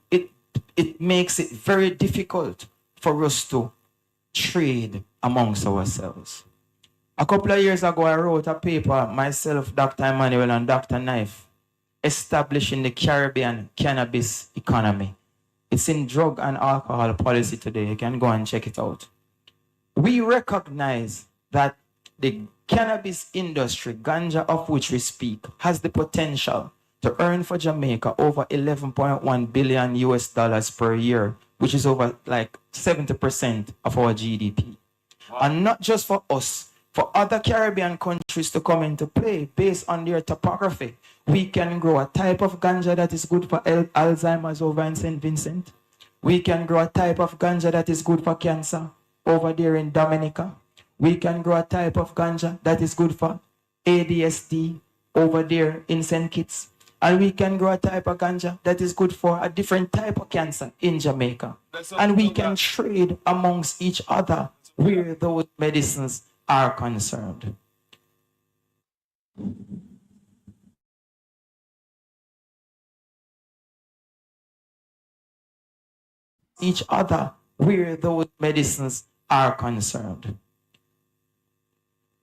it makes it very difficult for us to trade amongst ourselves. A couple of years ago, I wrote a paper, myself, Dr. Emmanuel, and Dr. Knife, establishing the Caribbean cannabis economy. It's in drug and alcohol policy today. You can go and check it out. We recognize that the cannabis industry, ganja of which we speak, has the potential to earn for Jamaica over 11.1 billion US dollars per year, which is over like 70% of our GDP. Wow. And not just for us, for other Caribbean countries to come into play based on their topography. We can grow a type of ganja that is good for Alzheimer's over in St. Vincent. We can grow a type of ganja that is good for cancer over there in Dominica. We can grow a type of ganja that is good for ADSD over there in St. Kitts. And we can grow a type of ganja that is good for a different type of cancer in Jamaica. And we can trade amongst each other where those medicines are concerned. Each other where those medicines are concerned.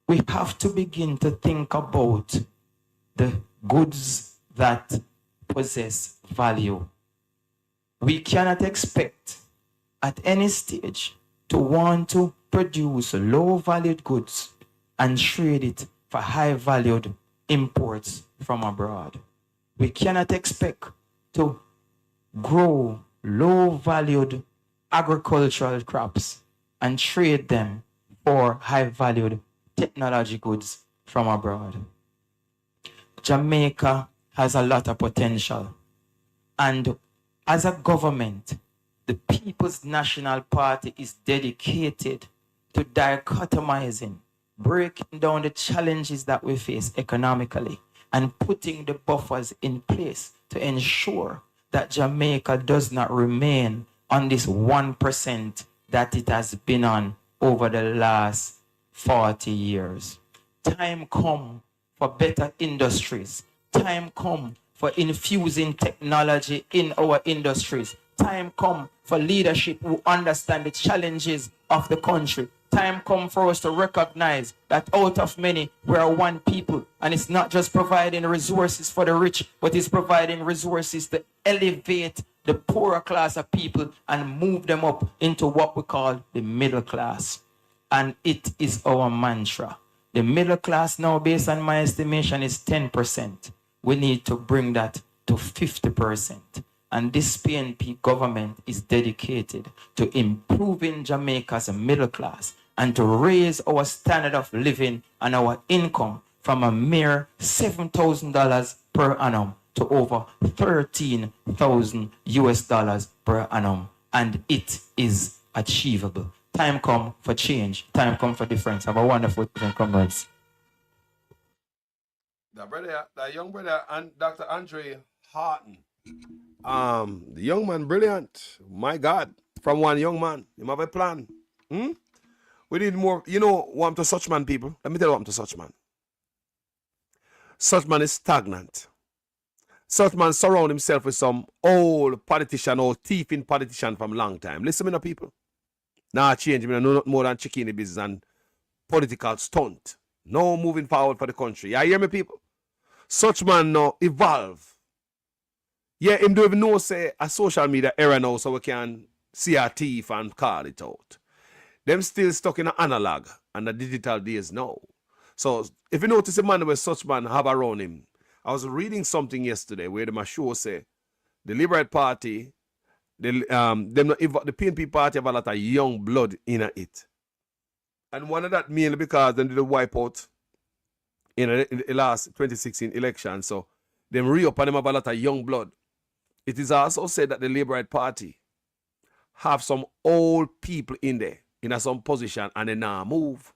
We have to begin to think about the goods that possess value. We cannot expect at any stage to want to produce low-valued goods and trade it for high-valued imports from abroad. We cannot expect to grow low-valued agricultural crops and trade them for high-valued technology goods from abroad. Jamaica has a lot of potential, and as a government, the People's National Party is dedicated to dichotomizing, breaking down the challenges that we face economically, and putting the buffers in place to ensure that Jamaica does not remain on this 1% that it has been on over the last 40 years. Time come for better industries. Time come for infusing technology in our industries. Time come for leadership who understand the challenges of the country. Time come for us to recognize that out of many, we are one people. And it's not just providing resources for the rich, but it's providing resources to elevate the poorer class of people and move them up into what we call the middle class. And it is our mantra. The middle class now, based on my estimation, is 10%. We need to bring that to 50%. And this PNP government is dedicated to improving Jamaica's middle class and to raise our standard of living and our income from a mere $7,000 per annum to over 13,000 US dollars per annum. And it is achievable. Time come for change. Time come for difference. Have a wonderful evening, comrades. The young brother, and Dr. Andre Harton. The young man, brilliant. My God, from one young man, you have a plan. We need more. You know what I'm to such man, people? Let me tell you what I'm to such man. Such man is stagnant. Such man surround himself with some old politician, old thieving politician from long time. Listen to me now, people. Now change me, no more than chicken business and political stunt. No moving forward for the country. You hear me, people? Such man now evolve. Yeah, him don't even know say a social media era now so we can see our teeth and call it out. Them still stuck in an analog and the digital days now. So if you notice a man with such man have around him, I was reading something yesterday where the show say the Liberal Party, the PNP Party have a lot of young blood in it. And one of that mainly because they did a wipeout in the last 2016 election. So them re-up and them have a lot of young blood. It is also said that the Liberal Party have some old people in there, in some position, and they now move.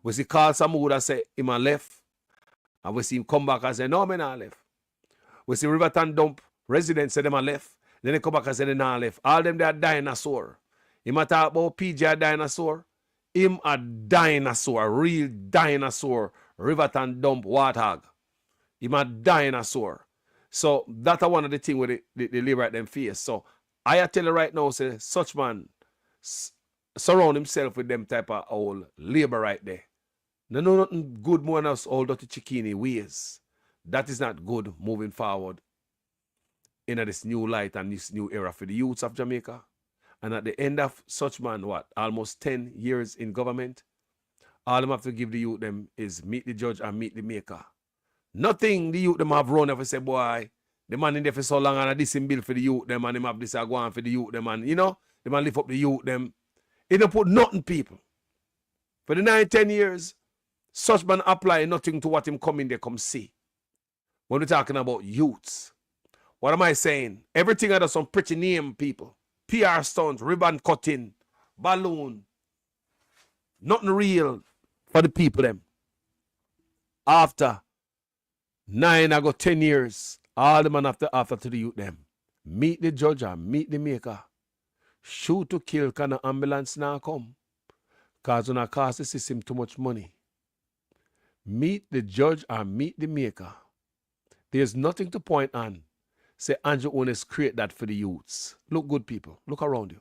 We see Carl Samu that say him a left, and we see him come back and say, no, man, not left. We see Riverton Dump residents say them a left, then they come back and say they not left. All them they are dinosaur. Him a talk about PJ a dinosaur. Him a dinosaur, a real dinosaur, Riverton Dump warthog. Him a dinosaur. So that's one of the things with the Liberal them face. So I tell you right now, say such man surround himself with them type of old labor right there. No, nothing good more than us all dirty chickeny ways. That is not good moving forward in this new light and this new era for the youths of Jamaica. And at the end of such man, almost 10 years in government, all them have to give the youth them is meet the judge and meet the maker. Nothing the youth them have run if I say, boy, the man in there for so long and this in bill for the youth them and them have this go on for the youth them and you know, the man lift up the youth them. He don't put nothing people. For the 9-10 years, such man apply nothing to what him come in there come see. When we're talking about youths, what am I saying? Everything out of some pretty name people. PR stunts, ribbon cutting, balloon. Nothing real for the people them. After 10 years, all the man after to the youth them. Meet the judge and meet the maker. Shoot to kill can the ambulance now come. Cause when I cost the system too much money. Meet the judge and meet the maker. There's nothing to point on. Say Andrew Onis create that for the youths. Look good people. Look around you.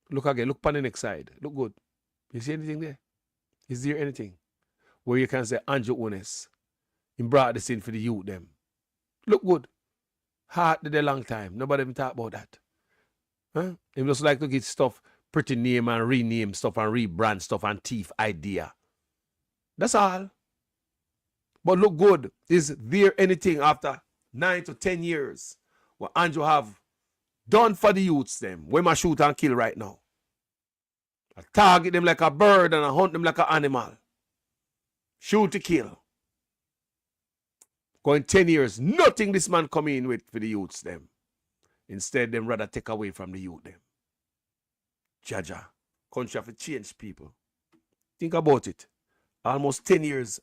Look again. Look on the next side. Look good. You see anything there? Is there anything where you can say Andrew Onis he brought this in for the youth them? Look good. Hard did a long time. Nobody even talk about that. Huh? He just like to get stuff, pretty name and rename stuff and rebrand stuff and thief idea. That's all. But look good. Is there anything after 9 to 10 years what Andrew have done for the youths them? When I shoot and kill right now. I target them like a bird and I hunt them like an animal. Shoot to kill. Going 10 years, nothing this man come in with for the youths them. Instead, them rather take away from the youth them. Jaja, country have to change people. Think about it. Almost 10 years.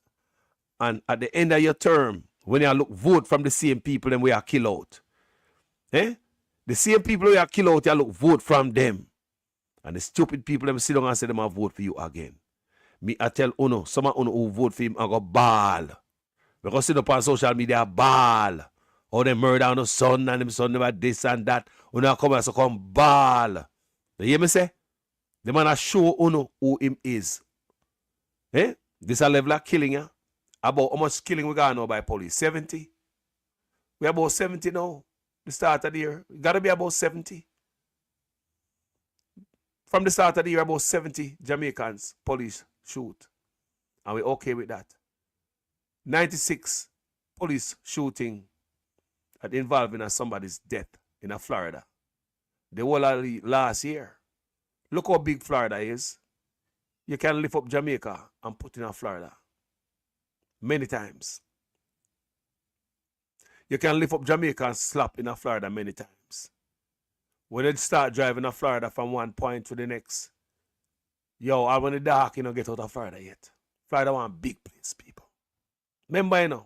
And at the end of your term, when you look vote from the same people, then we are kill out. Eh? The same people we are kill out, you look vote from them. And the stupid people them sit down and say them will vote for you again. Me, I tell Uno, some of Uno who vote for him, I go ball. Because sit up on social media, ball. Or they murder on the son and them son about this and that. Uno come and so come ball. You hear me say? The man a show uno who him is. Eh? This a level of killing, yeah? About how much killing we got now by police? 70? We about 70 now. The start of the year. It gotta be about 70. From the start of the year, about 70 Jamaicans police shoot. And we're okay with that. 96 police shooting that involving somebody's death in Florida. The whole of last year. Look how big Florida is. You can lift up Jamaica and put in Florida. Many times. You can lift up Jamaica and slap in Florida many times. When they start driving to Florida from one point to the next, yo, I want the dark, get out of Florida yet. Florida want big place, people. Remember,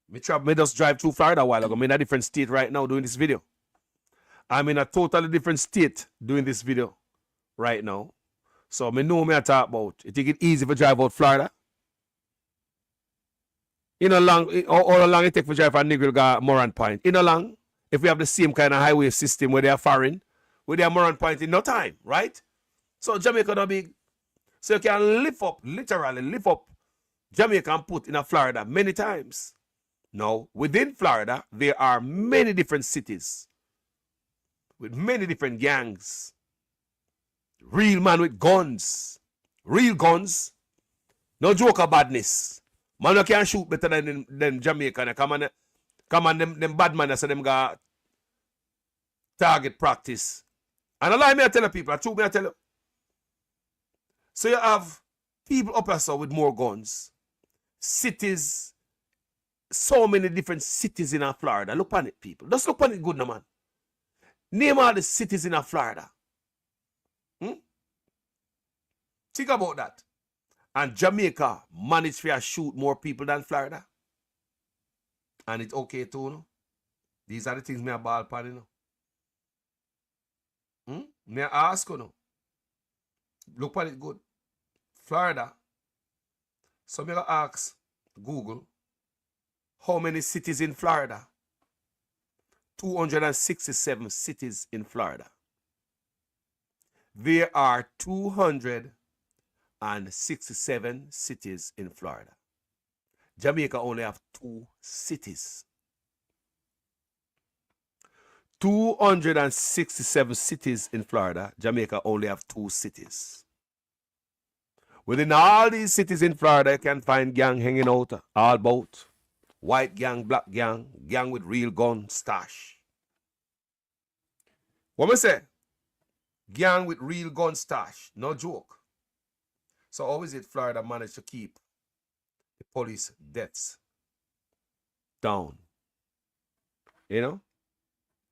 me just drive through Florida a while ago. I'm in a different state right now doing this video. I'm in a totally different state doing this video right now. So me know me I talk about. You think it easy for drive out Florida? You know how long it take for drive from Negril to Moran Point? You know long? If we have the same kind of highway system where they are foreign, where they are Moran Point in no time, right? So Jamaica not big. So you can literally lift up Jamaica and put in Florida many times. Now, within Florida, there are many different cities with many different gangs. Real man with guns. Real guns. No joke of badness. Man who can shoot better than Jamaica. Come on, them bad man, so them got target practice. And a lie me I tell you people, a truth me I tell you. So you have people up here with more guns. Cities. So many different cities in Florida. Look on it, people. Just look on it good, no man. Name all the cities in Florida. Think about that. And Jamaica managed to shoot more people than Florida. And it's okay too, no? These are the things me a ball pan, you know. Me a ask you, no? Look at it good. Florida. So me a ask Google, how many cities in Florida? 267 cities in Florida. There are 267 cities in Florida. Jamaica only have 2 cities. 267 cities in Florida. Jamaica only have 2 cities. Within all these cities in Florida, you can find gang hanging out all about. White gang, black gang, gang with real gun stash. What me say? Gang with real gun stash. No joke. So how is it Florida managed to keep the police deaths down? You know?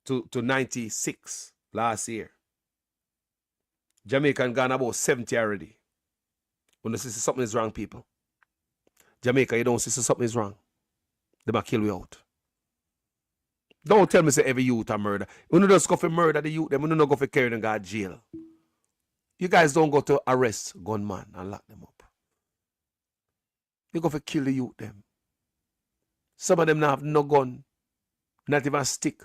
To 96 last year. Jamaica gone about 70 already. When you see something is wrong, people. Jamaica, you don't see something is wrong. They might kill you out. Don't tell me say every youth are murder. When you just go for murder the youth, then when you don't go for carry them go to jail. You guys don't go to arrest gunman and lock them up. You go for kill the youth them. Some of them now have no gun, not even a stick,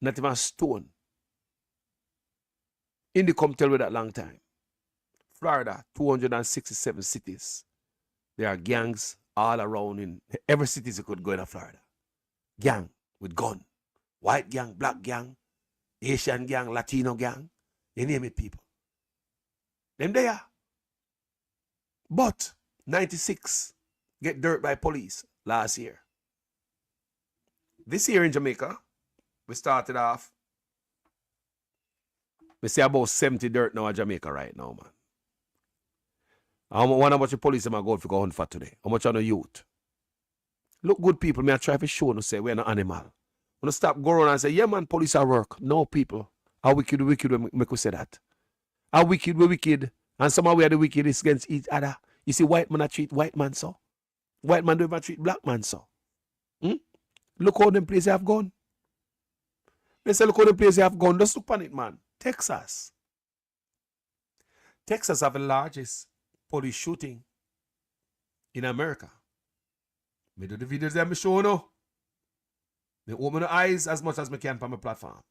not even a stone. In the come tell me that long time. Florida, 267 cities. There are gangs all around in every city you could go in Florida. Gang with gun. White gang, black gang, Asian gang, Latino gang. You name it, people. Them there. But 96 get dirt by police last year. This year in Jamaica, we started off. We see about 70 dirt now in Jamaica right now, man. I wonder how much the police am go if you go hunt for today. How much on the youth? Look good people, me I try to show no say we're not animal. When I stop go around and say, yeah man, police are work. No people. How wicked we make we say that. How wicked we wicked. And somehow we are the wicked is against each other. You see white man treat white man so. White man don't even treat black man so. Look how them places have gone. They say look how them places have gone. Just look on it, man. Texas. Texas have the largest police shooting in America. Me do the videos that me show now. Me open the eyes as much as me can from my platform.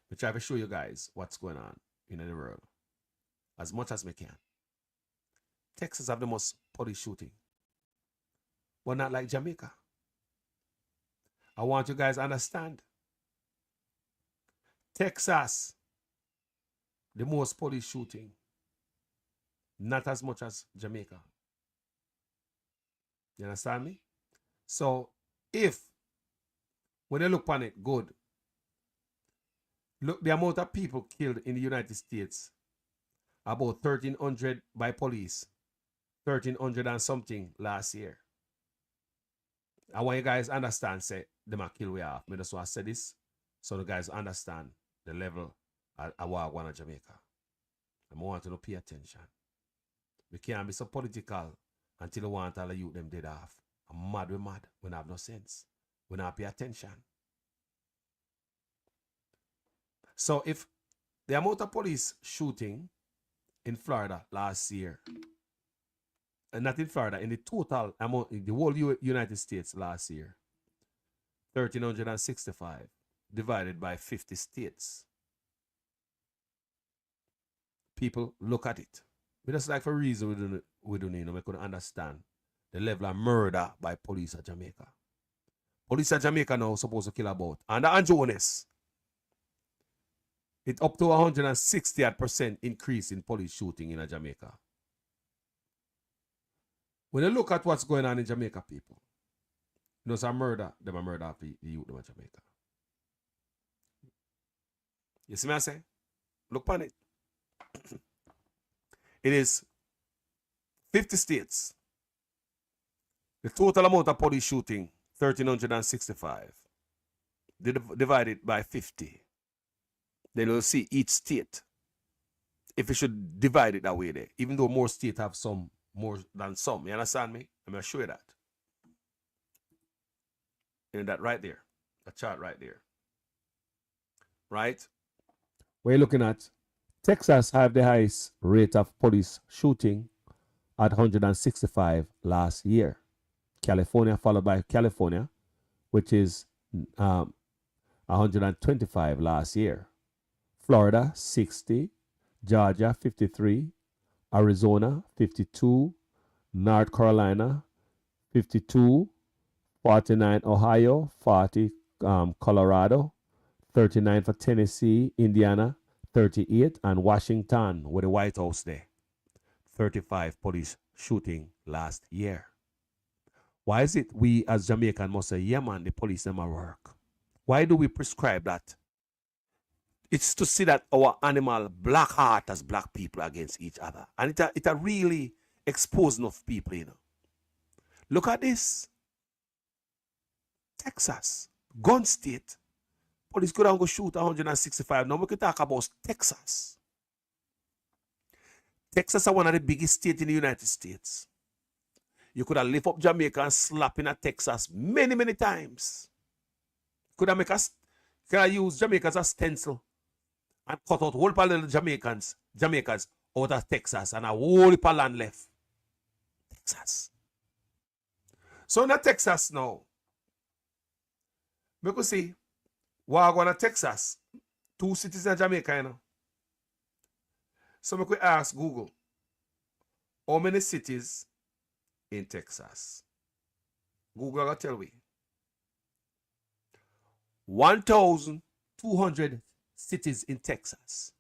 Me try to show you guys what's going on in the world as much as we can. Texas have the most police shooting, but not like Jamaica. I want you guys to understand. Texas, the most police shooting, not as much as Jamaica. You understand me? So if, when you look on it, good. Look, the amount of people killed in the United States, about 1,300 by police, 1,300 and something last year. I want you guys to understand, say, them a kill we off. Me just want to say this, so the guys understand the level of what I want in Jamaica. I want you to pay attention. We can't be so political until we want all the youth them dead off. I'm mad, we mad. We have no sense. We not pay attention. So if the amount of police shooting in Florida last year, and not in Florida, in the total amount, in the whole United States last year, 1,365 divided by 50 states. People look at it. We just like for a reason we don't know. We couldn't understand the level of murder by police of Jamaica. Police of Jamaica now supposed to kill about. And the Jones, it's up to 160% increase in police shooting in Jamaica. When you look at what's going on in Jamaica, people, you know, some murder, them a murder of the youth in Jamaica. You see what I say? Look on it. It is 50 states. The total amount of police shooting, 1,365. Divided by 50. Then you'll see each state. If you should divide it that way there. Even though more states have some more than some. You understand me? I'm going to show you that. And that right there. A chart right there. Right? We're looking at Texas have the highest rate of police shooting at 165 last year. California followed by California, which is 125 last year. Florida 60, Georgia 53, Arizona 52, North Carolina 52, 49 Ohio, 40 Colorado, 39 for Tennessee, Indiana 38, and Washington with the White House there. 35 police shooting last year. Why is it we as Jamaican must say, yeah man, the police them work? Why do we prescribe that? It's to see that our animal black heart as black people against each other. And it a really exposed enough people, you know. Look at this. Texas, gun state. Police could go shoot 165. Now we can talk about Texas. Texas is one of the biggest states in the United States. You could have lift up Jamaica and slap in at Texas many, many times. Could have use Jamaica as a stencil and cut out whole pile of Jamaicans out of Texas and a whole pile land left. Texas. So in Texas now, we could see we're going to Texas, 2 cities in Jamaica, you know. So we could ask Google, how many cities in Texas? Google will tell we. 1,200 cities in Texas.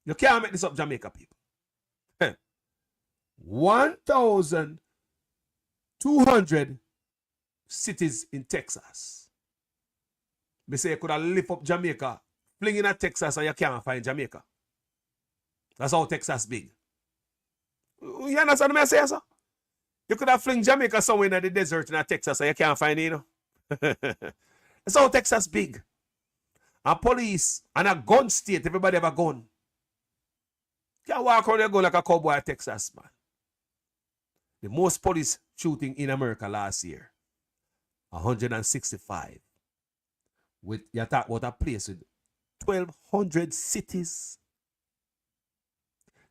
You can't make this up, Jamaica people. 1,200 cities in Texas. They say you could have lift up Jamaica, fling in at Texas, and you can't find Jamaica. That's how Texas big. You understand what I say, sir? You could have fling Jamaica somewhere in the desert in Texas, and you can't find it, you know. That's how Texas big. And police and a gun state, everybody have a gun. You can't walk around your gun like a cowboy in Texas, man. The most police shooting in America last year, 165. With you talk about a place with 1,200 cities.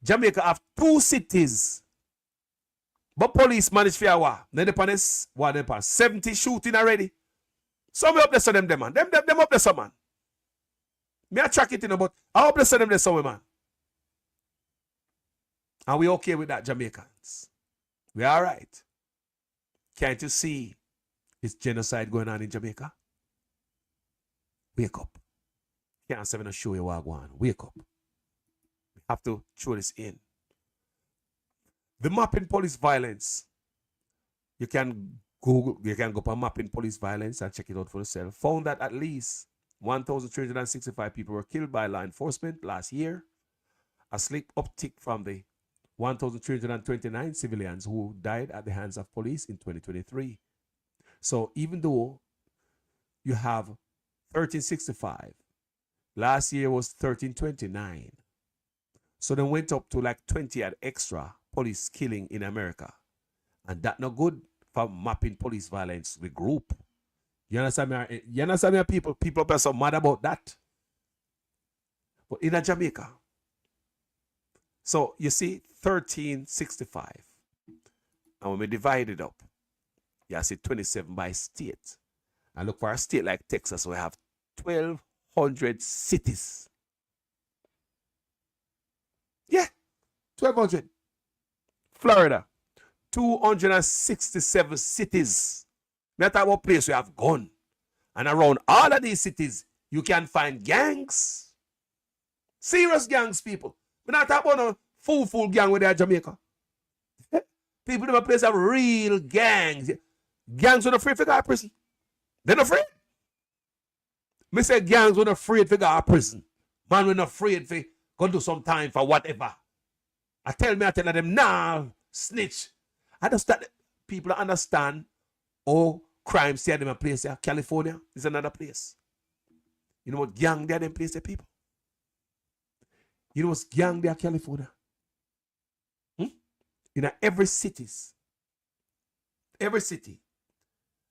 Jamaica have 2 cities. But police manage for what? Then they pass 70 shooting already. Some up there so them man. Them up there some man. Me I track it in about I hope they send them there somewhere, man. And we okay with that, Jamaicans. We all right. Can't you see it's genocide going on in Jamaica? Wake up. Can't say no show you what going on. Wake up. We have to throw this in. The mapping police violence. You can go for mapping police violence and check it out for yourself. Found that at least 1,365 people were killed by law enforcement last year. A slight uptick from the 1,329 civilians who died at the hands of police in 2023. So even though you have 1,365, last year was 1,329. So they went up to like 20 at extra police killing in America. And that not good for mapping police violence with group. You understand me? You understand me, people? People are so mad about that. But in Jamaica, so you see 1,365. And when we divide it up, you see 27 by state. And look for a state like Texas, we have 1,200 cities. Yeah, 1,200. Florida, 267 cities. That's what place we have gone. And around all of these cities, you can find gangs. Serious gangs, people. We're not talking about no fool gang with their Jamaica. People in my place have real gangs. Gangs are not afraid to go to prison. They're not afraid. Me say gangs are not afraid to go to prison. Man, we're not afraid to go do some time for whatever. I tell them, nah, snitch. I just that people understand, oh, crime stay in a place here. California is another place. You know what gang there them place there, people? You know what's gang there, California? In every cities. Every city.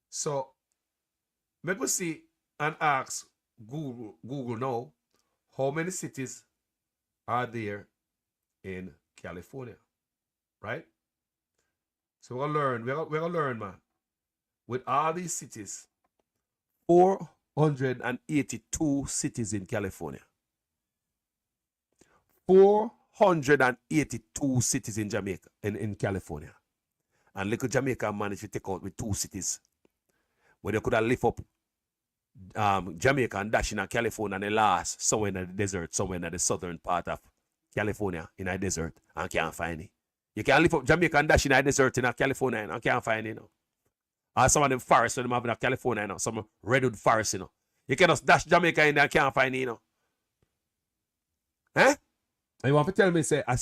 So, maybe see and ask Google now, how many cities are there in California? Right? So we're gonna learn, man. With all these cities, 482 cities in California. 482 cities in Jamaica, in California. And little Jamaica managed to take out with 2 cities. Where they could have lift up Jamaica and dash in California and they last somewhere in the desert, somewhere in the southern part of California, in a desert, and can't find it. You can lift up Jamaica and dash in a desert in California and can't find it, you know. Or some of them forests that they have in California, you know, some redwood forests, you know. You can just dash Jamaica in there and can't find it, you know. Eh? And you want to tell me, say, a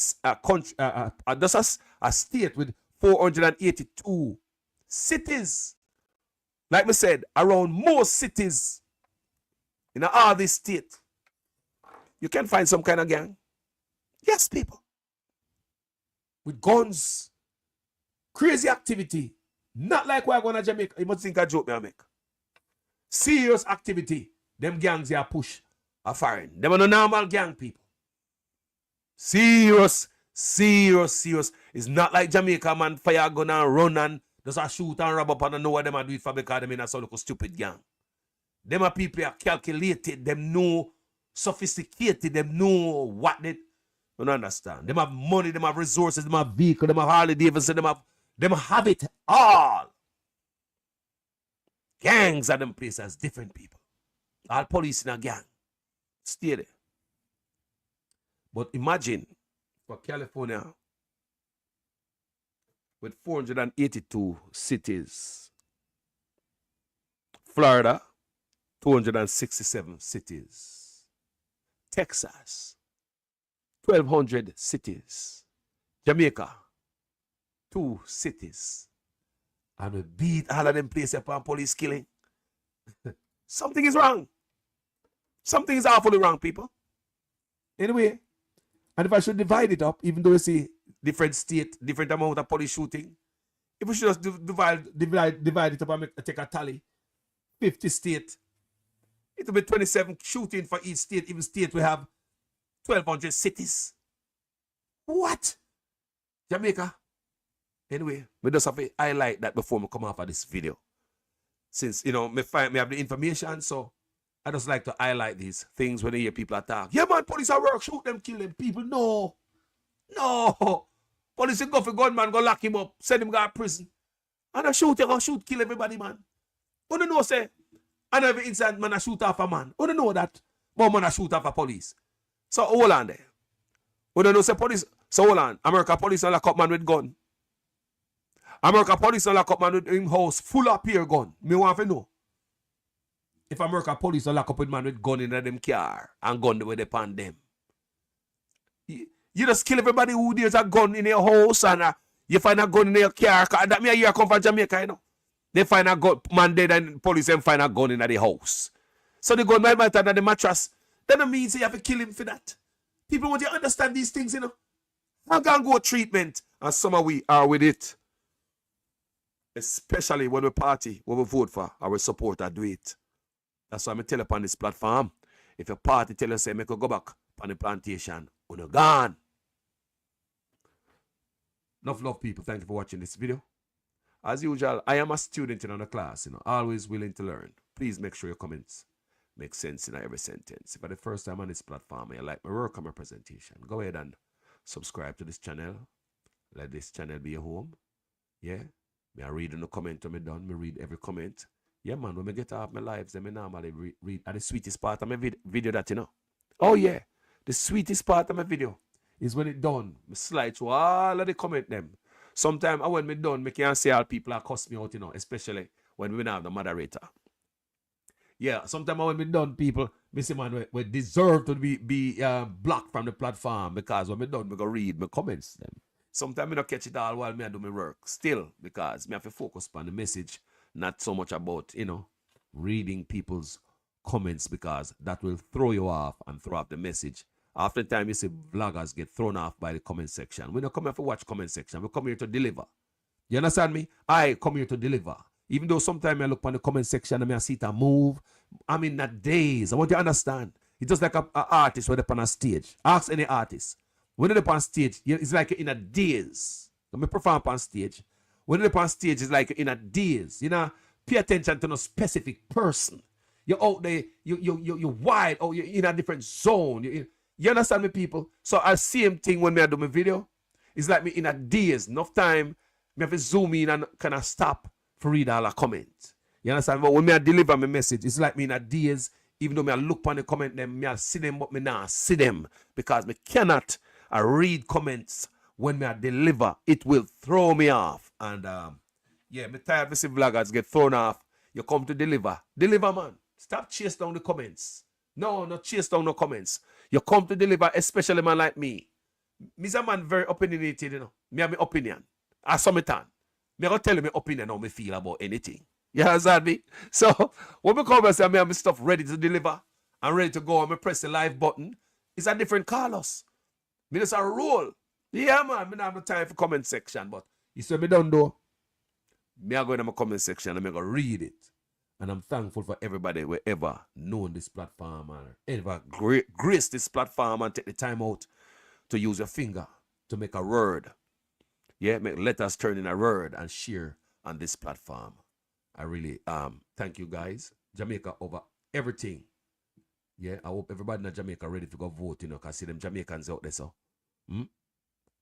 state with 482 cities. Like I said, around most cities in all this state, you can find some kind of gang. Yes, people. With guns, crazy activity. Not like we're going to Jamaica. You must think a joke I make. Serious activity. Them gangs here push are foreign. Them are no normal gang people. Serious. It's not like Jamaica, man, fire gun and run and just a shoot and rob up and know what them are doing for because them in a so stupid gang. Them are people are calculated, them know sophisticated, them know what they don't understand. Them have money, them have resources, them have vehicle, them have Harley Davidson, them have it all. Gangs are them places, different people. All police in a gang. Stay there. But imagine for California with 482 cities. Florida, 267 cities. Texas, 1,200 cities. Jamaica, 2 cities. And we beat all of them places upon police killing. Something is wrong. Something is awfully wrong, people. Anyway, and if I should divide it up, even though you see different state, different amount of police shooting, if we should just divide it up and take a tally, 50 states, it will be 27 shooting for each state. Even state we have 1,200 cities. What? Jamaica. Anyway, we just have to highlight that before we come off of this video. Since, you know, me have the information, so I just like to highlight these things when I hear people attack. Yeah, man, police are work, shoot them, kill them. People, no. Police go for gunman, go lock him up, send him go to prison. And I shoot, kill everybody, man. You don't know, say, and every incident, man, I shoot off a man. You don't know that. But man, I shoot off a police. So hold on there. You don't know, say police. So hold on. America police and lock up man with gun. America police and lock up man with him house full of peer gun. Me want to know. If America police and lock up with man with gun in them car and gun the way they pan them. You just kill everybody who there's a gun in your house and you find a gun in your car. That me a year come from Jamaica, you know. They find a gun, man dead and police them find a gun in the house. So the gun might matter than the mattress. That don't mean you have to kill him for that. People want you to understand these things, you know. I'm going to go treatment. And some of we are with it. Especially when we party, when we vote for, our supporter do it. That's why I tell you upon this platform. If your party tell you, say, make you go back on the plantation, you're gone. Enough love, people. Thank you for watching this video. As usual, I am a student in the class, you know, always willing to learn. Please make sure your comments make sense in every sentence. If for the first time on this platform and you like my work and my presentation, go ahead and subscribe to this channel. Let this channel be your home. Yeah. Me I read in the comment when me done. Me read every comment. Yeah, man, when me get off my lives, then me normally read at the sweetest part of my video that, you know. Oh, yeah. The sweetest part of my video is when it done. Me slide through all of the comment them. Sometimes when me done, me can't say all people are cuss me out, you know, especially when we don't have the moderator. Yeah, sometimes when me done, people, me say, man, we deserve to be blocked from the platform because when me done, me go read my comments them. Sometimes I don't catch it all while me do my work. Still, because me have to focus on the message, not so much about, you know, reading people's comments because that will throw you off and throw off the message. Oftentimes, you see vloggers get thrown off by the comment section. We don't come here to watch comment section. We come here to deliver. You understand me? I come here to deliver. Even though sometimes I look on the comment section and I see it move. I'm in that daze. I want you to understand. It's just like an artist when they're on a stage. Ask any artist. When they're on stage, it's like you're in a daze. When I perform on stage, when they're on stage, it's like you're in a daze. You know, pay attention to no specific person. You're out there, you're wide, or you're in a different zone. You understand me, people? So I same thing when I do my video. It's like me in a daze. Enough time, me have to zoom in and kind of stop for read all the comments. You understand? But when I deliver my message, it's like me in a daze. Even though I look on the comment, them, I see them, but me not see them because me cannot read comments when I deliver. It will throw me off. And yeah, me tired of see vloggers get thrown off. You come to deliver. Deliver, man. Stop chase down the comments. No, not chase down no comments. You come to deliver, especially man like me. Me's a man very opinionated, you know. Me have my opinion. I saw me time. Me gonna tell you my opinion how me feel about anything. You understand me? So when we come and say me have my stuff ready to deliver and ready to go and me press the live button, it's a different colors. Me just a roll. Yeah, man, me not have no time for comment section, but you see me done though. Me I go in my comment section and me go read it. And I'm thankful for everybody who ever known this platform and ever grace this platform and take the time out to use your finger to make a word. Yeah, make letters turn in a word and share on this platform. I really thank you guys. Jamaica over everything. Yeah, I hope everybody in Jamaica ready to go vote, you know, because see them Jamaicans out there, so.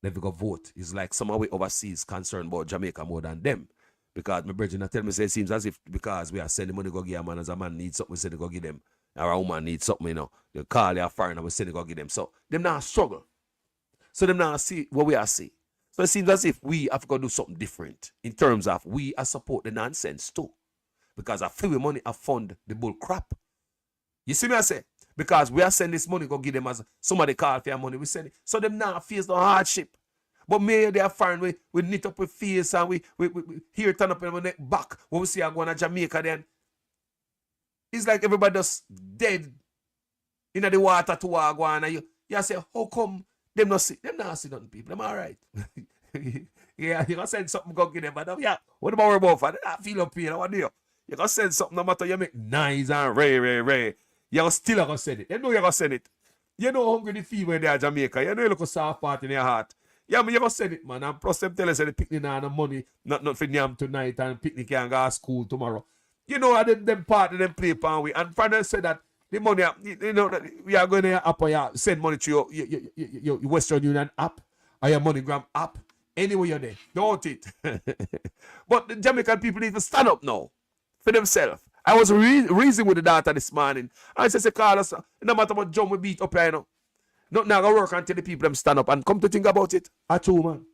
They go vote. It's like some of we overseas concerned about Jamaica more than them. Because my brother tell me, say, it seems as if because we are sending money to go give a man, as a man needs something, we send it go give them. Or a woman needs something, you know. They call their foreigner, we send it go give them. So, them now struggle. So, them now see what we are see. So, it seems as if we have to do something different in terms of we are support the nonsense too. Because I feel money I fund the bull crap. You see me I say? Because we are sending this money go give them as somebody call for your money, we send it. So, them now face no hardship. But maybe they are foreign, we knit up with face and we here turn up in our neck back when we see her going to Jamaica then. It's like everybody just dead in the water to walk on and you say, how come them not see? Them not see nothing, people. Them all right. Yeah, you can send something go give them, but yeah, what about worry about for? They not feel up here, what do you? You can send something no matter you make nice and ray. You still going to send it. You know you're going to send it. You know how hungry the feel when they are Jamaica. You know you look a soft part in your heart. Yeah, but you go send it, man. And plus them tell us that the picnic and the money, not for Nyam tonight and picnic can go to school tomorrow. You know, them part of them play pan we. And Father said that the money, you know, that we are going to app or send money to your Western Union app or your MoneyGram app. Anyway you're there. Don't it? But the Jamaican people need to stand up now for themselves. I was reasoning with the daughter this morning. I said, Carlos, no matter what John we beat up here, nothing gonna work until the people them stand up. And come to think about it, a true man.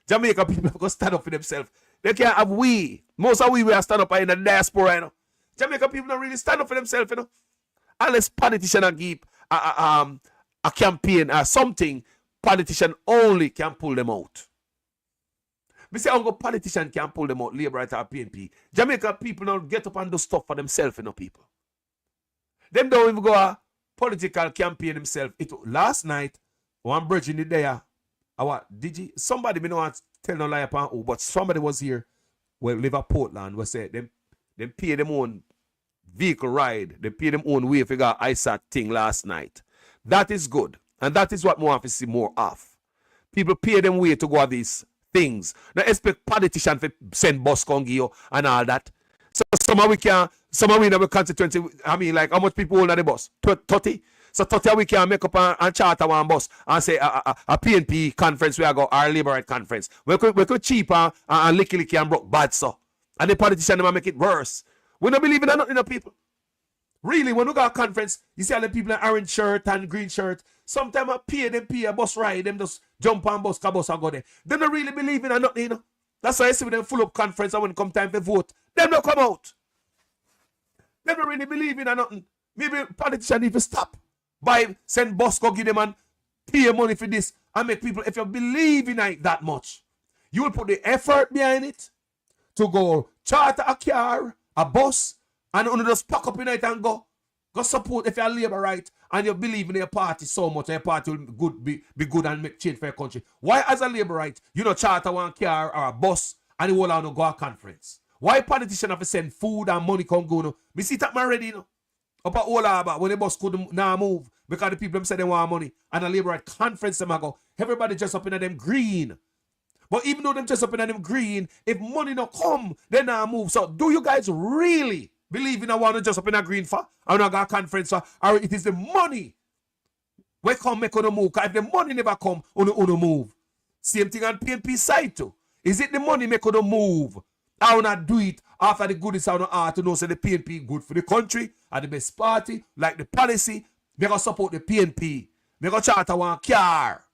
Jamaican people have to stand up for themselves. They can't have we. Most of we are stand up in the diaspora, Jamaican people don't really stand up for themselves, Unless politicians give a campaign or something, politician only can pull them out. Me say, uncle politician can pull them out, Labour right or PNP. Jamaican people don't get up and do stuff for themselves, people. Them don't even go a political campaign themselves. Last night, one bridge in the day, somebody me no want to tell no lie upon who, but somebody was here, live at Portland, was say them pay them own vehicle ride, they pay them own way if you got ISAT thing last night. That is good. And that is what more have to see more of. People pay them way to go at these things. Now expect politicians to send bus congio and all that. So some of we in our constituency, I mean, like how much people hold on the bus? 30? So 30 we can make up and charter one bus and say a PNP conference we are go, our Labour Right conference. We could cheaper and licky and broke bad so. And the politician make it worse. We don't believe in nothing, people. Really, when we got a conference, you see all the people in orange shirt and green shirt. Sometimes I pay a bus ride, them just jump on bus and go there. They don't really believe in nothing, That's why I see them full up conference and when it come time to vote, them don't come out. They don't really believe in nothing. Maybe politicians need to stop. Send bus go give them and pay money for this and make people, if you believe in it that much, you will put the effort behind it to go charter a car, a bus, and only just pack up in it and go support if you're Labour Right and you believe in your party so much, your party will be good and make change for your country. Why as a Labour Right, you don't charter one car or a bus and you will not go to a conference? Why politicians have to send food and money come go? We see that already, Up at Olaba, when the bus couldn't now move because the people them said they want money and a Labour Right conference them go. Everybody just up in them green. But even though them just up in them green, if money not come, they now move. So do you guys really believe in a one just up in a green for? Or not got a conference for? Or it is the money we come make on the move? Because if the money never come, on the move. Same thing on PNP side too. Is it the money make on the move? I will not do it after the goodness on the heart to know say the PNP good for the country and the best party, like the policy. They gonna support the PNP. They gonna charter one car.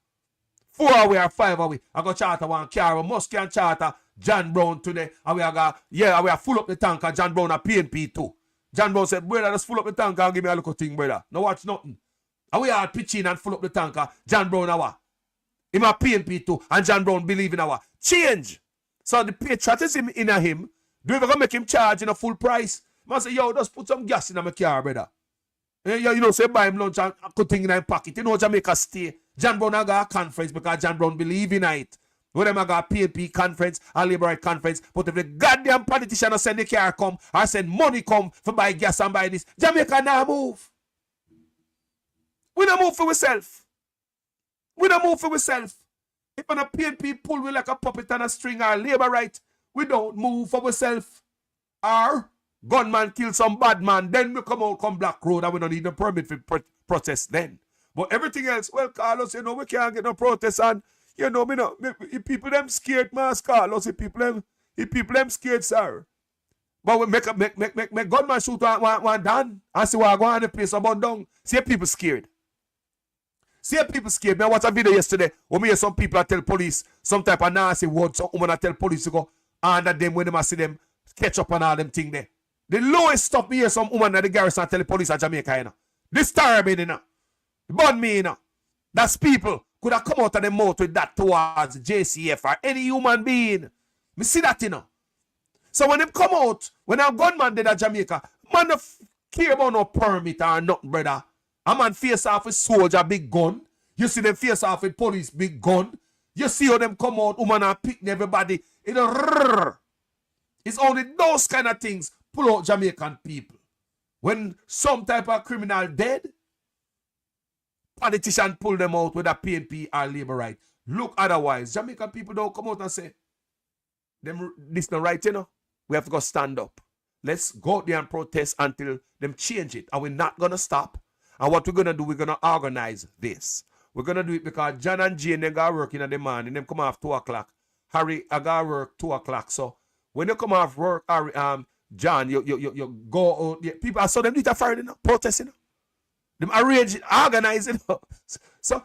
4 away or 5 away. I go charter one car. We must can charter John Brown today. And we are full up the tank and John Brown a PNP too. John Brown said, brother, just full up the tank and give me a little thing, brother. No watch nothing. And we are pitching and full up the tank. John Brown our. Him a PNP too. And John Brown believe in our change. So the patriotism in him, do you ever make him charge in a full price? Man say, yo, just put some gas in my car, brother. Say buy him lunch and put thing in his pocket. Jamaica stay. John Brown got a conference because John Brown believe in it. When them got a PNP conference, a Labour Right conference, but if the goddamn politician send the car come or send money come for buy gas and buy this, Jamaica now move. We don't move for ourselves. We don't move for ourselves. If a PNP pull we like a puppet on a string or Labour Right, we don't move for ourselves. Or gunman kill some bad man, then we come out, come Black Road and we don't need a permit for protest then. But everything else, well, Carlos, we can't get no protest and, people them scared, man, Carlos, people them scared, sir. But we make gunman shoot one down and see what go on the place about down. See people scared. I watched a video yesterday when me hear some people tell police some type of nasty word, some woman tell police to go under them when they see them catch up on all them thing there. The lowest stuff me hear some woman at the garrison tell the police at Jamaica, Disturb me, Burn me, That's people could have come out of their mouth with that towards JCF or any human being. Me see that, So when them come out, when a gunman did at Jamaica, man don't care about no permit or nothing, brother. A man face off with soldier, big gun. You see them face off with police, big gun. You see how them come out, woman and picking everybody. It's only those kind of things pull out Jamaican people. When some type of criminal dead, politician pull them out with a PNP or Labour Right. Look otherwise. Jamaican people don't come out and say, this not right, We have to go stand up. Let's go out there and protest until them change it. And we're not going to stop. And what we're going to do, we're going to organize this. We're going to do it because John and Jane, they got work in the morning. Them come off 2 o'clock. Harry, I got work 2 o'clock. So when you come off work, Harry, John, you go out. People, I saw them do it Friday, protesting. Them arrange it, organize it. So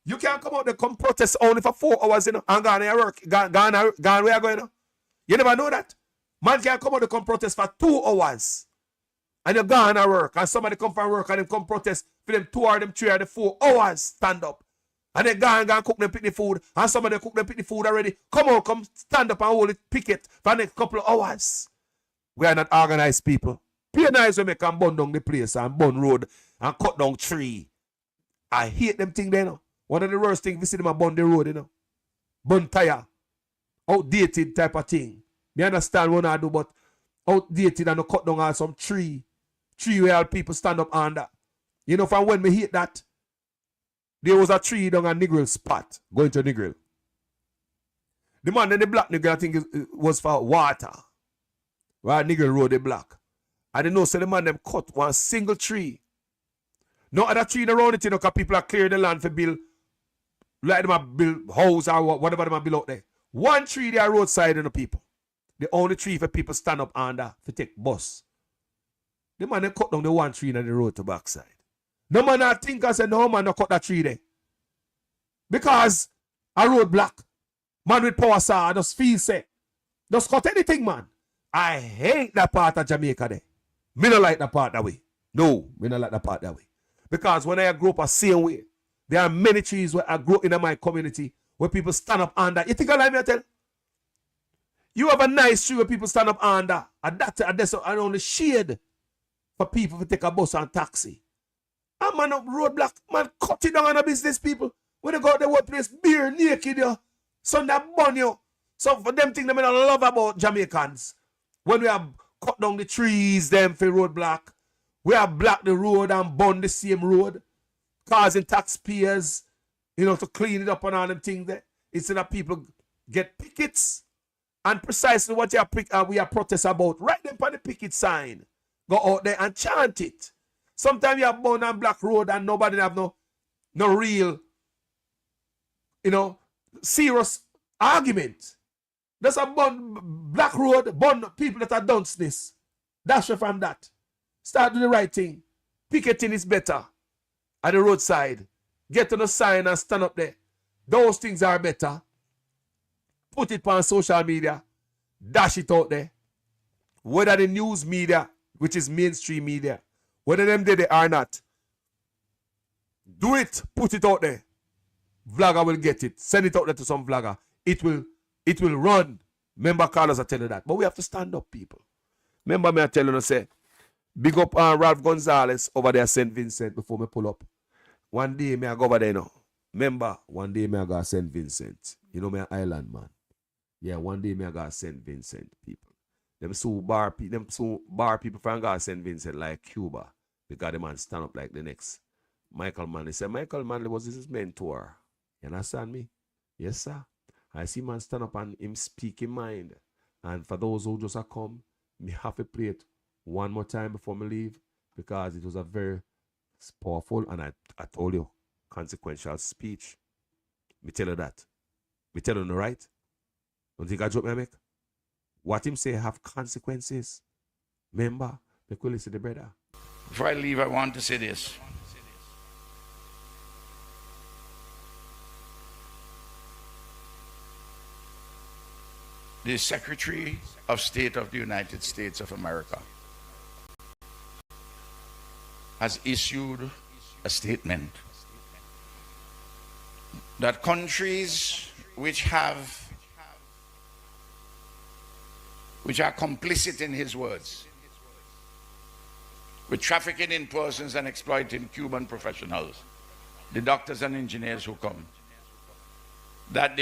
you can't come out there, come protest only for 4 hours, and gone to work. Gone where you going. You never know that. Man can't come out there, come protest for 2 hours. And you're gone to work. And somebody come from work and them come protest for them 2 or them 3 or them 4 hours stand up. And they go and cook them pick the food. And somebody cook them pick the food already. Come on, come stand up and hold it, pick it for the next couple of hours. We are not organized people. Pay nice when we can burn down the place and burn road and cut down tree. I hate them things there, you know. One of the worst things we see them a burn the road, you know. Burn tire. Outdated type of thing. Me understand what I do, but outdated and cut down on some tree. Tree where all people stand up under. You know, from when we hate that, there was a tree down a Negril spot, going to Negril. The man in the black Negril, I think it was for water. Right, Negril road, the black. And they know, so the man them cut one single tree. No other tree around it, you know, because people are clearing the land for build, like them a build house or whatever them a build out there. One tree there roadside, you know, people. The only tree for people stand up under to take bus. The man they cut down the one tree in the road to backside. No man I think I said, no man no cut that tree there. Because a road block. Man with power saw just feel say. Just cut anything, man. I hate that part of Jamaica there. Me not like that part that way. No, me not like that part that way. Because when I grew up a same way, there are many trees where I grew in my community where people stand up under. You think I like me, I tell? You have a nice tree where people stand up under. And that's only shade for people to take a bus and taxi. And man up roadblock, man cut it down on the business people. When they go to the workplace, beer naked you. Sunday burn you. So for them things they don't love about Jamaicans. When we have cut down the trees, them for roadblock, we have blocked the road and burn the same road, causing taxpayers, you know, to clean it up and all them things there. Instead of people get pickets and precisely what we are protest about, write them on the picket sign. Go out there and chant it. Sometimes you have burn and black road and nobody have no real, you know, serious argument. There's a black road, burn people that are done this. Dash you from that. Start doing the right thing. Picketing is better. At the roadside. Get on the sign and stand up there. Those things are better. Put it on social media. Dash it out there. Whether the news media, which is mainstream media, whether them did it or not. Do it. Put it out there. Vlogger will get it. Send it out there to some vlogger. It will run. Member callers are telling that. But we have to stand up, people. Remember me I tell you, say, big up Ralph Gonzalez over there St. Vincent before me pull up. One day me I go over there now. Remember, one day me I go to St. Vincent. You know me an island man. Yeah, one day me I go to St. Vincent, people. Them so bar people from go to St. Vincent like Cuba. Because the man stand up like the next Michael Manley. Say Michael Manley was his mentor. You understand me? Yes, sir. I see man stand up and him speak in mind. And for those who just come, me have to play it one more time before me leave because it was a very powerful and I told you, consequential speech. Me tell you that. Me tell you no right. Don't think I joke me make? What him say have consequences. Remember, me could listen to the brother. Before I leave, I want to say this. The Secretary of State of the United States of America has issued a statement that countries which are complicit in his words with trafficking in persons and exploiting Cuban professionals, the doctors and engineers who come, that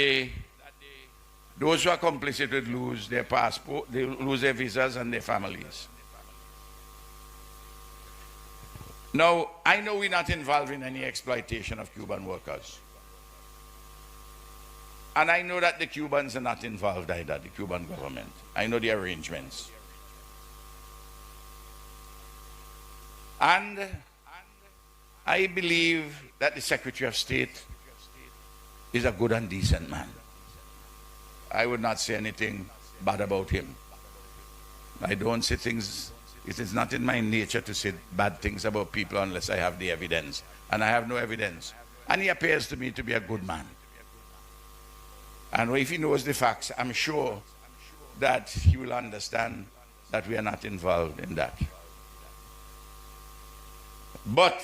those who are complicit would lose their passport, they lose their visas and their families. Now, I know we're not involved in any exploitation of Cuban workers. And I know that the Cubans are not involved either, the Cuban government. I know the arrangements. And I believe that the Secretary of State is a good and decent man. I would not say anything bad about him. I don't say things, it is not in my nature to say bad things about people unless I have the evidence. And I have no evidence. And he appears to me to be a good man. And if he knows the facts, I'm sure that he will understand that we are not involved in that. But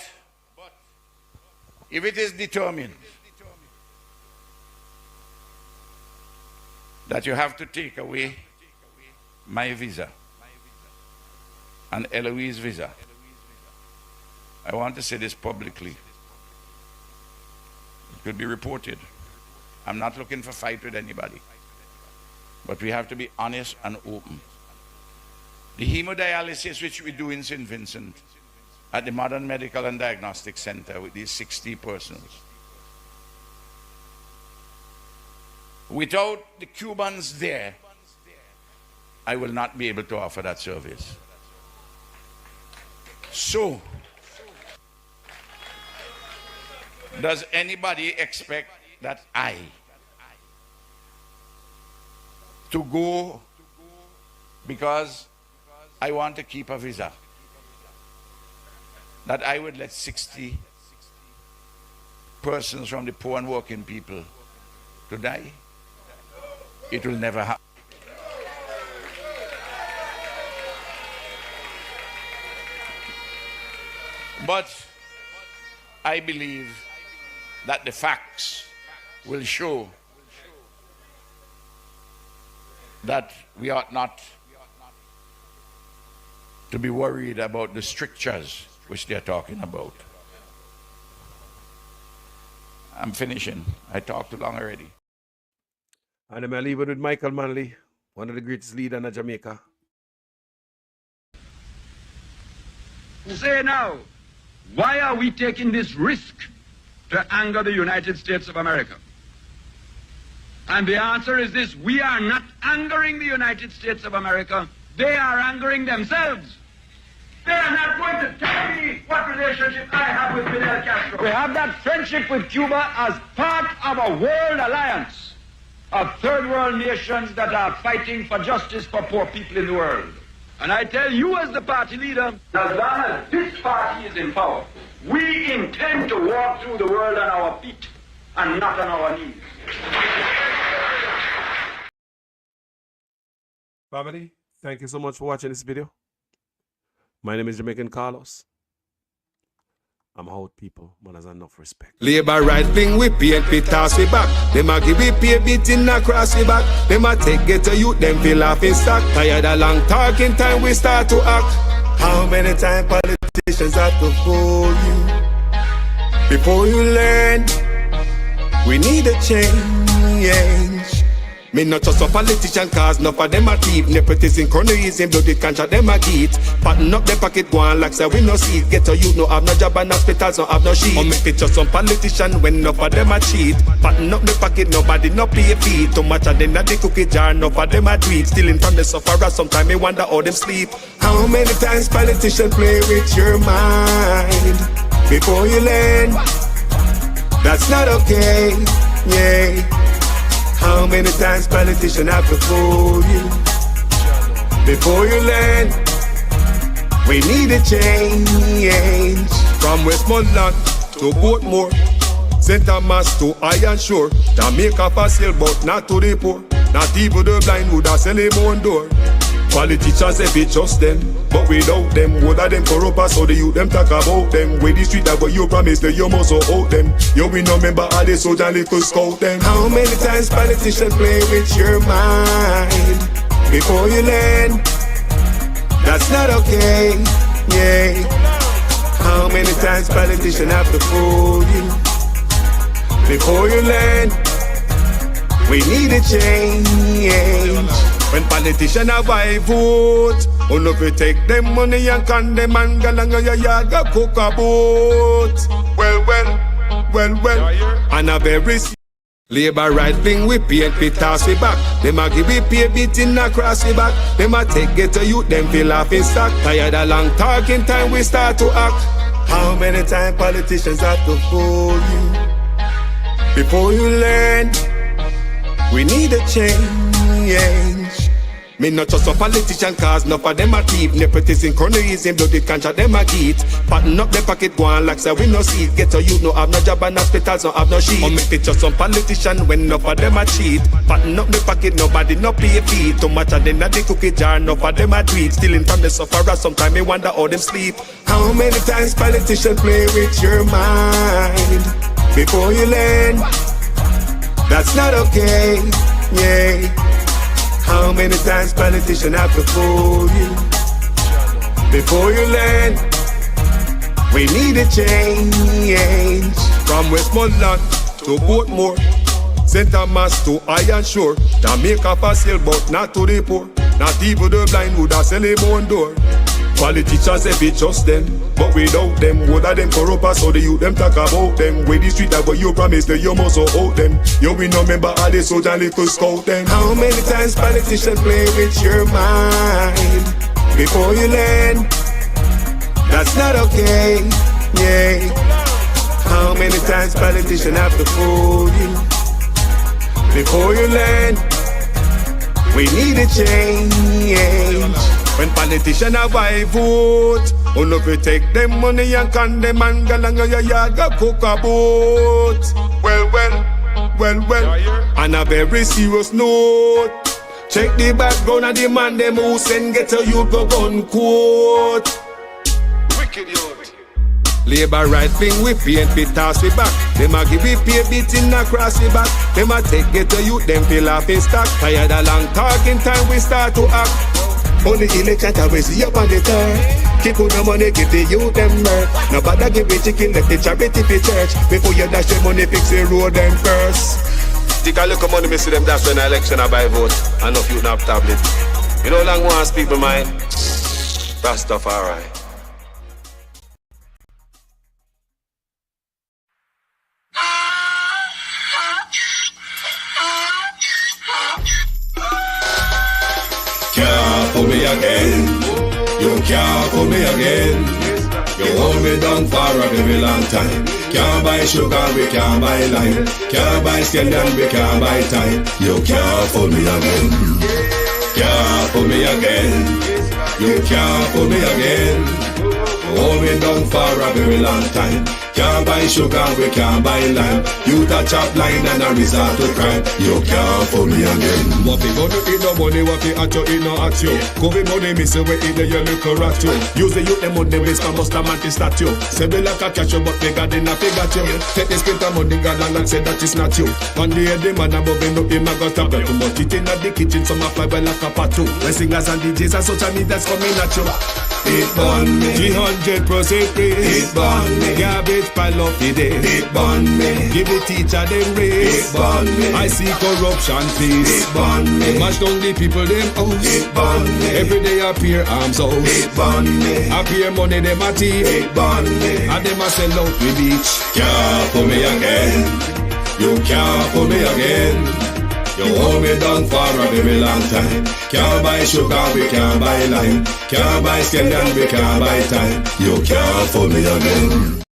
if it is determined that you have to take away my visa and Eloise's visa, I want to say this publicly. It could be reported. I'm not looking for a fight with anybody. But we have to be honest and open. The hemodialysis which we do in St. Vincent at the Modern Medical and Diagnostic Center with these 60 persons, without the Cubans there, I will not be able to offer that service. So, does anybody expect that I to go because I want to keep a visa, that I would let 60 persons from the poor and working people to die? It will never happen. But I believe that the facts will show that we ought not to be worried about the strictures which they are talking about. I'm finishing. I talked too long already. And I'm leaving with Michael Manley, one of the greatest leaders in Jamaica. Say now, why are we taking this risk to anger the United States of America? And the answer is this: we are not angering the United States of America. They are angering themselves. They are not going to tell me what relationship I have with Fidel Castro. We have that friendship with Cuba as part of a world alliance of third world nations that are fighting for justice for poor people in the world. And I tell you as the party leader, as long as this party is in power, we intend to walk through the world on our feet and not on our knees. Family, thank you so much for watching this video. My name is Jamaican Carlos. I'm out, people, but there's enough respect. Labor right wing we PNP toss we back. Them a give we pay beating across we back. Them a take get to youth, them feel laughing stock. Tired of long talking time we start to act. How many times politicians have to fool you before you learn? We need a change. Me not just a politician cause enough of them a thief. Nepotism, cronyism, bloody contract them a get. Pattern up the pocket go on like say we no see it. Get to you no have no job and hospitals no have no sheet. Or make it just some politician when enough of them a cheat. Pattern up the pocket nobody no pay fee. Too much of them at the cookie jar enough of them a tweet. Stealing from the sufferer sometimes me wonder how them sleep. How many times politicians play with your mind before you learn? That's not okay, yeah. How many times politicians have to fool you before you learn? We need a change. From Westmoreland to Portmore, St. Thomas to Iron Shore, Jamaica for sale but not to the poor. Not even the blind would have sell him on door. Politicians if it just them, but without them, what are them corrupt us? So the youth them talk about them. With the street that what you promise that you must hold them. You we no remember how they soldier little scout them. How many times politicians play with your mind before you learn? That's not okay, yeah. How many times politicians have to fool you before you learn? We need a change. When politicians have I vote, oh no, we take them money and condemn and go along your yard go cook a boat. Well, and a very Labor right wing we PNP toss we back. Them a give we pay beating across we back. Them a take get to youth, them feel laughing stock. Tired of long talking time we start to act. How many times politicians have to fool you Before you learn, we need a change. Me not just a politician, cause enough of them a thief. Nepotism, colonialism, bloody cancer, them a geet. Pattern up the pocket, go on like say we no see it. Get a youth, no have no job and hospitals, no have no sheet. Or make it just some politician when enough of them a cheat. Pattern up the pocket, nobody no pay fee. Too much of them at the cookie jar, enough of them a tweet. Stealing from the sufferer, sometimes me wonder how them sleep. How many times politicians play with your mind? Before you learn, that's not okay, yeah. How many times politicians have to fool you? Before you learn, we need a change. From Westmoreland to Portmore, St. Thomas to Iron Shore, Jamaica for sale, but not to the poor. Not even the blind would have sell him on door. Politicians if it's just them, but without them, what are them corrupt so the youth them talk about them. With the street that but you promise that you must out them. You will not remember all the soldier little scout them. How many times politicians play with your mind? Before you learn, that's not okay, yeah. How many times politicians have to fool you? Before you learn, we need a change. When politicians have I vote, if you take them money and condemn and go along your yard, go cook a boat. Well, on a very serious note, check the background of the man them who send get a youth go gun quote. Wicked youth. Labor right thing we PNP toss we back. Them a give we pay beating across the back. Them a take get a youth, them feel off in stock. Tired of long talking time we start to act. Only election time we see up on the turn. Keep on the money, give the youth them work. Nobody give a chicken, let the charity for church. Before you dash the money, fix the road them first. Take a look at money, me see them dash when the election I buy vote. And if you not tablet. You know long ones people mind. Rastafari. Can't fool me again. You can't fool me again. You hold me down for a very long time. Can't buy sugar, we can't buy lime. Can't buy scandal, we can't buy time. You can't fool me again. Can't fool me again. You can't fool me again. You hold me down for a very long time. Can't buy sugar, we can't buy lime. You touch up line and a resort to crime. You can't fool me again. What we gonna eat no money, what we at you, eat no at you. COVID money, miss away in the your little rat you. Use the youth, the money, waste for most mantis statue. Say we like a catch you, but we got in a figure you. Take the split of money, God and say that is not you. One day the man above him up, him a got a bet. Too much it in the kitchen, some a fly well like a patu. When singers and DJs and social media's coming at you. It burn me 300% raise. It burn me garbage pile up the day. It burn me give the teacher them raise. It burn me I see corruption please. It burn me mash down the people them house. It burn me every day appear arms out. It burn me appear money them a thief. It burn me and them a sell out the beach. Can't fool me again. You can't fool me again. You hold me down for a very long time. Can't buy sugar, we can't buy lime. Can't buy scandal, we can't buy time. You can't fool me again.